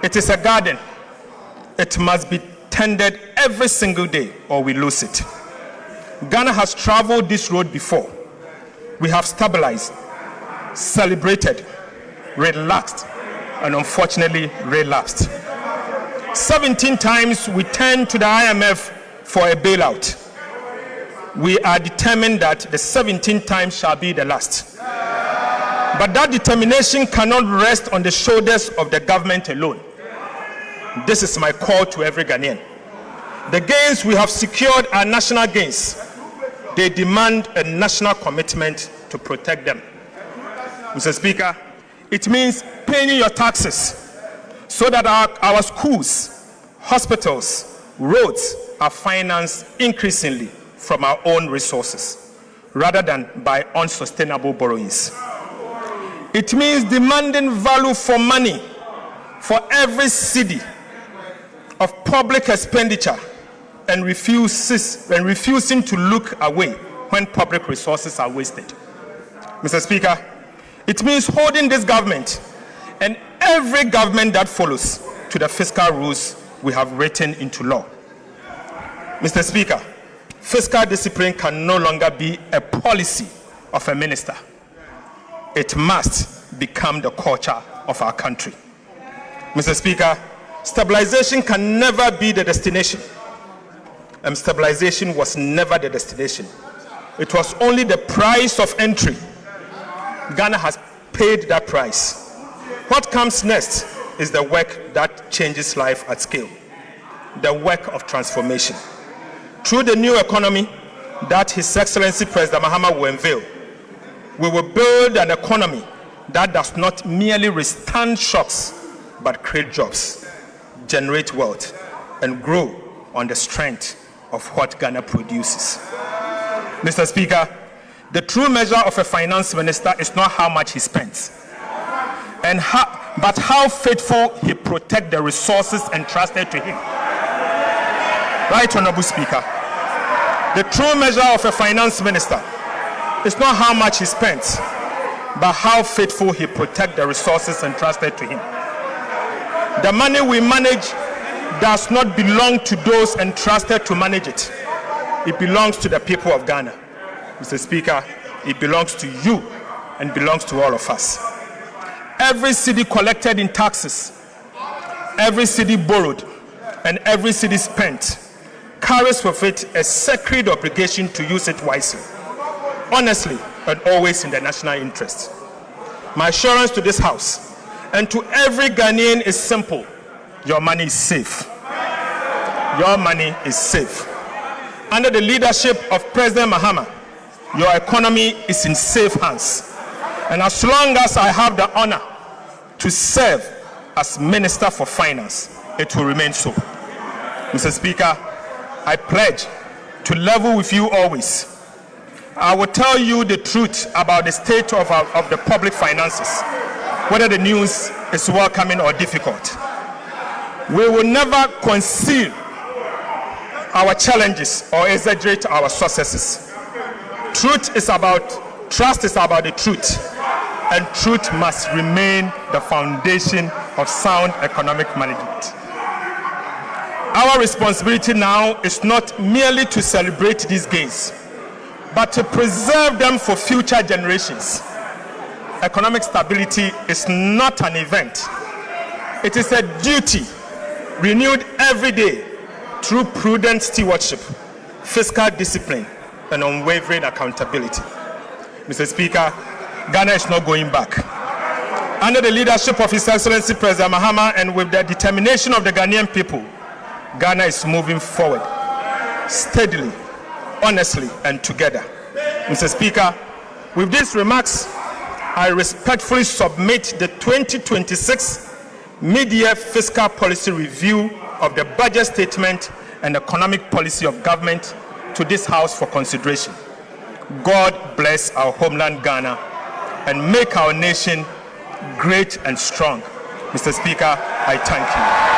It is a garden. It must be tended every single day or we lose it. Ghana has traveled this road before. We have stabilized, celebrated, relaxed, and unfortunately relapsed. 17 times we turned to the IMF for a bailout. We are determined that the 17th time shall be the last. But that determination cannot rest on the shoulders of the government alone. This is my call to every Ghanaian. The gains we have secured are national gains. They demand a national commitment to protect them. Mr. Speaker, it means paying your taxes so that our schools, hospitals, roads are financed increasingly from our own resources rather than by unsustainable borrowings. It means demanding value for money for every cedi of public expenditure and refusing to look away when public resources are wasted. Mr. Speaker, it means holding this government and every government that follows to the fiscal rules we have written into law. Mr. Speaker, fiscal discipline can no longer be a policy of a minister. It must become the culture of our country. Mr. Speaker, stabilization can never be the destination. And stabilization was never the destination. It was only the price of entry. Ghana has paid that price. What comes next is the work that changes life at scale, the work of transformation. Through the new economy that His Excellency President Mahama will unveil, we will build an economy that does not merely withstand shocks, but create jobs, generate wealth, and grow on the strength of what Ghana produces. Mr. Speaker, the true measure of a finance minister is not how much he spends, but how faithful he protects the resources entrusted to him. Right, Honorable Speaker, the true measure of a finance minister is not how much he spends, but how faithful he protects the resources entrusted to him. The money we manage does not belong to those entrusted to manage it. It belongs to the people of Ghana. Mr. Speaker, it belongs to you and belongs to all of us. Every cedi collected in taxes, every cedi borrowed, and every cedi spent carries with it a sacred obligation to use it wisely, honestly, and always in the national interest. My assurance to this House and to every Ghanaian is simple: your money is safe. Your money is safe. Under the leadership of President Mahama, your economy is in safe hands. And as long as I have the honor to serve as Minister for Finance, it will remain so. Mr. Speaker, I pledge to level with you always. I will tell you the truth about the state of the public finances, whether the news is welcoming or difficult. We will never conceal our challenges or exaggerate our successes. Trust is about the truth, and truth must remain the foundation of sound economic management. Our responsibility now is not merely to celebrate these gains, but to preserve them for future generations. Economic stability is not an event. It is a duty renewed every day through prudent stewardship, fiscal discipline, and unwavering accountability. Mr. Speaker, Ghana is not going back. Under the leadership of His Excellency President Mahama and with the determination of the Ghanaian people, Ghana is moving forward steadily, honestly, and together. Mr. Speaker, with these remarks, I respectfully submit the 2026 mid-year fiscal policy review of the budget statement and economic policy of government to this House for consideration. God bless our homeland Ghana and make our nation great and strong. Mr. Speaker, I thank you.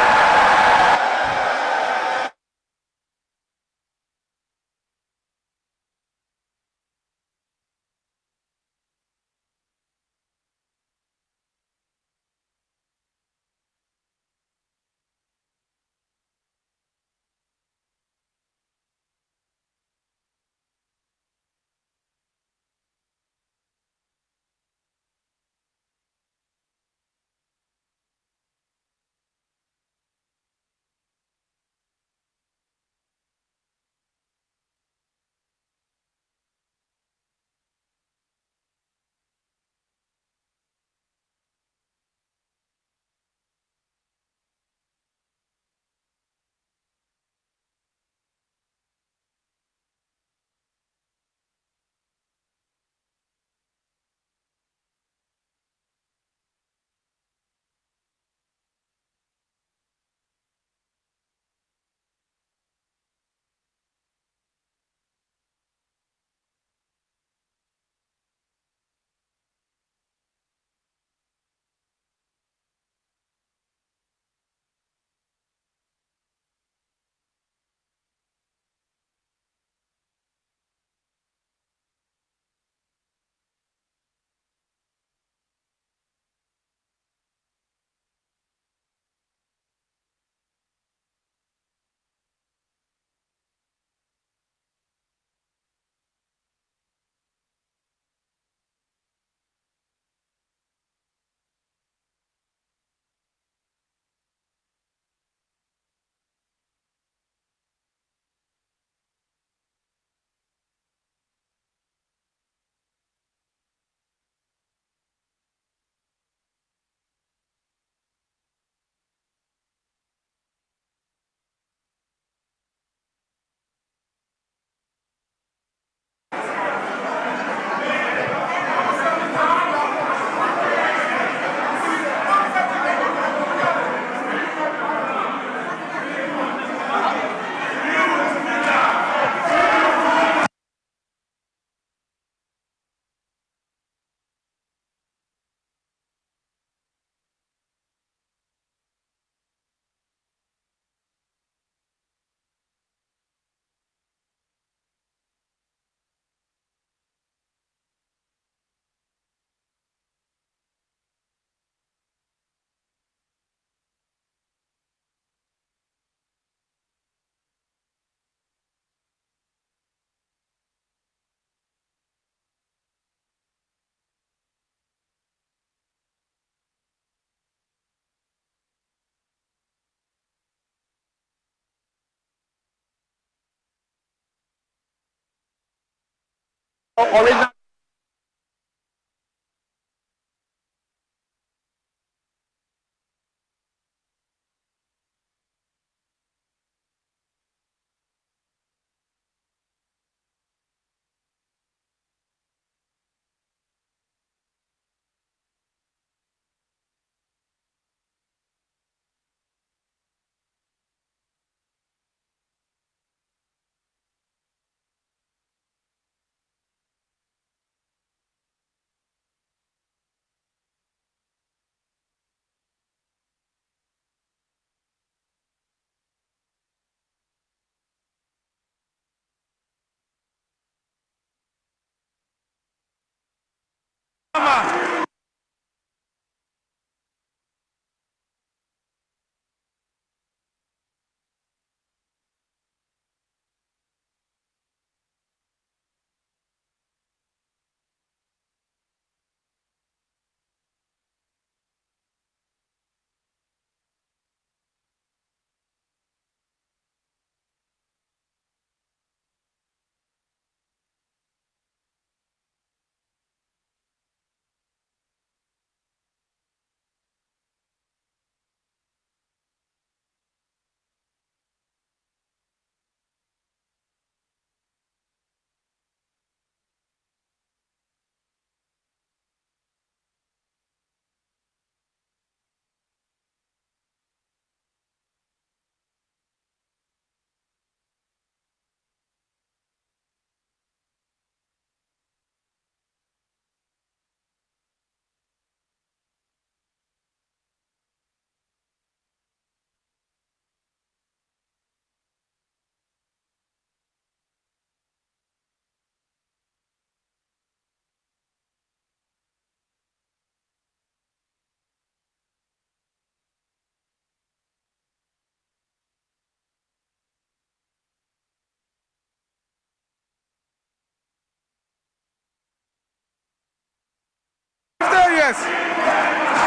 Original.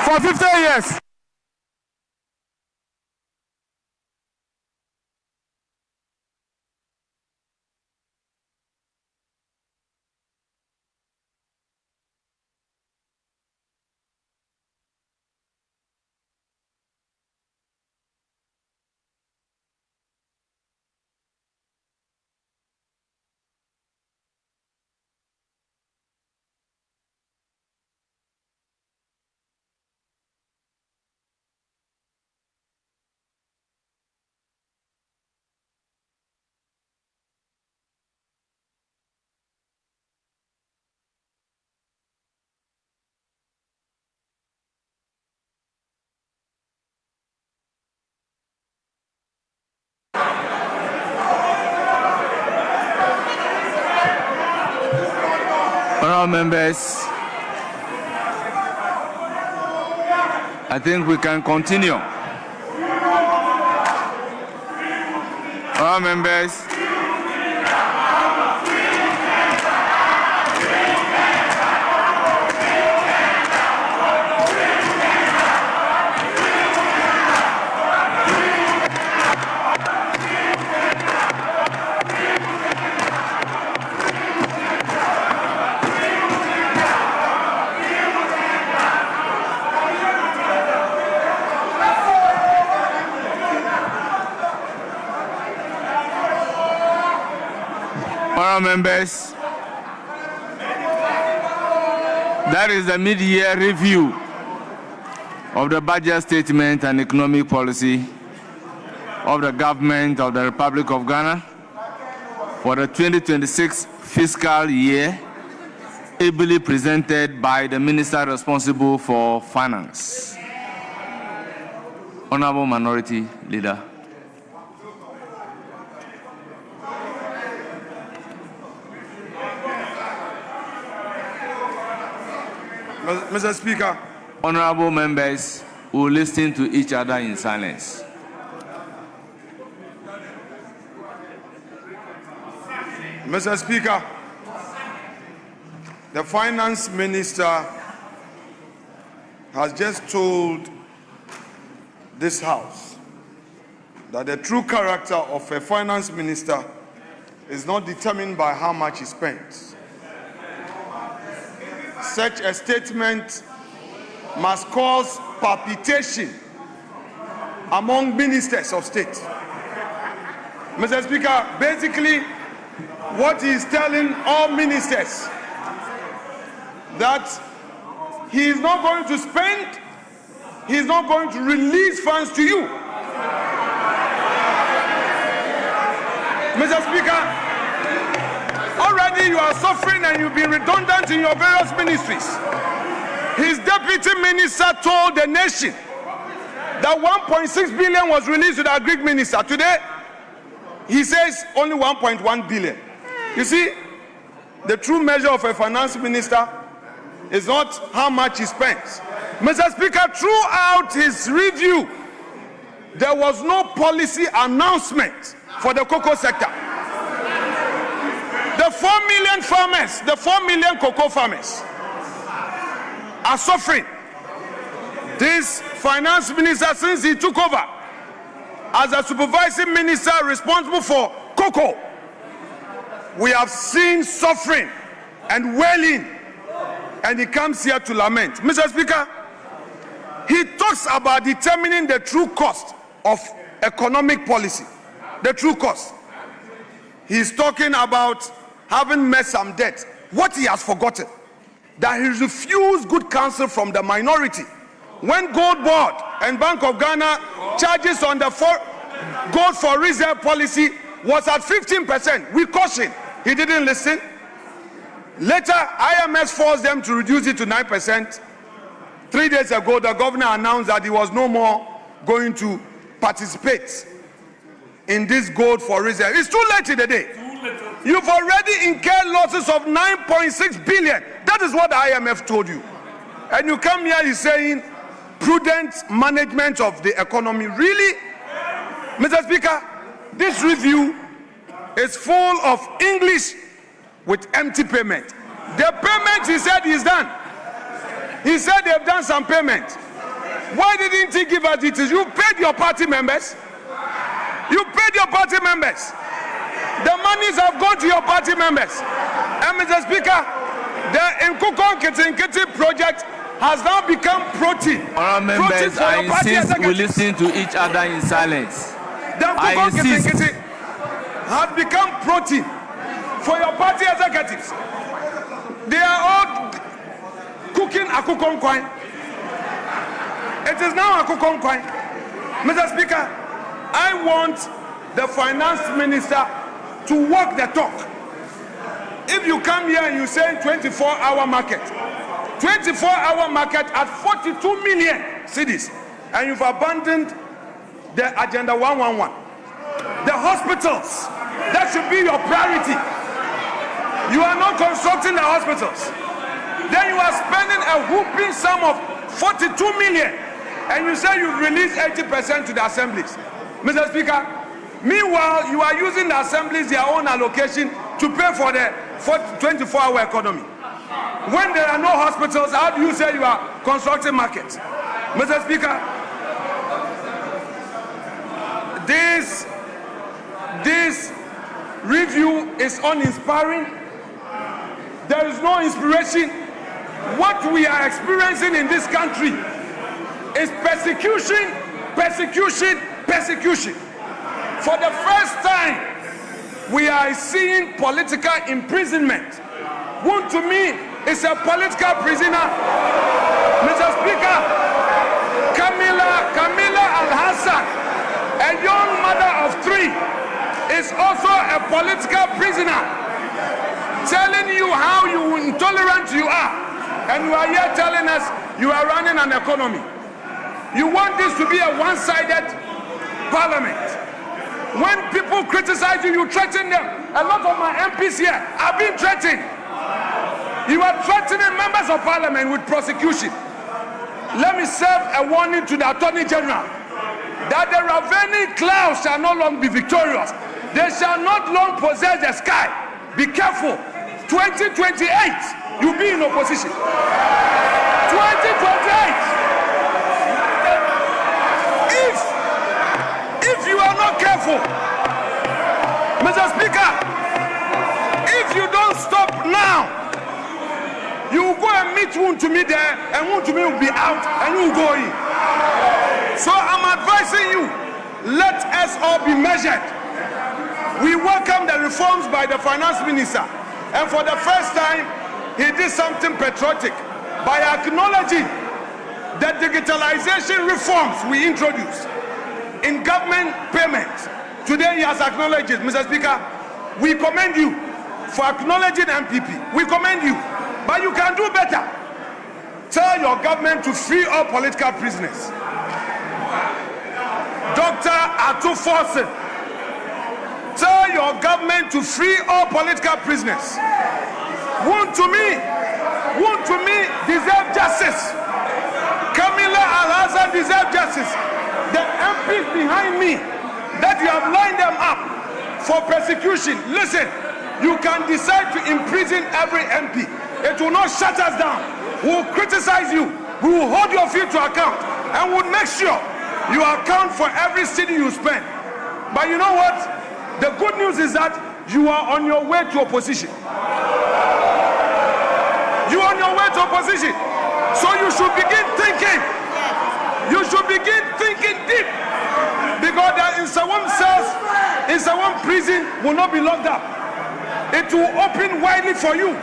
For 50 years. Honourable members, I think we can continue. Honourable members, members, that is the mid-year review of the budget statement and economic policy of the government of the Republic of Ghana for the 2026 fiscal year, ably presented by the Minister responsible for finance. Honourable Minority Leader. Mr. Speaker. Honourable members will listen to each other in silence. Mr. Speaker, the Finance Minister has just told this House that the true character of a Finance Minister is not determined by how much he spends, such a statement must cause palpitation among ministers of state. Mr. Speaker, basically what he is telling all ministers that he is not going to spend, he is not going to release funds to you. Mr. Speaker, already you are suffering and you've been redundant in your various ministries. His deputy minister told the nation that 1.6 billion was released to the agri minister. Today, he says only 1.1 billion. You see, the true measure of a finance minister is not how much he spends. Mr. Speaker, throughout his review, there was no policy announcement for the cocoa sector. The 4 million farmers, the 4 million cocoa farmers are suffering. This finance minister, since he took over as a supervising minister responsible for cocoa, we have seen suffering and wailing, and he comes here to lament. Mr. Speaker, he talks about determining the true cost of economic policy. The true cost. He's talking about having met some debt. What he has forgotten, that he refused good counsel from the minority. When Gold Board and Bank of Ghana charges on the gold for reserve policy was at 15%, we cautioned. He didn't listen. Later, IMF forced them to reduce it to 9%. 3 days ago, the governor announced that he was no more going to participate in this gold for reserve. It's too late in the day. You've already incurred losses of 9.6 billion. That is what the IMF told you. And you come here, you're saying prudent management of the economy. Really? Mr. Speaker, this review is full of English with empty payment. The payment he said is done. He said they've done some payment. Why didn't he give us details? You paid your party members. You paid your party members. The monies have gone to your party members. And Mr. Speaker, the Nkukon Kitinkiti project has now become protein. Honourable members, I insist we listen to each other in silence. The Nkukon Kitinkiti has become protein for your party executives. They are all cooking Akukon Kwai. It is now Akukon Kwai. Mr. Speaker, I want the finance minister to walk the talk. If you come here and you say 24-hour market, 24-hour market at 42 million cities, and you've abandoned the Agenda 111. The hospitals, that should be your priority. You are not constructing the hospitals. Then you are spending a whooping sum of 42 million, and you say you've released 80% to the assemblies. Mr. Speaker, meanwhile, you are using the assemblies, their own allocation, to pay for the 24-hour economy. When there are no hospitals, how do you say you are constructing markets? Mr. Speaker, this review is uninspiring. There is no inspiration. What we are experiencing in this country is persecution, persecution, persecution. For the first time, we are seeing political imprisonment. One to me is a political prisoner. Mr. Speaker, Camilla Al-Hassan, a young mother of 3, is also a political prisoner, telling you how intolerant you are. And you are here telling us you are running an economy. You want this to be a one-sided parliament. When people criticize you, you threaten them. A lot of my MPs here are being threatened. You are threatening members of parliament with prosecution. Let me serve a warning to the Attorney General that the Raveni clouds shall no longer be victorious. They shall not long possess the sky. Be careful. 2028, you'll be in opposition. 2028. If you are not careful, Mr. Speaker, if you don't stop now, you will go and meet meet one to me there, and one to me will be out, and you will go in. So I'm advising you, let us all be measured. We welcome the reforms by the finance minister, and for the first time, he did something patriotic by acknowledging the digitalization reforms we introduced in government payments. Today he has acknowledged it. Mr. Speaker, we commend you for acknowledging MPP. We commend you, but you can do better. Tell your government to free all political prisoners. Dr. Atu Forson, tell your government to free all political prisoners. Wound to me deserve justice. Kamila Al-Azhar deserve justice. The MPs behind me that you have lined them up for persecution, listen, you can decide to imprison every MP. It will not shut us down. We will criticize you. We will hold your feet to account, and we'll make sure you account for every city you spend. But you know what? The good news is that you are on your way to opposition. You are on your way to opposition. So you should begin thinking. You should begin thinking deep. Because the Nsawam cells, Nsawam prison will not be locked up. It will open widely for you.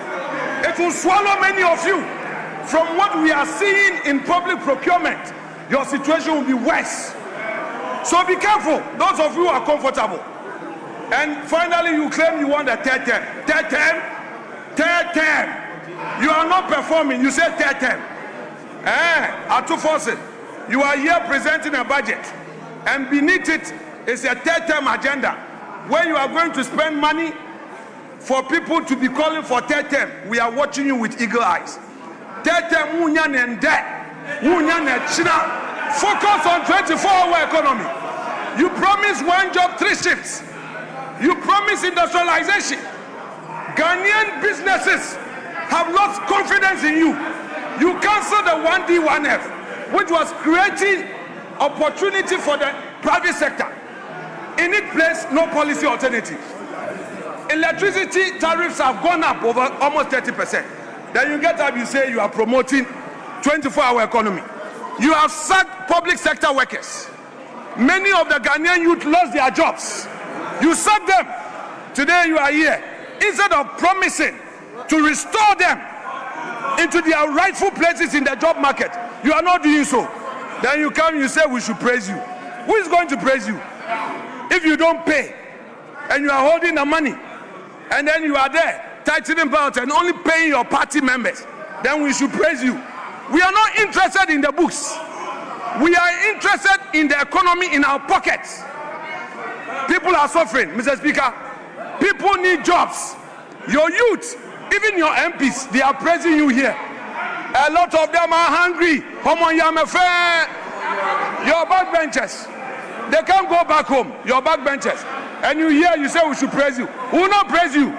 It will swallow many of you. From what we are seeing in public procurement, your situation will be worse. So be careful, those of you who are comfortable. And finally, you claim you want a third term. Third term. You are not performing. You say third term. Atu Forson, you are here presenting a budget, and beneath it is a third term agenda where you are going to spend money for people to be calling for third term. We are watching you with eagle eyes. Third term, focus on 24-hour economy. You promise one job, 3 shifts. You promise industrialization. Ghanaian businesses have lost confidence in you. You canceled the 1D, 1F, which was creating opportunity for the private sector. In its place, no policy alternative. Electricity tariffs have gone up over almost 30%. Then you get up, you say you are promoting 24-hour economy. You have sacked public sector workers. Many of the Ghanaian youth lost their jobs. You sacked them. Today you are here. Instead of promising to restore them into their rightful places in the job market, you are not doing so. Then you come, you say we should praise you. Who is going to praise you? If you don't pay and you are holding the money and then you are there tightening belt and only paying your party members, then we should praise you. We are not interested in the books. We are interested in the economy in our pockets. People are suffering, Mr. Speaker. People need jobs. Your youth, even your MPs, they are praising you here. A lot of them are hungry. Your backbenchers, they can't go back home. Your backbenchers. And you hear, you say we should praise you. We will not praise you.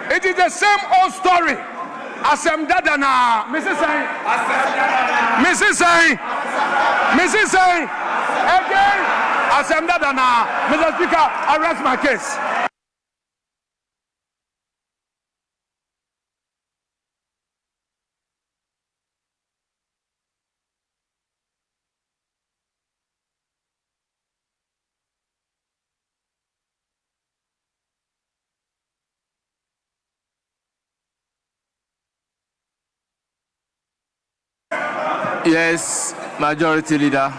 It is the same old story. Asem Dadana, Mrs. Sai, again, Asem Dadana, Mr. Speaker, I rest my case. Yes, Majority Leader.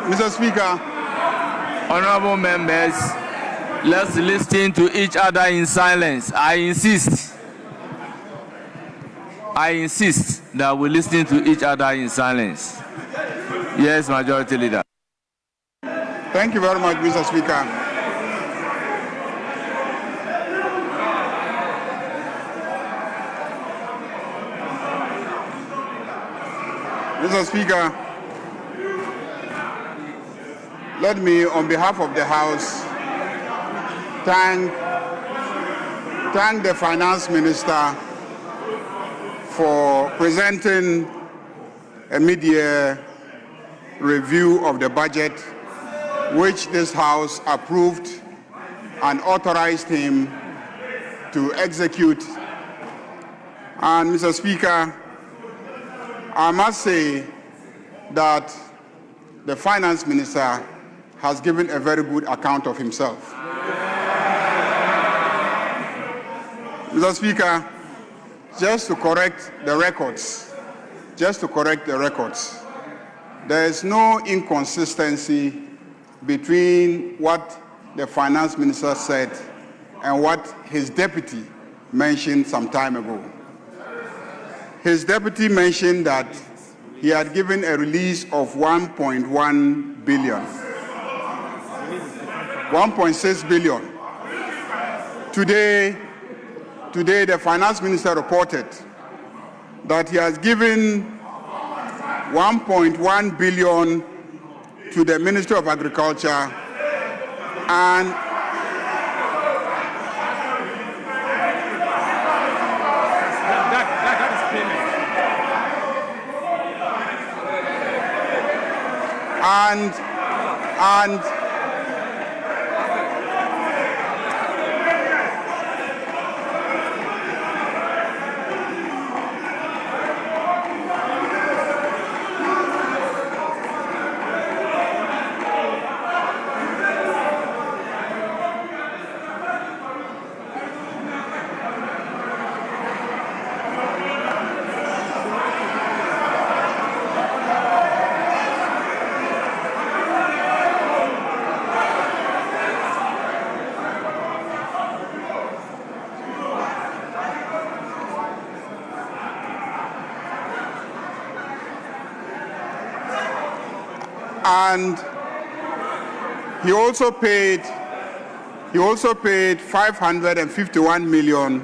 Mr. Speaker. Honorable members, let's listen to each other in silence. I insist that we listen to each other in silence. Yes, Majority Leader. Thank you very much, Mr. Speaker. Mr. Speaker, let me, on behalf of the House, thank the Finance Minister for presenting a mid-year review of the budget, which this House approved and authorized him to execute. And Mr. Speaker, I must say that the Finance Minister has given a very good account of himself. Mr. Speaker, just to correct the records, there is no inconsistency between what the Finance Minister said and what his deputy mentioned some time ago. His deputy mentioned that he had given a release of 1.1 billion, 1.6 billion. Today, the Finance Minister reported that he has given 1.1 billion to the Ministry of Agriculture and he also paid 551 million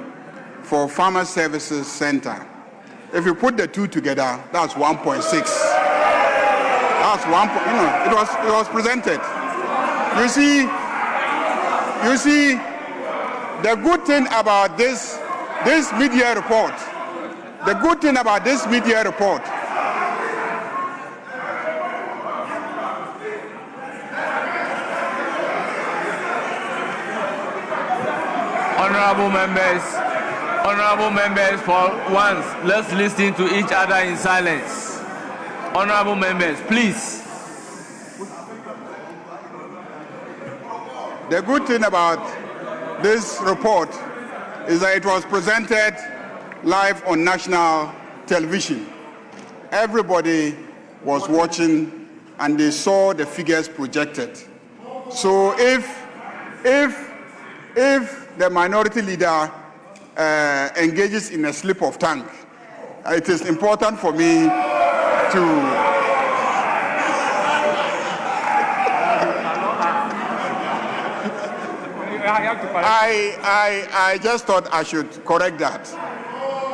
for Farmer Services Center. If you put the two together, that's 1.6. That's one. It was presented. You see, the good thing about this mid-year report. Honorable members, for once, let's listen to each other in silence. Honorable members, please. The good thing about this report is that it was presented live on national television. Everybody was watching and they saw the figures projected. So if the minority leader engages in a slip of tongue, it is important for me to I just thought I should correct that.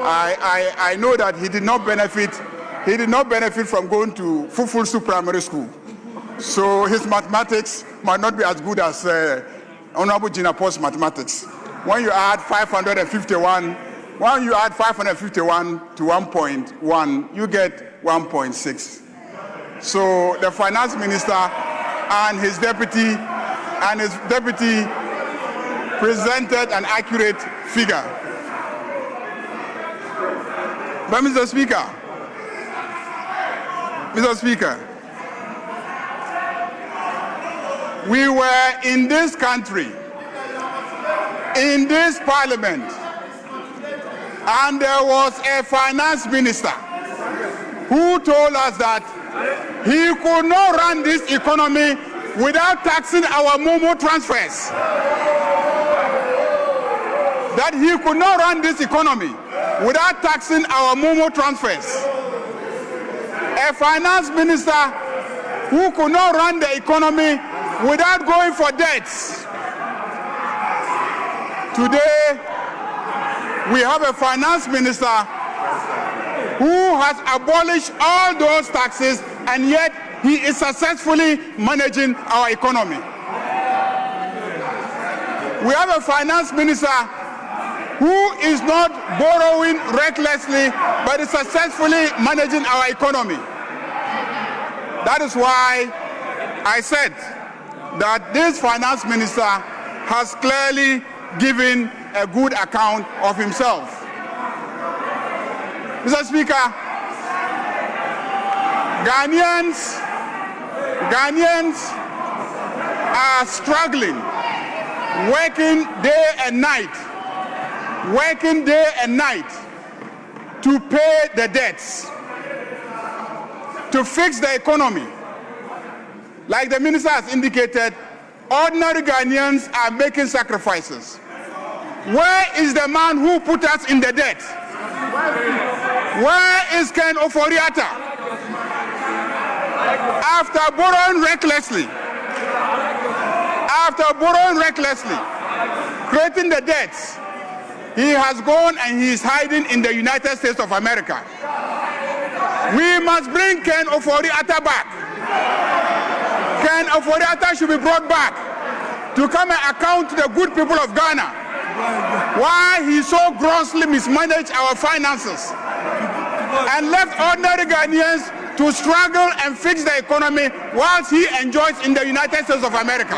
I know that he did not benefit from going to Fufulsu Primary School. So his mathematics might not be as good as Honorable Jinapor's mathematics. When you add 551 to 1.1, you get 1.6. So the Finance Minister and his deputy presented an accurate figure. But Mr. Speaker, we were in this country, in this parliament, and there was a finance minister who told us that he could not run this economy without taxing our Momo transfers. That he could not run this economy without taxing our Momo transfers. A finance minister who could not run the economy without going for debts. Today, we have a finance minister who has abolished all those taxes, and yet he is successfully managing our economy. We have a finance minister who is not borrowing recklessly but is successfully managing our economy. That is why I said that this finance minister has clearly given a good account of himself. Mr. Speaker, Ghanaians are struggling, working day and night to pay the debts, to fix the economy. Like the minister has indicated, ordinary Ghanaians are making sacrifices. Where is the man who put us in the debt? Where is Ken Ofori-Atta? After borrowing recklessly, creating the debts, he has gone and he is hiding in the United States of America. We must bring Ken Ofori-Atta back. Ken Ofori-Atta should be brought back to come and account to the good people of Ghana why he so grossly mismanaged our finances and left ordinary Ghanaians to struggle and fix the economy whilst he enjoys in the United States of America.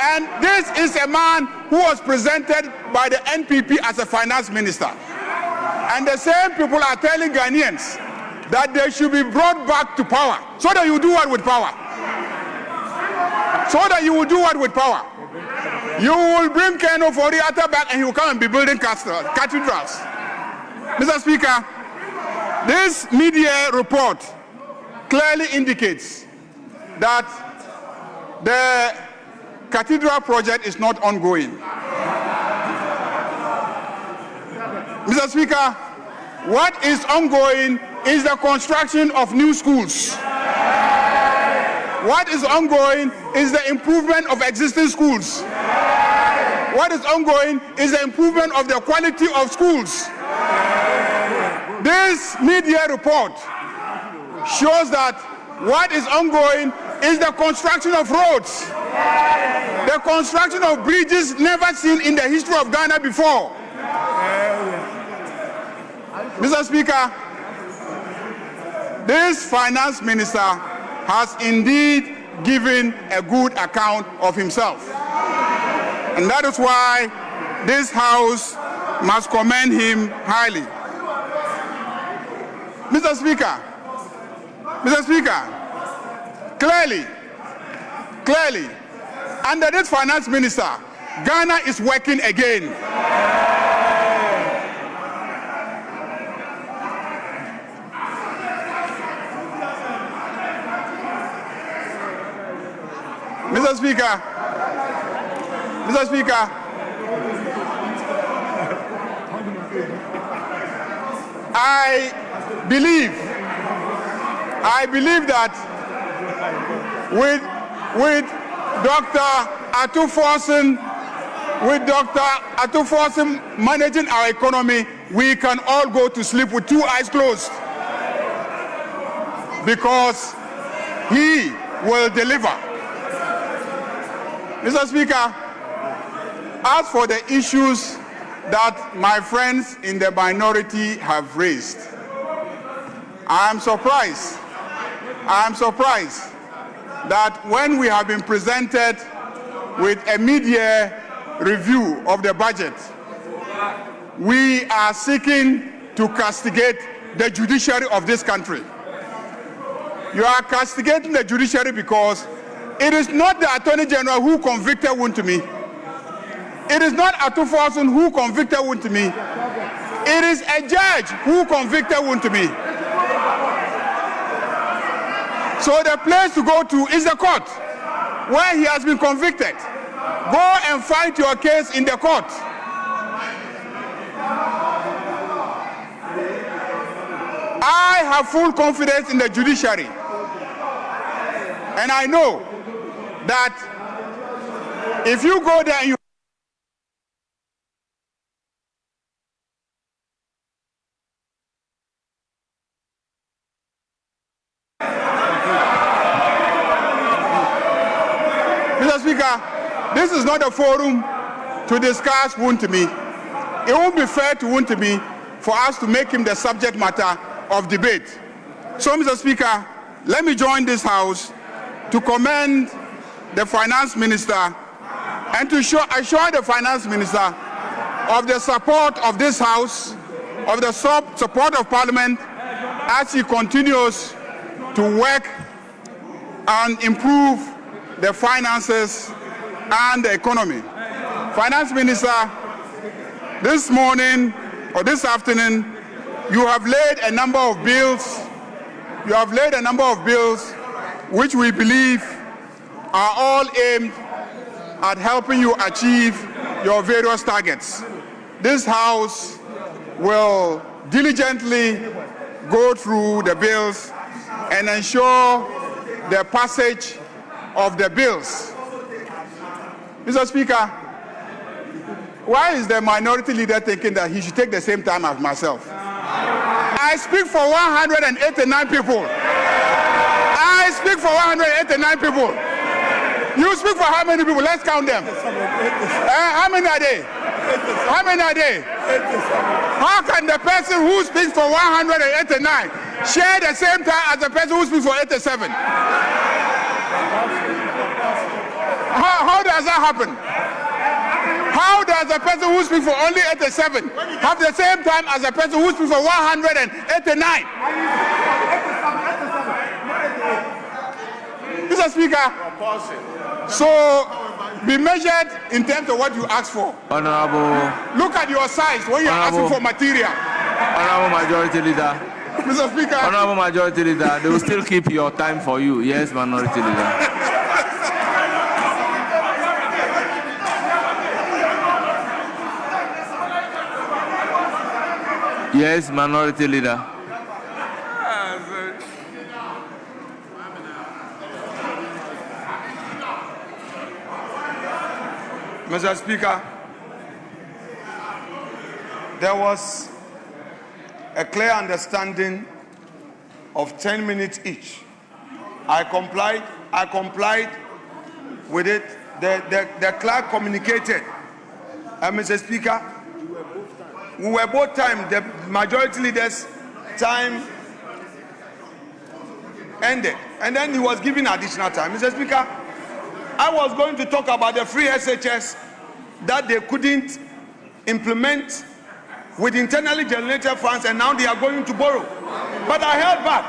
And this is a man who was presented by the NPP as a finance minister. And the same people are telling Ghanaians that they should be brought back to power. So that you do what with power? You will bring Ken Ofori-Atta back and he will come and be building cathedrals. Mr. Speaker, this media report clearly indicates that the cathedral project is not ongoing. Mr. Speaker, what is ongoing is the construction of new schools. What is ongoing is the improvement of existing schools. What is ongoing is the improvement of the quality of schools. This media report shows that what is ongoing is the construction of roads, the construction of bridges never seen in the history of Ghana before. Mr. Speaker, this finance minister has indeed given a good account of himself. And that is why this House must commend him highly. Mr. Speaker, clearly, under this finance minister, Ghana is working again. Mr. Speaker, I believe that with Dr. Atuforsen managing our economy, we can all go to sleep with two eyes closed because he will deliver. Mr. Speaker, as for the issues that my friends in the minority have raised, I am surprised that when we have been presented with a mid-year review of the budget, we are seeking to castigate the judiciary of this country. You are castigating the judiciary because it is not the Attorney General who convicted Wontumi. It is not Atuforsen who convicted Wontumi. It is a judge who convicted Wontumi. So the place to go to is the court, where he has been convicted. Go and fight your case in the court. I have full confidence in the judiciary. And I know that if you go there and you Mr. Speaker, this is not a forum to discuss Wontemi. It won't be fair to Wontemi for us to make him the subject matter of debate. So, Mr. Speaker, let me join this House to commend the Finance Minister and to assure the Finance Minister of the support of this House, of the support of Parliament as he continues to work and improve the finances and the economy. Finance Minister, this morning or this afternoon, you have laid a number of bills. You have laid a number of bills which we believe are all aimed at helping you achieve your various targets. This House will diligently go through the bills and ensure the passage of the bills. Mr. Speaker, why is the minority leader thinking that he should take the same time as myself? I speak for 189 people. I speak for 189 people. You speak for how many people? Let's count them. How many are they? How many are they? How can the person who speaks for 189 share the same time as the person who speaks for 87? How does that happen? How does the person who speaks for only 87 have the same time as the person who speaks for 189? Mr. Speaker, so be measured in terms of what you ask for. Honorable. Look at your size when you're asking for material. Honorable Majority Leader. Mr. Speaker. Honorable Majority Leader, they will still keep your time for you. Yes, Minority Leader. Yes, Minority Leader. Mr. Speaker, there was a clear understanding of 10 minutes each. I complied with it. The clerk communicated. Mr. Speaker, we were both time. The majority leader's time ended, and then he was given additional time. Mr. Speaker, I was going to talk about the free SHS that they couldn't implement with internally generated funds, and now they are going to borrow. But I held back.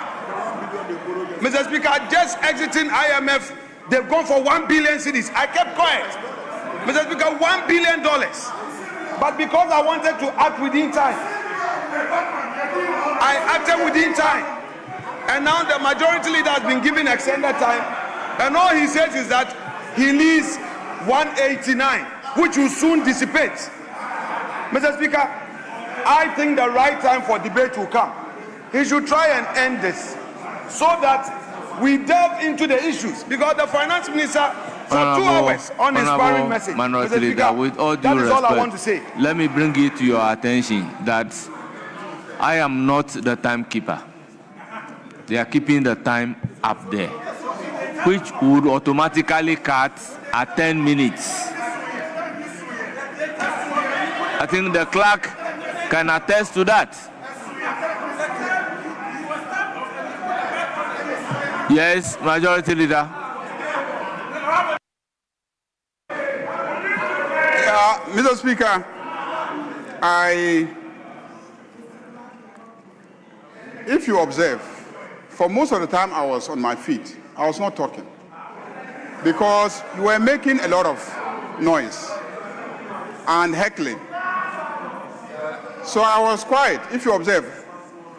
Mr. Speaker, just exiting IMF, they've gone for 1 billion cedis. I kept quiet. Mr. Speaker, $1 billion. But because I wanted to act within time, I acted within time. And now the majority leader has been given extended time. And all he says is that he needs 189, which will soon dissipate. Mr. Speaker, I think the right time for debate will come. He should try and end this so that we delve into the issues, because the finance minister for 2 hours on his sparring message. Minority Leader, with all due respect, all I want to say. Let me bring it to your attention that I am not the timekeeper. They are keeping the time up there, which would automatically cut at 10 minutes. I think the clerk can attest to that. Yes, Majority Leader. Mr. Speaker, if you observe, for most of the time I was on my feet. I was not talking because you were making a lot of noise and heckling. So I was quiet, if you observe.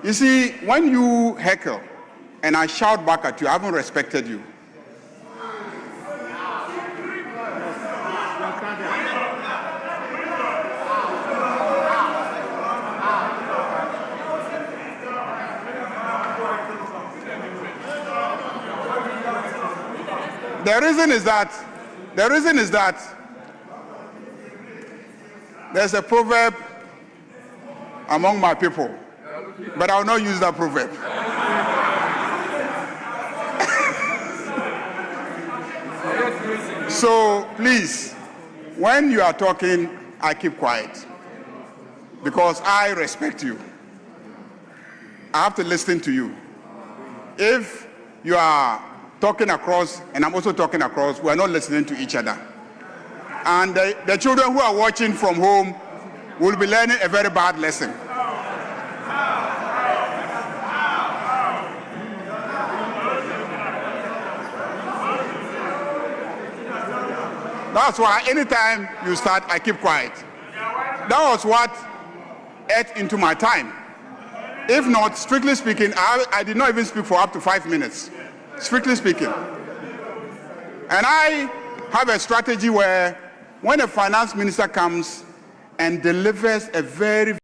You see, when you heckle and I shout back at you, I haven't respected you. The reason is that there's a proverb among my people, but I will not use that proverb. So please, when you are talking, I keep quiet because I respect you. I have to listen to you. If you are talking across and I'm also talking across, we are not listening to each other. And the children who are watching from home will be learning a very bad lesson. That's why anytime you start, I keep quiet. That was what ate into my time. If not, strictly speaking, I did not even speak for up to 5 minutes, strictly speaking. And I have a strategy where when a finance minister comes and delivers a very